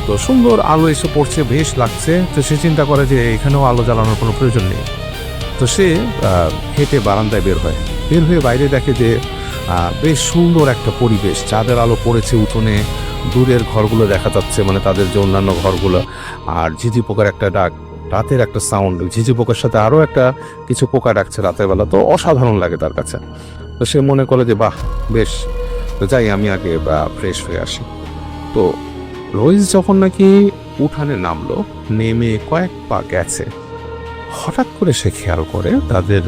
তো সুন্দর আলো এসে পড়ছে, বেশ লাগছে। তো সে চিন্তা করে যে এখানেও আলো জ্বালানোর কোনো প্রয়োজন নেই। তো সে হেঁটে বারান্দায় বের হয়ে বাইরে দেখে যে বেশ সুন্দর একটা পরিবেশ, চাঁদের আলো পড়েছে উঠোনে, দূরের ঘরগুলো দেখা যাচ্ছে, মানে তাদের যে অন্যান্য ঘরগুলো, আর ঝিঝি পোকার একটা ডাক, রাতের একটা সাউন্ড, ঝিঝি পোকার সাথে আরও একটা কিছু পোকা ডাকছে রাতের বেলা। তো অসাধারণ লাগে তার কাছে। তো সে মনে করে যে বাহ বেশ, তো যাই আমি আগে ফ্রেশ হয়ে আসি। তো রইস যখন নাকি উঠানে নামলো, নেমে কয়েক পা গেছে, হঠাৎ করে সে খেয়াল করে তাদের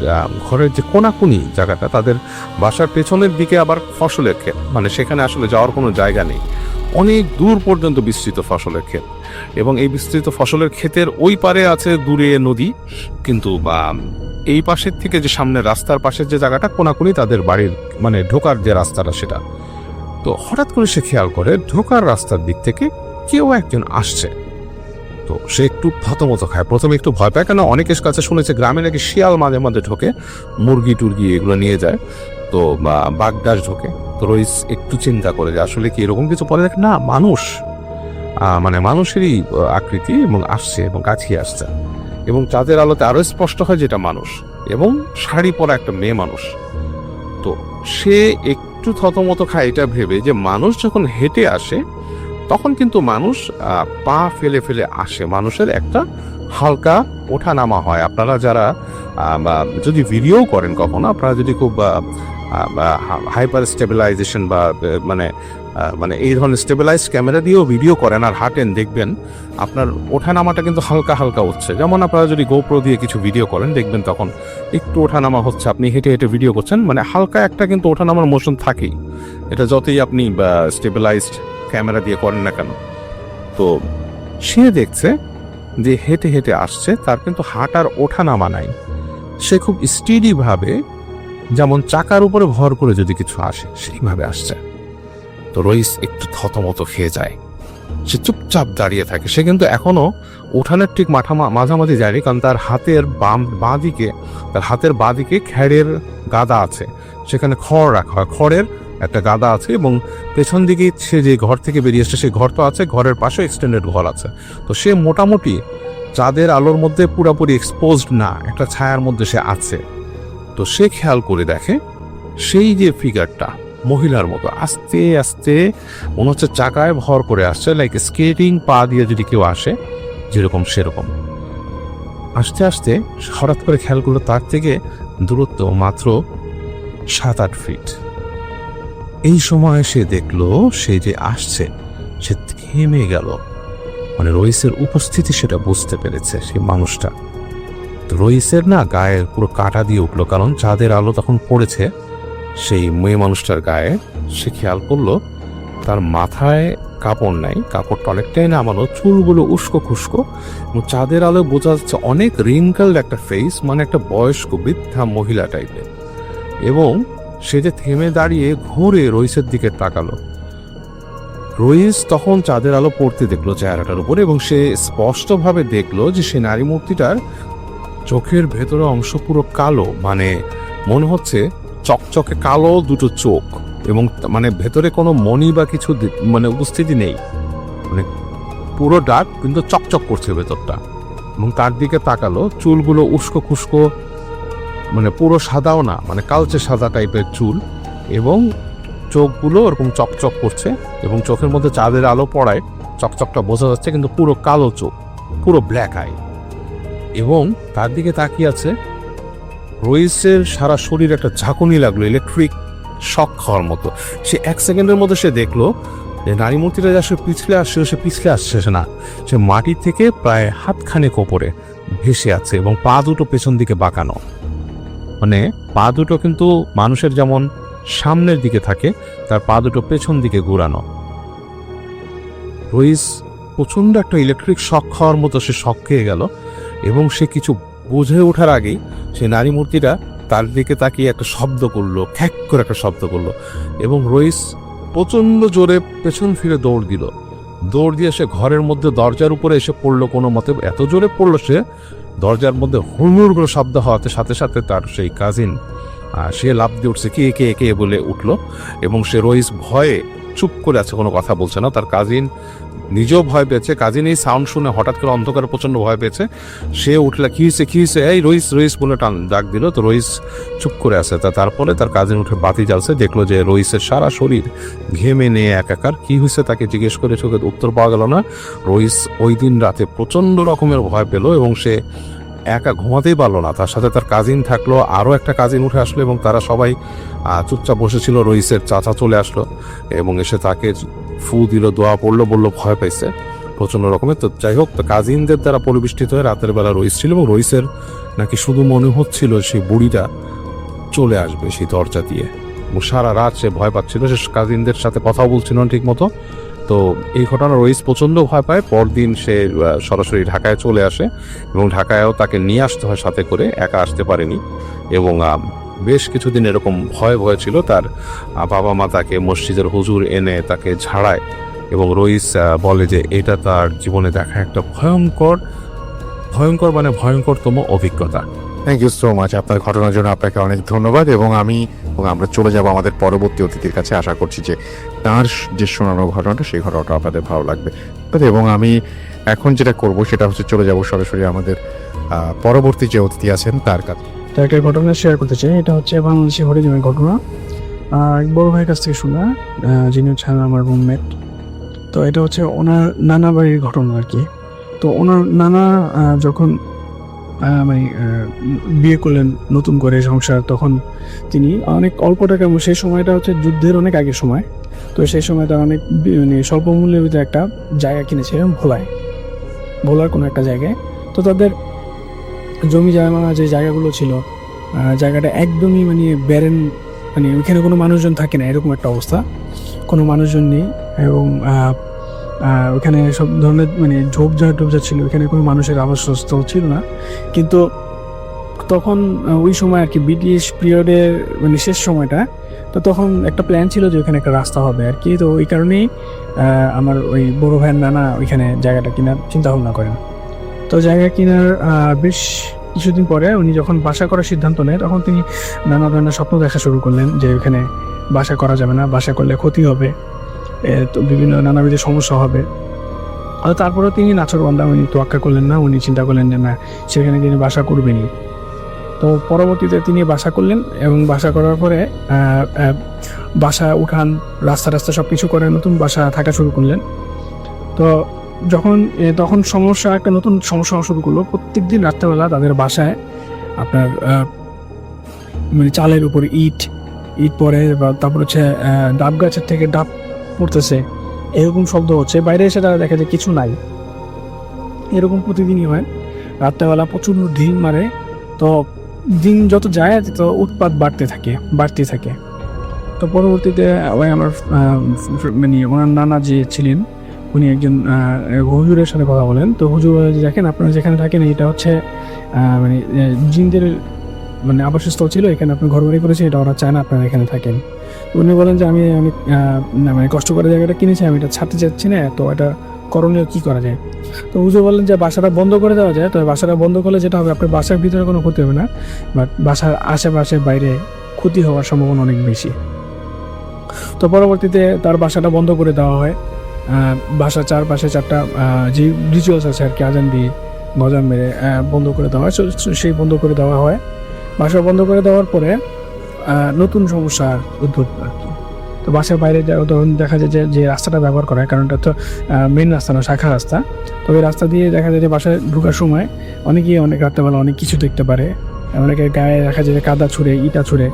ঘরের যে কোনাকুনি জায়গাটা, তাদের বাসার পেছনের দিকে আবার ফসলের ক্ষেত, মানে সেখানে আসলে যাওয়ার কোনো জায়গা নেই, অনেক দূর পর্যন্ত বিস্তৃত ফসলের ক্ষেত এবং এই বিস্তৃত ফসলের ক্ষেতের ওই পারে আছে দূরে নদী, কিন্তু এই পাশের থেকে যে সামনে রাস্তার পাশের যে জায়গাটা কোনাকুনি তাদের বাড়ির মানে ঢোকার যে রাস্তাটা সেটা। তো হঠাৎ করে সে খেয়াল করে ঢোকার রাস্তার দিক থেকে কেউ একজন আসছে। তো সে একটু থতমত খায়, প্রথমে একটু ভয় পায়, কেন অনেকের কাছে শুনেছে গ্রামে নাকি শিয়াল মাঝে মাঝে ঢোকে, মুরগি টুরগি এগুলো নিয়ে যায়, তো বাগদাস ঢোকে। তো রইস একটু চিন্তা করে যে আসলে কি এরকম কিছু, পরে দেখে না মানুষ, মানে মানুষেরই আকৃতি এবং আসছে এবং কাছিয়ে আসছে এবং চাঁদের আলোতে আরো স্পষ্ট হয় যেটা মানুষ এবং শাড়ি পরা একটা মেয়ে মানুষ। তো সে একটু থতমত খায় এটা ভেবে যে মানুষ যখন হেঁটে আসে তখন কিন্তু মানুষ পা ফেলে ফেলে আসে, মানুষের একটা হালকা ওঠা নামা হয়। আপনারা যারা যদি ভিডিও করেন কখনো, আপনারা যদি খুব হাইপার স্টেবিলাইজেশন বা মানে এই ধরনের স্টেবিলাইজ ক্যামেরা দিয়েও ভিডিও করেন আর হাঁটেন, দেখবেন আপনার ওঠানামাটা কিন্তু হালকা হালকা হচ্ছে। যেমন আপনারা যদি গোপ্রো দিয়ে কিছু ভিডিও করেন দেখবেন তখন একটু ওঠানামা হচ্ছে, আপনি হেঁটে হেঁটে ভিডিও করছেন, মানে হালকা একটা কিন্তু ওঠানামার মোশন থাকেই, এটা যতই আপনি স্টেবিলাইজড ক্যামেরা দিয়ে করেন না কেন। তো সে দেখছে যে হেঁটে হেঁটে আসছে, তার কিন্তু হাঁটার ওঠানামা নাই, সে খুব স্টিডি ভাবে, যেমন চাকার উপরে ভর করে যদি কিছু আসে সেইভাবে আসছে। তো রইস একটু থতমত খেয়ে যায়, সে চুপচাপ দাঁড়িয়ে থাকে। সে কিন্তু এখনো উঠানের ঠিক মাঝামাঝি যায়নি, কারণ তার হাতের বাঁ দিকে খ্যাড়ের গাদা আছে, সেখানে খড় রাখা হয়, খড়ের একটা গাদা আছে এবং পেছন দিকে সে যে ঘর থেকে বেরিয়ে এসছে সেই ঘর তো আছে, ঘরের পাশে এক্সটেন্ডেড ঘর আছে। তো সে মোটামুটি চাঁদের আলোর মধ্যে পুরোপুরি এক্সপোজড না, একটা ছায়ার মধ্যে সে আছে। তো সে খেয়াল করে দেখে সেই যে ফিগারটা মহিলার মতো আস্তে আস্তে মনে হচ্ছে চাকায় ভর করে আসছে, লাইক স্কেটিং পা দিয়ে যদি কেউ আসে যেরকম সেরকম আস্তে আস্তে। হঠাৎ করে খেয়াল করলো তার থেকে দূরত্ব মাত্র 7-8 ফিট। এই সময় সে দেখলো সে যে আসছে সে থেমে গেল, মানে রইসের উপস্থিতি সেটা বুঝতে পেরেছে সেই মানুষটা। তো রইসের না গায়ের পুরো কাটা দিয়ে উঠলো, কারণ চাঁদের আলো তখন পড়েছে সেই মেয়ে মানুষটার গায়ে। সে খেয়াল করলো তার মাথায় কাপড় নাই, কাপড়টা অনেকটাই নামানো, চুলগুলো উস্কো খুস্কো এবং চাঁদের আলো বোঝা যাচ্ছে অনেক রিঙ্কেলড একটা ফেস, মানে একটা বয়স্ক বৃদ্ধা মহিলা টাইপের। এবং সে যে থেমে দাঁড়িয়ে ঘুরে রইসের দিকে তাকালো। রইস তখন চাঁদের আলো পড়তে দেখলো চেহারাটার উপরে এবং সে স্পষ্টভাবে দেখলো যে সে নারী মূর্তিটার চোখের ভেতরে অংশ পুরো কালো, মানে মনে হচ্ছে চকচকে কালো দুটো চোখ এবং মানে ভেতরে কোনো মণি বা কিছু মানে উপস্থিতি নেই, মানে পুরো ডার্ক কিন্তু চকচক করছে ভেতরটা। এবং তার দিকে তাকালো, চুলগুলো উস্কো খুস্কো, মানে পুরো সাদাও না, মানে কালচে সাদা টাইপের চুল এবং চোখগুলো ওরকম চকচক করছে এবং চোখের মধ্যে চাঁদের আলো পড়ায় চকচকটা বোঝা যাচ্ছে, কিন্তু পুরো কালো চোখ, পুরো ব্ল্যাক আই। এবং তার দিকে তাকিয়ে আছে। রইসের সারা শরীর একটা ঝাঁকুনি লাগলো, ইলেকট্রিক শক খাওয়ার মতো। সে 1 সেকেন্ডের মধ্যে সে দেখলো যে নারী মূর্তিটা যা সে পিছলে আসছে, সে পিছলে আসছে না, সে মাটির থেকে প্রায় হাতখানেক ওপরে ভেসে আছে এবং পা দুটো পেছন দিকে বাঁকানো। মানে পা দুটো কিন্তু মানুষের যেমন সামনের দিকে থাকে, তার পা দুটো পেছন দিকে ঘুরানো। রইস প্রচণ্ড একটা ইলেকট্রিক শক খাওয়ার মতো সে শক খেয়ে গেল এবং সে কিছু বুঝে ওঠার আগেই সে নারী মূর্তিটা তার দিকে তাকিয়ে একটা শব্দ করলো, খ্যাক করে একটা শব্দ করলো এবং রইস প্রচণ্ড জোরে পেছন ফিরে দৌড় দিল। দৌড় দিয়ে সে ঘরের মধ্যে দরজার উপরে এসে পড়লো কোনো মতে। এত জোরে পড়লো সে, দরজার মধ্যে হুড়মুড় করে শব্দ হওয়াতে সাথে সাথে তার সেই কাজিন সে লাফ দিয়ে উঠছে, কে কে কে বলে উঠলো এবং সে রইস ভয়ে চুপ করে আছে, কোনো কথা বলছে না। তার কাজিন নিজেও ভয় পেয়েছে। কাজিন এই সাউন্ড শুনে হঠাৎ করে অন্ধকারে প্রচণ্ড ভয় পেয়েছে। সে উঠলে কি হয়েছে, এই রইস রইস বলে ডাক দিল। তো রইস চুপ করে আছে। তারপরে তার কাজিন উঠে বাতি জ্বালছে, দেখলো যে রইসের সারা শরীর ঘেমে নিয়ে একাকার। কি হয়েছে তাকে জিজ্ঞেস করে চোখে উত্তর পাওয়া গেল না। রইস ওই দিন রাতে প্রচণ্ড রকমের ভয় পেল এবং সে একা ঘুমাতেই পারলো না। তার সাথে তার কাজিন থাকলো, আরও একটা কাজিন উঠে আসলো এবং তারা সবাই চুপচাপ বসেছিল। রইসের চাচা চলে আসলো এবং এসে তাকে ফু দিল, দোয়া পড়লো, বললো ভয় পাইছে প্রচণ্ড রকমের। তো যাই হোক, তো কাজিনদের দ্বারা পরিবেষ্টিত হয়ে রাতের বেলা রইস ছিল এবং রইসের নাকি শুধু মনে হচ্ছিল সেই বুড়িটা চলে আসবে সেই দরজা দিয়ে। এবং সারা রাত সে ভয় পাচ্ছিল, সে কাজিনদের সাথে কথাও বলছিল না ঠিক মতো। তো এই ঘটনা রইস প্রচণ্ড ভয় পায়। পরদিন সে সরাসরি ঢাকায় চলে আসে এবং ঢাকায়ও তাকে নিয়ে আসতে হয় সাথে করে, একা আসতে পারেনি। এবং বেশ কিছুদিন এরকম ভয় ছিল। তার বাবা মা তাকে মসজিদের হুজুর এনে তাকে ঝাড়ায় এবং রইস বলে যে এটা তার জীবনে দেখা একটা ভয়ঙ্করতম অভিজ্ঞতা। থ্যাংক ইউ সো মাচ আপনার ঘটনার জন্য। আপনাকে অনেক ধন্যবাদ। এবং আমরা চলে যাব আমাদের পরবর্তী অতিথির কাছে। আশা করছি যে তার যে শোনানো ঘটনাটা, সেই ঘটনাটা আপনাদের ভালো লাগবে। এবং আমি এখন যেটা করব সেটা হচ্ছে চলে যাব সরাসরি আমাদের পরবর্তী যে অতিথি আছেন তার কাছে। তো একটা ঘটনা শেয়ার করতে চাই। এটা হচ্ছে বাংলাদেশি হরিজনের ঘটনা। এক বড় ভাইয়ের কাছ থেকে শোনা, যিনি হচ্ছে আমার রুমমেট। তো এটা হচ্ছে ওনার নানা বাড়ির ঘটনা আর কি। তো ওনার নানা যখন মানে বিয়ে করলেন নতুন করে সংসার, তখন তিনি অনেক অল্প টাকা, সেই সময়টা হচ্ছে যুদ্ধের অনেক আগের সময়। তো সেই সময় তারা অনেক মানে স্বল্প মূল্যের ভিতরে একটা জায়গা কিনেছিলেন ভোলার কোনো একটা জায়গায়। তো তাদের জমি জায়গা যে জায়গাগুলো ছিল, জায়গাটা একদমই মানে ব্যারেন, মানে ওইখানে কোনো মানুষজন থাকে না, এরকম একটা অবস্থা। কোনো মানুষজন নেই এবং ওখানে সব ধরনের মানে ঝোপঝাড় ছিল, ওইখানে কোনো মানুষের আবাসস্থল ছিল না। কিন্তু তখন ওই সময় আর কি ব্রিটিশ পিরিয়ডের মানে শেষ সময়টা, তো তখন একটা প্ল্যান ছিল যে ওইখানে একটা রাস্তা হবে আর কি। তো ওই কারণেই আমার ওই বড় ভাইয়ের নানা ওইখানে জায়গাটা কেনার চিন্তা ভাবনা করেন। তো জায়গা কেনার বেশ কিছুদিন পরে উনি যখন বাসা করার সিদ্ধান্ত নেয়, তখন তিনি নানা ধরনের স্বপ্ন দেখা শুরু করলেন যে ওইখানে বাসা করা যাবে না, বাসা করলে ক্ষতি হবে, তো বিভিন্ন নানাবিধ সমস্যা হবে। আর তারপরেও তিনি নাছোড়বান্দা, উনি তোয়াক্কা করলেন না। উনি চিন্তা করলেন যে না, সেখানে তিনি বাসা করবেনই। তো পরবর্তীতে তিনি বাসা করলেন এবং বাসা করার পরে বাসা উঠান, রাস্তা সব কিছু করে নতুন বাসা থাকা শুরু করলেন। তো তখন একটা নতুন সমস্যা শুরু করলো। প্রত্যেক দিন রাত্রেবেলা তাদের বাসায় আপনার মানে চালের উপর ইট পড়ে, বা তারপর হচ্ছে ডাব গাছের থেকে ডাব পড়তেছে, এরকম শব্দ হচ্ছে। বাইরে এসে তারা দেখে যে কিছু নাই। এরকম প্রতিদিনই হয়। রাত্রেবেলা প্রচুর ঢিল মারে। তো দিন যত যায় তো উৎপাত বাড়তে থাকে। তো পরবর্তীতে ওই আমার মানে ওনার নানা যে ছিলেন, উনি একজন হুজুরের সাথে কথা বলেন। তো হুজুর দেখেন, আপনারা যেখানে থাকেন এটা হচ্ছে মানে জিনদের মানে আবাসস্থল ছিল, এখানে আপনি ঘর বাড়ি করেছেন, এটা ওরা চায় না আপনারা এখানে থাকেন। উনি বলেন যে আমি অনেক মানে কষ্ট করে জায়গাটা কিনেছি, আমি এটা ছাড়তে চাচ্ছি না, তো এটা করণীয় কী করা যায়। তো হুজুর বললেন যে বাসাটা বন্ধ করে দেওয়া যায়। তো বাসাটা বন্ধ করলে যেটা হবে, আপনার বাসার ভিতরে কোনো ক্ষতি হবে না, বাট বাসার আশেপাশে বাইরে ক্ষতি হওয়ার সম্ভাবনা অনেক বেশি। তো পরবর্তীতে তার বাসাটা বন্ধ করে দেওয়া হয়। বাসার চারপাশে 4টা যে রিচুয়ালস আছে আর কি, আজান দিয়ে গজান মেরে বন্ধ করে দেওয়া হয়। সেই বন্ধ করে দেওয়া হয়। বাসা বন্ধ করে দেওয়ার পরে নতুন সমস্যার উদ্ভব আর কি। তো বাসার বাইরে তখন দেখা যায় যে রাস্তাটা ব্যবহার করা হয়, কারণ এটা তো মেন রাস্তা না, শাখা রাস্তা। তো ওই রাস্তা দিয়ে দেখা যায় যে বাসায় ঢোকার সময় অনেকেই অনেক রাত্রেবেলা অনেক কিছু দেখতে পারে। অনেকে গায়ে দেখা যায় যে কাদা ছুঁড়ে, ইটা ছুঁড়ে,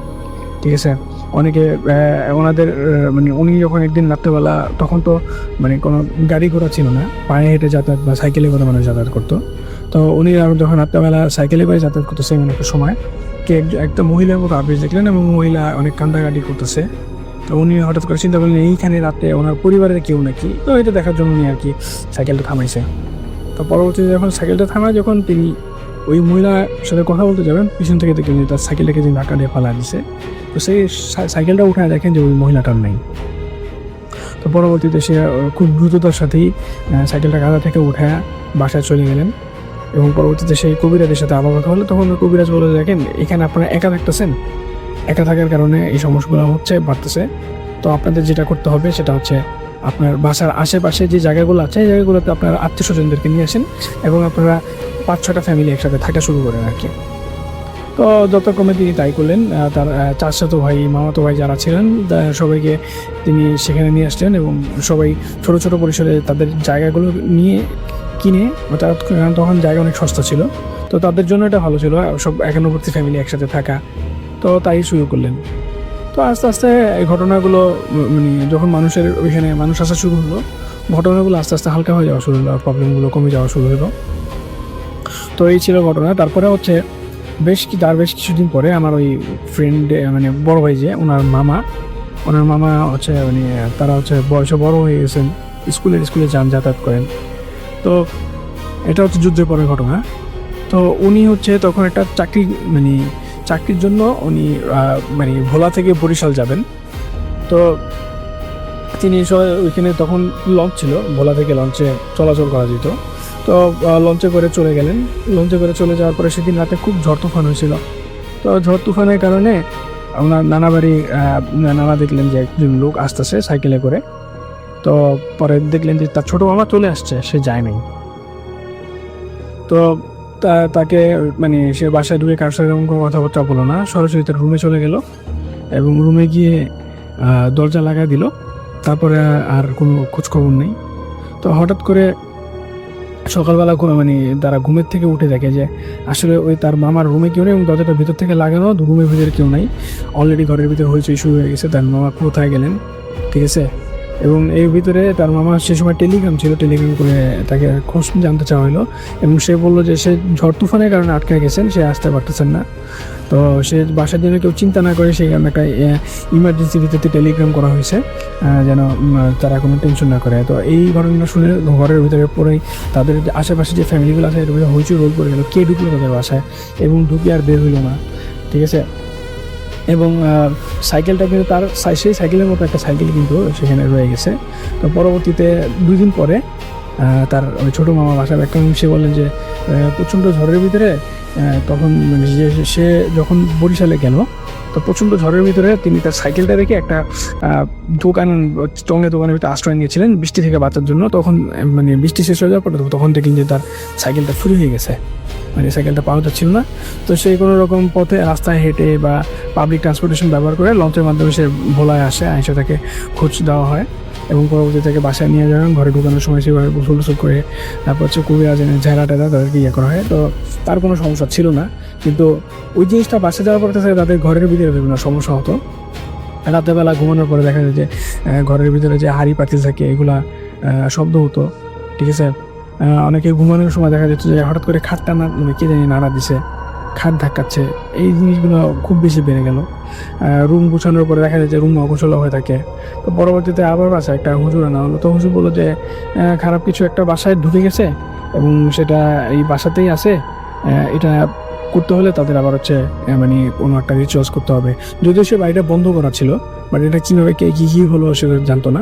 ঠিক আছে। অনেকে ওনাদের মানে উনি যখন একদিন রাত্রেবেলা, তখন তো মানে কোনো গাড়ি ঘোড়া ছিল না, পায়ে হেঁটে যাতায়াত বা সাইকেলে করে মানুষ যাতায়াত করতো। তো উনি যখন রাত্রেবেলা সাইকেলে করে যাতায়াত করতেছে এমন একটা সময় একটা মহিলার মতো আবেশ দেখলেন, এবং মহিলা অনেক কান্দাকাটি করতেছে। তো উনি হঠাৎ করে চিন্তা করলেন এইখানে রাতে ওনার পরিবারের কেউ নাকি, তো এটা দেখার জন্য উনি আর কি সাইকেলটা থামাইছে। তো পরবর্তীতে যখন সাইকেলটা থামায়, যখন তিনি ওই মহিলার সাথে কথা বলতে যাবেন, পিছন থেকে দেখলেন যে তার সাইকেলটাকে যে ধাক্কা দিয়ে ফালা দিছে। তো সেই সাইকেলটা উঠায় দেখেন যে ওই মহিলাটার নেই। তো পরবর্তীতে সে খুব দ্রুততার সাথেই সাইকেলটা গাদা থেকে উঠায় বাসায় চলে গেলেন, এবং পরবর্তীতে সেই কবিরাজের সাথে আবার কথা হলো। তখন কবিরাজ বলে, দেখেন এখানে আপনারা একা থাকতেছেন, একা থাকার কারণে এই সমস্যাগুলো হচ্ছে, বাড়তেছে। তো আপনাদের যেটা করতে হবে সেটা হচ্ছে আপনার বাসার আশেপাশে যে জায়গাগুলো আছে এই জায়গাগুলোতে আপনার আত্মীয় স্বজনদেরকে নিয়ে আসেন, এবং আপনারা 5-6টা ফ্যামিলি একসাথে থাকা শুরু করেন আর কি। তো যথাক্রমে তিনি তাই করলেন। তার চাচাতো ভাই, মামাতো ভাই যারা ছিলেন সবাইকে তিনি সেখানে নিয়ে আসলেন, এবং সবাই ছোট ছোট পরিসরে তাদের জায়গাগুলো নিয়ে কিনে, তখন জায়গা অনেক সস্তা ছিল, তো তাদের জন্য এটা ভালো ছিল সব একান্নবর্তী ফ্যামিলি একসাথে থাকা। তো তাই শুরু করলেন। তো আস্তে আস্তে এই ঘটনাগুলো মানে যখন মানুষের ওইখানে মানুষ আসা শুরু হলো, ঘটনাগুলো আস্তে আস্তে হালকা হয়ে যাওয়া শুরু হলো, প্রবলেমগুলো কমে যাওয়া শুরু হলো। তো এই ছিল ঘটনা। তারপরে হচ্ছে বেশ কিছুদিন পরে আমার ওই ফ্রেন্ড, মানে বড় ভাই যে ওনার মামা হচ্ছে মানে তারা হচ্ছে বয়সে বড় হয়ে গেছেন, স্কুলে যাতায়াত করেন। তো এটা হচ্ছে যুদ্ধের পরের ঘটনা। তো উনি হচ্ছে তখন একটা চাকরির জন্য উনি মানে ভোলা থেকে বরিশাল যাবেন। তো তিনি ওইখানে তখন লঞ্চ ছিল, ভোলা থেকে লঞ্চে চলাচল করা যেত। তো লঞ্চে করে চলে গেলেন। লঞ্চে করে চলে যাওয়ার পরে সেদিন রাতে খুব ঝড় তুফান হয়েছিল। তো ঝড় তুফানের কারণে ওনার নানা দেখলেন যে একজন লোক আসতেছে সাইকেলে করে। তো পরে দেখলেন যে তার ছোটো মামা চলে আসছে, সে যায় নাই। তো তাকে মানে সে বাসায় ঢুকে কারোর সাথে কোনো কথাবার্তা বলো না, সরাসরি তার রুমে চলে গেল, এবং রুমে গিয়ে দরজা লাগাই দিল। তারপরে আর কোনো খোঁজখবর নেই। তো হঠাৎ করে সকালবেলা মানে তারা ঘুমের থেকে উঠে দেখে যে আসলে ওই তার মামার রুমে কেউ নেই, এবং দরজাটা ভিতর থেকে লাগানো, রুমের ভিতরে কেউ নাই। অলরেডি ঘরের ভিতরে হইচই শুরু হয়ে গেছে, তার মামা কোথায় গেলেন, ঠিক আছে। এবং এর ভিতরে তার মামা সে সময় টেলিগ্রাম করে তাকে খোঁজ জানতে চাওয়া হলো, এবং সে বললো যে সে ঝড় তুফানের কারণে আটকে গেছেন, সে আসতে পারতেছেন না। তো সে বাসার জন্য কেউ চিন্তা না করে সেই কারণে একটা ইমার্জেন্সি ভিত্তিতে টেলিগ্রাম করা হয়েছে, যেন তারা কোনো টেনশন না করে। তো এই ঘটনা শুনে ঘরের ভিতরে পরেই তাদের আশেপাশে যে ফ্যামিলিগুলো আছে এর ভিতরে হইচই রোল করে গেল, কে ঢুকলো তাদের বাসায়, এবং ঢুকে আর বের হইল না, ঠিক আছে। এবং সাইকেলটা কিন্তু তার সেই সাইকেলের মতো একটা সাইকেল কিন্তু সেখানে রয়ে গেছে। তো পরবর্তীতে 2 দিন পরে তার ওই ছোটো মামা বাসার একটা সে বললেন যে প্রচণ্ড ঝড়ের ভিতরে তখন মানে সে যখন বরিশালে গেল, তো প্রচণ্ড ঝড়ের ভিতরে তিনি তার সাইকেলটা রেখে একটা দোকানের ভিতরে আশ্রয় নিয়েছিলেন বৃষ্টি থেকে বাঁচার জন্য। তখন মানে বৃষ্টি শেষ হয়ে যাওয়ার পরে তখন দেখলেন যে তার সাইকেলটা চুরি হয়ে গেছে, মানে সাইকেলটা পাওয়া যাচ্ছিল না। তো সেই কোনো রকম পথে রাস্তায় হেঁটে বা পাবলিক ট্রান্সপোর্টেশন ব্যবহার করে লঞ্চের মাধ্যমে সে ভোলায় এসে তাকে খোঁজ দেওয়া হয়, এবং পরবর্তী থেকে বাসায় নিয়ে যাওয়া, ঘরে ঢুকানোর সময় সেভাবে গোসল করে তারপর হচ্ছে কবিরাজের ঝেড়া তাদেরকে করা হয়। তো তার কোনো সমস্যা ছিল না, কিন্তু ওই জিনিসটা বাসা যাওয়ার পর থেকে তাদের ঘরের ভিতরে বিভিন্ন সমস্যা হতো। রাতেরবেলা ঘুমানোর পরে দেখা যায় যে ঘরের ভিতরে যে হাঁড়ি পাতিল থাকে এগুলা শব্দ হতো, ঠিক আছে। অনেকে ঘুমানোর সময় দেখা যেত যে হঠাৎ করে খাটটা মানে কে জানি নাড়া দিছে, খাট ধাক্কাচ্ছে, এই জিনিসগুলো খুব বেশি বেড়ে গেল। রুম গুছানোর পরে দেখা যায় যে রুম অগোছালো হয়ে থাকে। তো পরবর্তীতে আবার বাসায় একটা হুজুর আনা হলো। তো হুজুর বললো যে খারাপ কিছু একটা বাসায় ঢুকে গেছে, এবং সেটা এই বাসাতেই আছে, এটা করতে হলে তাদের আবার হচ্ছে মানে কোনো একটা রিচুয়ালস করতে হবে। যদিও সে বাড়িটা বন্ধ করা ছিল, বাট এটা কীভাবে কী হলো সে জানতো না।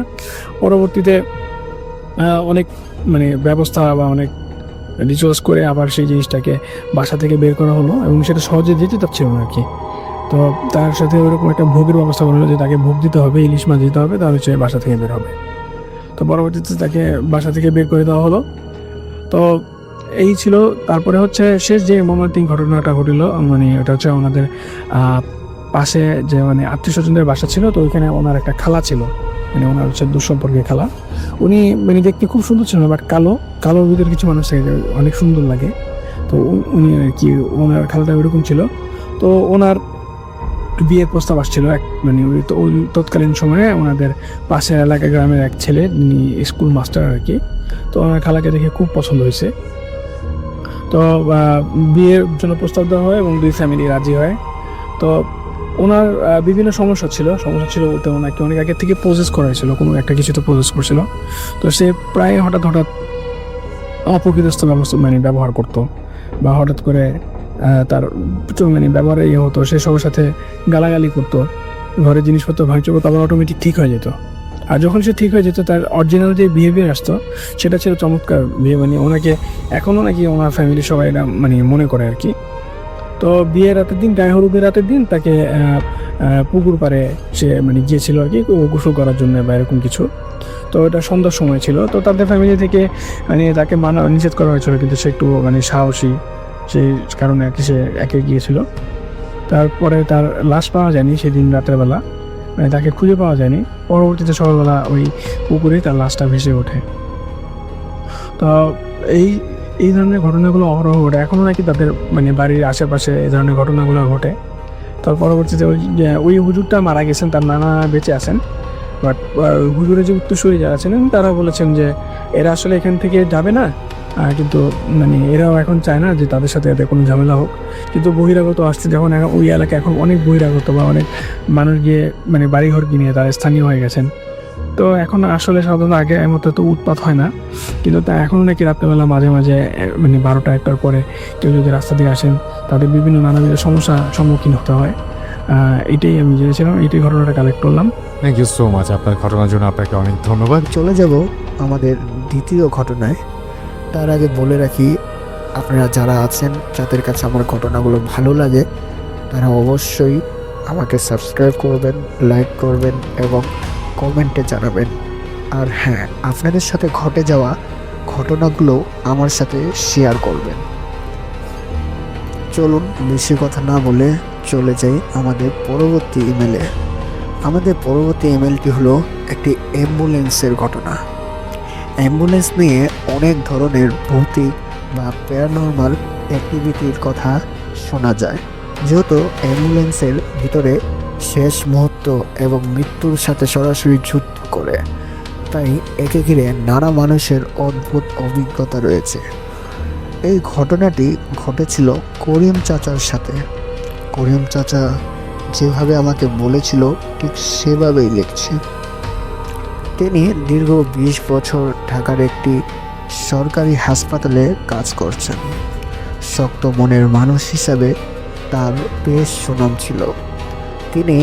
পরবর্তীতে অনেক মানে ব্যবস্থা বা অনেক রিচুয়ালস করে আবার সেই জিনিসটাকে বাসা থেকে বের করা হলো, এবং সেটা সহজে দিতে চাচ্ছিল না আর কি। তো তার সাথে ওরকম একটা ভোগের ব্যবস্থা করা হলো যে তাকে ভোগ দিতে হবে, ইলিশ মাছ দিতে হবে, তাহলে সে বাসা থেকে বের হবে। তো পরবর্তীতে তাকে বাসা থেকে বের করে দেওয়া হলো। তো এই ছিল। তারপরে হচ্ছে শেষ যে মর্মান্তিক ঘটনাটা ঘটিল, মানে এটা হচ্ছে ওনাদের পাশে যে মানে আত্মীয় স্বজনদের বাসা ছিল, তো ওইখানে ওনার একটা খালা ছিল, মানে ওনার হচ্ছে দুঃসম্পর্কে খালা। উনি মানে দেখতে খুব সুন্দর ছিল, বাট কালোর ভিতরে কিছু মানুষ থাকে যে অনেক সুন্দর লাগে। তো উনি আর কি, ওনার খালাটা ওইরকম ছিল। তো ওনার বিয়ের প্রস্তাব আসছিল মানে ওই তৎকালীন সময়ে ওনাদের পাশের এলাকা গ্রামের এক ছেলে, উনি স্কুল মাস্টার আর কি। তো ওনার খালাকে দেখে খুব পছন্দ হয়েছে। তো বিয়ের জন্য প্রস্তাব দেওয়া হয় এবং দুই ফ্যামিলি রাজি হয়। তো ওনার বিভিন্ন সমস্যা ছিল বলতে ওনাকে অনেক আগে থেকে প্রসেস করা হয়েছিল, কোনো একটা কিছুতে প্রসেস করছিল। তো সে প্রায় হঠাৎ অপ্রকৃতস্থ মানে ব্যবহার করতো, বা হঠাৎ করে তার মানে ব্যবহারে হতো, সে সবার সাথে গালাগালি করতো, ঘরের জিনিসপত্র ভাঙচুর করতো, আবার অটোমেটিক ঠিক হয়ে যেত। আর যখন সে ঠিক হয়ে যেত, তার অরিজিনাল যে বিহেভিয়ার আসতো সেটা ছিল চমৎকার মানে ওনাকে এখনও নাকি ওনার ফ্যামিলির সবাই এটা মানে মনে করে আর কি। তো বিয়ের রাতের দিন, গায়ে হলুদের রাতের দিন তাকে পুকুর পাড়ে সে মানে গিয়েছিল আর কি গোসল করার জন্য বা এরকম কিছু। তো এটা সন্ধ্যার সময় ছিল। তো তাদের ফ্যামিলি থেকে মানে তাকে নিষেধ করা হয়েছিল, কিন্তু সে একটু মানে সাহসী, সেই কারণে আর কি সে একে গিয়েছিল। তারপরে তার লাশ পাওয়া যায়নি সেদিন রাতের বেলা, মানে তাকে খুঁজে পাওয়া যায়নি। পরবর্তীতে সকালবেলা ওই পুকুরে তার লাশটা ভেসে ওঠে। তো এই ধরনের ঘটনাগুলো অহরহ ঘটে এখনও নাকি তাদের মানে বাড়ির আশেপাশে এই ধরনের ঘটনাগুলো ঘটে। তার পরবর্তীতে ওই হুজুরটা মারা গেছেন, তার নানা বেঁচে আছেন। বাট হুজুরের যে উত্তরসূরি যারা ছিলেন তারা বলেছেন যে এরা আসলে এখান থেকে যাবে না, কিন্তু মানে এরাও এখন চায় না যে তাদের সাথে এদের কোনো ঝামেলা হোক। কিন্তু বহিরাগত আসছে যখন, ওই এলাকায় এখন অনেক বহিরাগত বা অনেক মানুষ গিয়ে মানে বাড়িঘর কিনে তারা স্থানীয় হয়ে গেছেন। তো এখন আসলে সাধারণত আগে মতো তো উৎপাত হয় না, কিন্তু তা এখনও নাকি রাত্রেবেলা মাঝে মাঝে মানে 12টা-1টার পরে কেউ যদি রাস্তা দিয়ে আসেন তাদের বিভিন্ন নানাবিধ সমস্যার সম্মুখীন হতে হয়। এটাই আমি জেনেছিলাম, এইটাই ঘটনাটা কালেক্ট করলাম। থ্যাংক ইউ সো মাচ, আপনার ঘটনার জন্য আপনাকে অনেক ধন্যবাদ। চলে যাব আমাদের দ্বিতীয় ঘটনায়। তার আগে বলে রাখি, আপনারা যারা আছেন যাদের কাছে আমার ঘটনাগুলো ভালো লাগে তারা অবশ্যই আমাকে সাবস্ক্রাইব করবেন, লাইক করবেন এবং কমেন্টে জানাবেন। আর হ্যাঁ, আপনাদের সাথে ঘটে যাওয়া ঘটনাগুলো আমার সাথে শেয়ার করবেন। চলুন বেশি কথা না বলে চলে যাই আমাদের পরবর্তী ইমেলে। আমাদের পরবর্তী ইমেলটি হলো একটি অ্যাম্বুলেন্সের ঘটনা। অ্যাম্বুলেন্স নিয়ে অনেক ধরনের ভৌতিক বা প্যারানর্মাল অ্যাক্টিভিটির কথা শোনা যায়। যেহেতু অ্যাম্বুলেন্সের ভিতরে শেষ মুহূর্ত এবং মৃত্যুর সাথে সরাসরি যুদ্ধ করে, তাই একে ঘিরে নানা মানুষের অদ্ভুত অভিজ্ঞতা রয়েছে। এই ঘটনাটি ঘটেছিল করিম চাচার সাথে। করিম চাচা যেভাবে আমাকে বলেছিল ঠিক সেভাবেই লিখছি। তিনি দীর্ঘ 20 বছর ঢাকার একটি সরকারি হাসপাতালে কাজ করছেন। শক্ত মনের মানুষ হিসাবে তার বেশ সুনাম ছিল। তিনি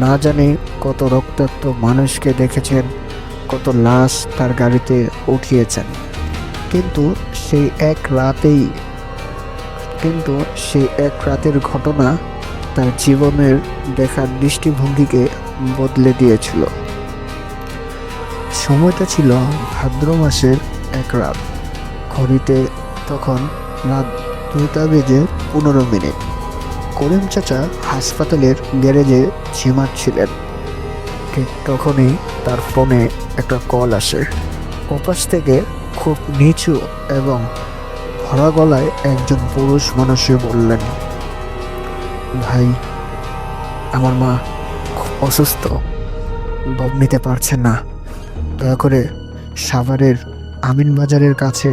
না জানে কত রক্তাক্ত মানুষকে দেখেছেন, কত লাশ তার গাড়িতে উঠিয়েছেন, কিন্তু সেই এক রাতের ঘটনা তার জীবনের দেখার দৃষ্টিভঙ্গিকে বদলে দিয়েছিল। সময়টা ছিল ভাদ্র মাসের এক রাত। ঘড়িতে তখন রাত 2:15। করিম চাচা হাসপাতালের গ্যারেজে ঝিমাচ্ছিলেন। ঠিক তখনই তার ফোনে একটা কল আসে। ওপাশ থেকে খুব নিচু এবং ভরা গলায় একজন পুরুষ মানুষে বললেন, ভাই, আমার মা খুব অসুস্থ, দম নিতে পারছে না, দয়া করে সাভারের আমিনবাজারের কাছে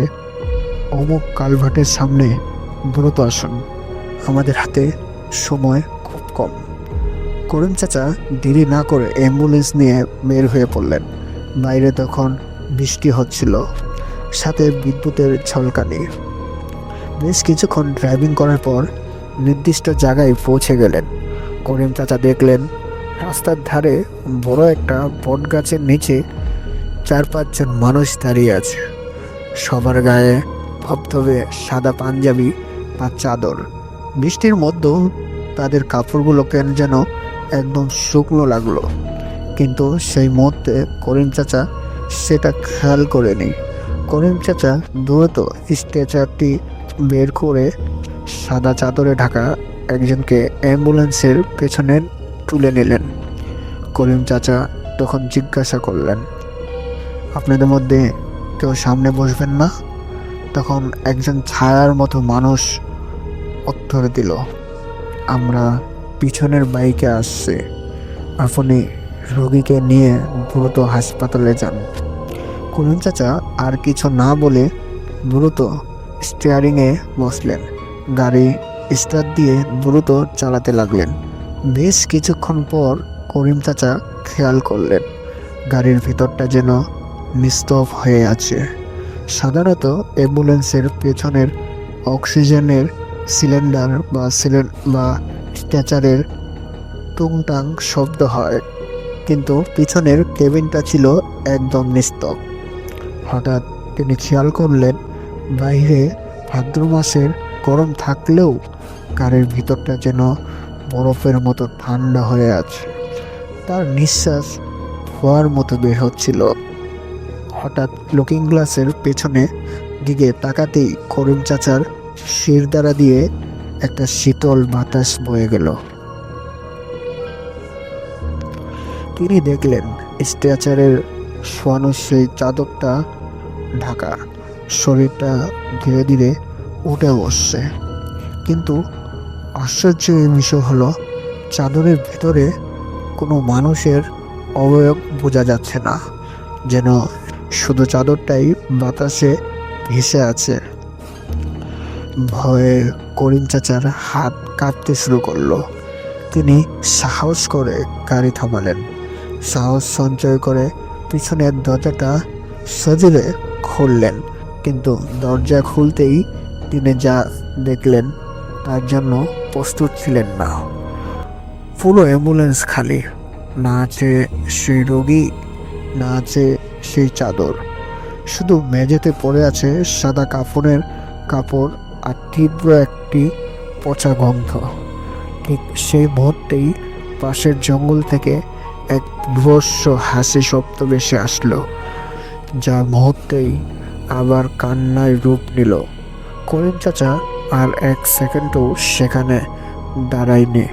অমুক কালভার্টের সামনে দ্রুত আসুন, আমাদের হাতে সময় খুব কম। করিম চাচা দেরি না করে অ্যাম্বুলেন্স নিয়ে বের হয়ে পড়লেন। বাইরে তখন বৃষ্টি হচ্ছিল, সাথে বিদ্যুতের ঝলকানি। বেশ কিছুক্ষণ ড্রাইভিং করার পর নির্দিষ্ট জায়গায় পৌঁছে গেলেন। করিম চাচা দেখলেন রাস্তার ধারে বড় একটা বট গাছের নিচে 4-5 জন মানুষ দাঁড়িয়ে আছে। সবার গায়ে ধবধবে সাদা পাঞ্জাবি বা চাদর। বৃষ্টির মধ্যেও তাদের কাপড়গুলো কেন যেন একদম শুকনো লাগলো, কিন্তু সেই মুহূর্তে করিম চাচা সেটা খেয়াল করেনি। করিম চাচা দ্রুত স্ট্রেচারটি বের করে সাদা চাদরে ঢাকা একজনকে অ্যাম্বুলেন্সের পেছনে তুলে নিলেন। করিম চাচা তখন জিজ্ঞাসা করলেন, আপনাদের মধ্যে কেউ সামনে বসবেন না? তখন একজন ছায়ার মতো মানুষ উত্তর দিল, আমরা পিছনের বাইকে আসছি, আপনি রোগীকে নিয়ে দ্রুত হাসপাতালে যান। করিম চাচা আর কিছু না বলে দ্রুত স্টিয়ারিংয়ে বসলেন, গাড়ি স্টার্ট দিয়ে দ্রুত চালাতে লাগলেন। বেশ কিছুক্ষণ পর করিম চাচা খেয়াল করলেন গাড়ির ভিতরটা যেন নিস্তব্ধ হয়ে আছে। সাধারণত অ্যাম্বুলেন্সের পেছনের অক্সিজেনের সিলিন্ডার বা স্ট্রেচারের টুংটাং শব্দ হয়, কিন্তু পিছনের কেবিনটা ছিল একদম নিস্তব্ধ। হঠাৎ তিনি খেয়াল করলেন বাইরে ভাদ্র মাসের গরম থাকলেও গাড়ির ভিতরটা যেন বরফের মতো ঠান্ডা হয়ে আছে। তার নিঃশ্বাস হওয়ার মতো বের হচ্ছিল। হঠাৎ লুকিং গ্লাসের পেছনে দিকে তাকাতেই করিম চাচার শির দ্বারা দিয়ে একটা শীতল বাতাস বয়ে গেল। তিনি দেখলেন স্ট্রেচারের শোয়ানো সেই চাদরটা ঢাকা, শরীরটা ধীরে ধীরে উঠে বসছে। কিন্তু আশ্চর্য এই বিষয় হলো, চাদরের ভিতরে কোনো মানুষের অবয়ব বোঝা যাচ্ছে না, যেন শুধু চাদরটাই বাতাসে ভেসে আছে। ভয়ে করিম চাচার হাত কাঁপতে শুরু করলো। তিনি সাহস করে গাড়ি থামালেন, সাহস সঞ্চয় করে পিছনের দরজাটা সজোরে খুললেন। কিন্তু দরজা খুলতেই তিনি যা দেখলেন তার জন্য প্রস্তুত ছিলেন না। পুরো অ্যাম্বুলেন্স খালি, না আছে সেই রোগী, না আছে সেই চাদর। শুধু মেঝেতে পড়ে আছে সাদা কাপড় আর তীব্র একটি পচা গন্ধ। ঠিক সেই মুহূর্তেই পাশের জঙ্গল থেকে এক বিভৎস হাসি শব্দ ভেসে আসলো, যা মুহূর্তেই আবার কান্নায় রূপ নিল। করিম চাচা আর এক সেকেন্ডও সেখানে দাঁড়ায়নি,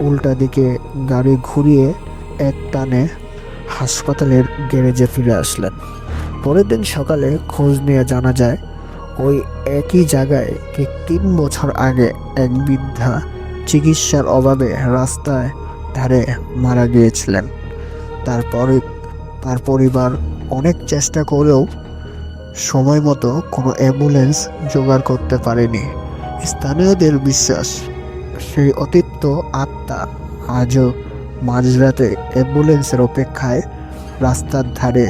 উল্টা দিকে গাড়ি ঘুরিয়ে এক টানে হাসপাতালের গ্যারেজে ফিরে আসলেন। পরের দিন সকালে খোঁজ নিয়ে জানা যায় ওই একই জায়গায় ঠিক 3 বছর আগে এক বৃদ্ধা চিকিৎসার অভাবে রাস্তায় ধারে মারা গিয়েছিলেন। তার পরিবার অনেক চেষ্টা করেও সময় মতো কোনো অ্যাম্বুলেন্স জোগাড় করতে পারেনি। স্থানীয়দের বিশ্বাস সেই অতিরিক্ত আত্মা আজও মাঝরাতে অ্যাম্বুলেন্সের অপেক্ষায় রাস্তার ধারে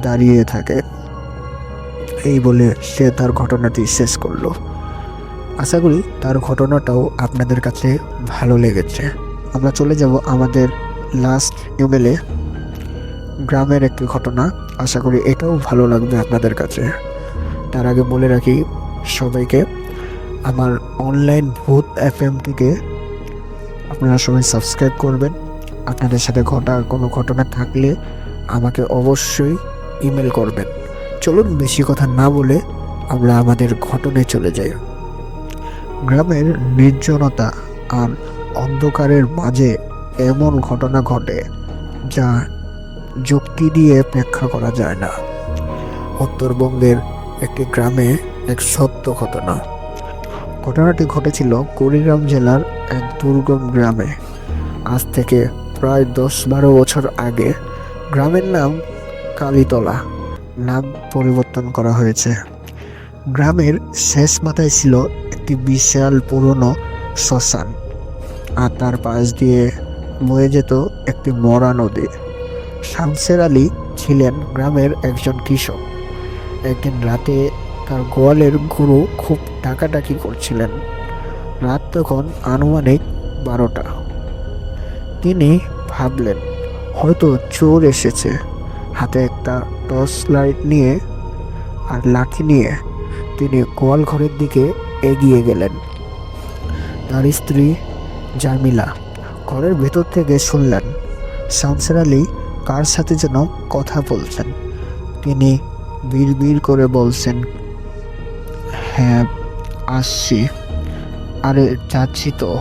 দাঁড়িয়ে থাকে। এই বলে সে তার ঘটনাটি শেষ করলো। আশা করি তার ঘটনাটাও আপনাদের কাছে ভালো লেগেছে। আমরা চলে যাব আমাদের লাস্ট ইমেলে, গ্রামের একটি ঘটনা। আশা করি এটাও ভালো লাগবে আপনাদের কাছে। তার আগে বলে রাখি সবাইকে, আমার অনলাইন ভূত এফএমটিকে আপনারা সবাই সাবস্ক্রাইব করবেন। আপনাদের সাথে কোনো ঘটনা থাকলে আমাকে অবশ্যই ইমেল করবেন। চলুন বেশি কথা না বলে আমরা আমাদের ঘটনায় চলে যাই। গ্রামের নির্জনতা আর অন্ধকারের মাঝে এমন ঘটনা ঘটে যা যুক্তি দিয়ে ব্যাখ্যা করা যায় না। উত্তরবঙ্গের একটি গ্রামে এক সত্য ঘটনা। ঘটনাটি ঘটেছিল কুড়িগ্রাম জেলার এক দুর্গম গ্রামে। আজ থেকে প্রায় 10-12 বছর আগে। গ্রামের নাম কালীতলা, নাম পরিবর্তন করা হয়েছে। গ্রামের শেষ মাথায় ছিল একটি বিশাল পুরনো শ্মশান, আর তার পাশ দিয়ে বয়ে যেত একটি মরা নদী। শামসের আলী ছিলেন গ্রামের একজন কৃষক। একদিন রাতে তার গোয়ালের গরু খুব ডাকাডাকি করছিলেন। রাত তখন আনুমানিক 12টা। তিনি ভাবলেন হয়তো চোর এসেছে। হাতে একটা টর্চ লাইট নিয়ে আর লাঠি নিয়ে তিনি গোয়াল ঘরের দিকে এগিয়ে গেলেন। তার স্ত্রী জামিলা ঘরের ভেতর থেকে শুনলেন শামসের আলী কার সাথে যেন কথা বলছেন। তিনি বিড়বিড় করে বলছেন, হ্যাঁ আসছি, আরে যাচ্ছি তো।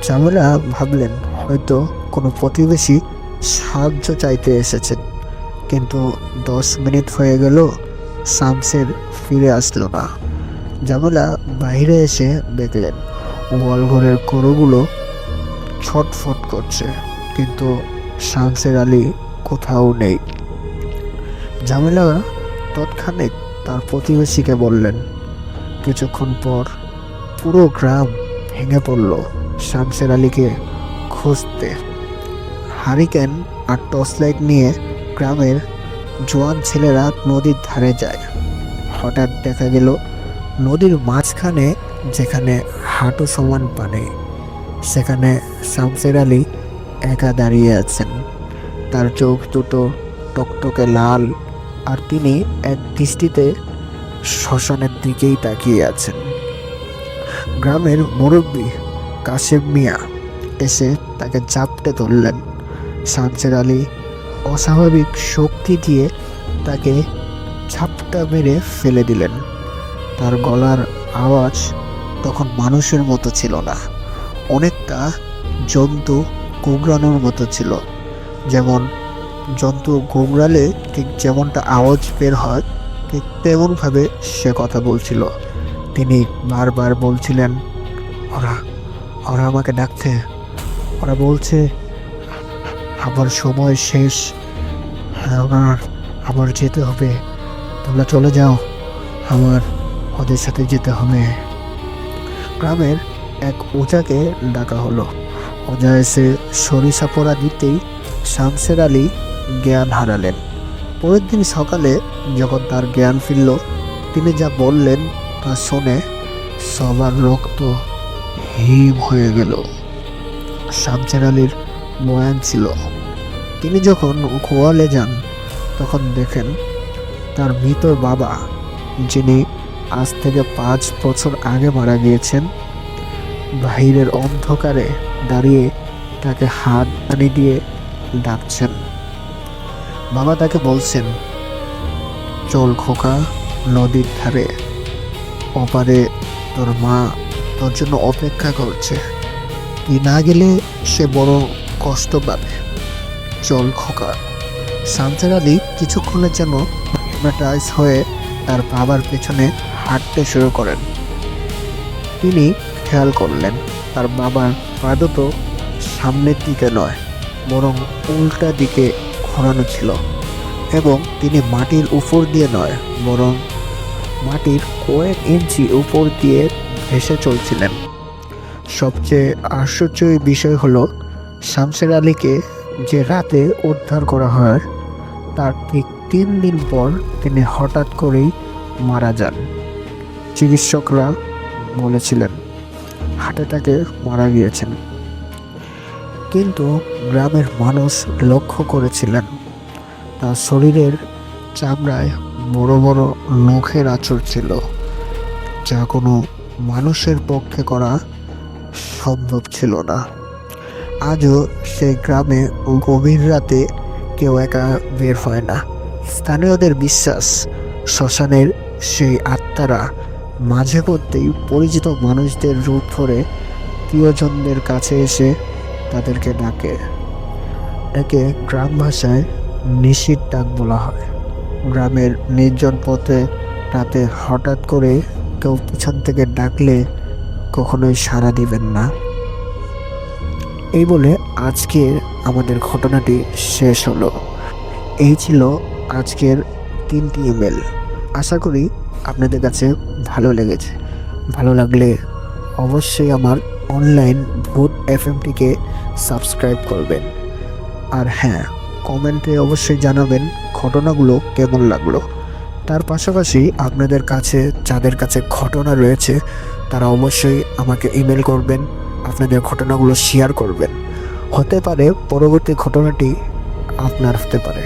জামেলা ভাবলেন হয়তো কোনো প্রতিবেশী সাহায্য চাইতে এসেছেন, কিন্তু 10 মিনিট হয়ে গেল শামসের ফিরে আসলো না। জামেলা বাইরে এসে দেখলেন গোয়ালঘরের গরুগুলো ছটফট করছে, কিন্তু শামসের আলী কোথাও নেই। জামেলা তৎক্ষণিক তার প্রতিবেশীকে বললেন। কিছুক্ষণ পর পুরো গ্রাম ভেঙে পড়ল শামসের আলীকে খুঁজতে। হারিকেন আর টর্চ লাইট নিয়ে গ্রামের জোয়ান ছেলেরা নদীর ধারে যায়। হঠাৎ দেখা গেল নদীর মাঝখানে, যেখানে হাঁটু সমান পানি, সেখানে শামসের আলী একা দাঁড়িয়ে আছেন। তার চোখ দুটো টকটকে লাল, আর তিনি এক দৃষ্টিতে শ্মশানের দিকেই তাকিয়ে আছেন। গ্রামের মুরব্বী কাশেম মিয়া এসে তাকে চাপটে ধরলেন। শামসের আলী অস্বাভাবিক শক্তি দিয়ে তাকে ঝাপটা মেরে ফেলে দিলেন। তার গলার আওয়াজ তখন মানুষের মতো ছিল না, অনেকটা জন্তু গুগরানোর মতো ছিল। যেমন জন্তু গুগরালে ঠিক যেমনটা আওয়াজ বের হয়, ঠিক তেমনভাবে সে কথা বলছিল। তিনি বারবার বলছিলেন, ওরা ওরা আমাকে ডাকছে, ওরা বলছে আমার সময় শেষ, আমার যেতে হবে, তোমরা চলে যাও, আমার ওদের সাথে যেতে হবে। গ্রামের এক ওঝাকে ডাকা হলো। ওঝা এসে সরিষা পোড়া দিতেই শামসের আলী জ্ঞান হারালেন। পরের দিন সকালে যখন তার জ্ঞান ফিরল, তিনি যা বললেন তা শুনে সবার রক্ত হিম হয়ে গেল। শামসের আলীর বয়ান ছিল, তিনি যখন গোয়ালে যান তখন দেখেন তার মৃত বাবা, যিনি আজ থেকে 5 বছর আগে মারা গিয়েছেন, বাহিরের অন্ধকারে দাঁড়িয়ে তাকে হাত টানি দিয়ে ডাকছেন। বাবা তাকে বলছেন, চল খোকা, নদীর ধারে, ওপারে তোর মা তোর জন্য অপেক্ষা করছে, তুই না গেলে সে বড় কষ্ট পাবে, চল খোকা। শামসের আলী কিছুক্ষণের জন্য হিপনোটাইজ হয়ে তার বাবার পেছনে হাঁটতে শুরু করেন। তিনি খেয়াল করলেন তার বাবার পাদতো সামনের দিকে নয়, বরং উল্টা দিকে ঘোরানো ছিল, এবং তিনি মাটির উপর দিয়ে নয়, বরং মাটির কয়েক ইঞ্চি উপর দিয়ে ভেসে চলছিলেন। সবচেয়ে আশ্চর্যের বিষয় হলো, শামসের আলীকে যে রাতে উদ্ধার করা হয় তার ঠিক 3 দিন পর তিনি হঠাৎ করেই মারা যান। চিকিৎসকরা বলেছিলেন হার্ট অ্যাটাকে মারা গিয়েছেন, কিন্তু গ্রামের মানুষ লক্ষ্য করেছিলেন তার শরীরের চামড়ায় বড় বড় নখের আঁচড় ছিল, যা কোনো মানুষের পক্ষে করা সম্ভব ছিল না। আজও সেই গ্রামে গভীর রাতে কেউ একা বের হয় না। স্থানীয়দের বিশ্বাস, শ্মশানের সেই আত্মারা মাঝে মধ্যেই পরিচিত মানুষদের রূপ ধরে প্রিয়জনদের কাছে এসে তাদেরকে ডাকে। একে গ্রাম ভাষায় নিশির ডাক বলা হয়। গ্রামের নির্জন পথে রাতে হঠাৎ করে কেউ পিছন থেকে ডাকলে কখনোই সাড়া দিবেন না। এই বলে আজকে আমাদের ঘটনাটি শেষ হলো। এই ছিল আজকের 3টি ইমেল। আশা করি আপনাদের কাছে ভালো লেগেছে। ভালো লাগলে অবশ্যই আমার অনলাইন ভূত এফএমটিকে সাবস্ক্রাইব করবেন। আর হ্যাঁ, কমেন্টে অবশ্যই জানাবেন ঘটনাগুলো কেমন লাগলো। তার পাশাপাশি আপনাদের কাছে যাদের কাছে ঘটনা রয়েছে তারা অবশ্যই আমাকে ইমেল করবেন, আপনাদের ঘটনাগুলো শেয়ার করবেন। হতে পারে পরবর্তী ঘটনাটি আপনার হতে পারে।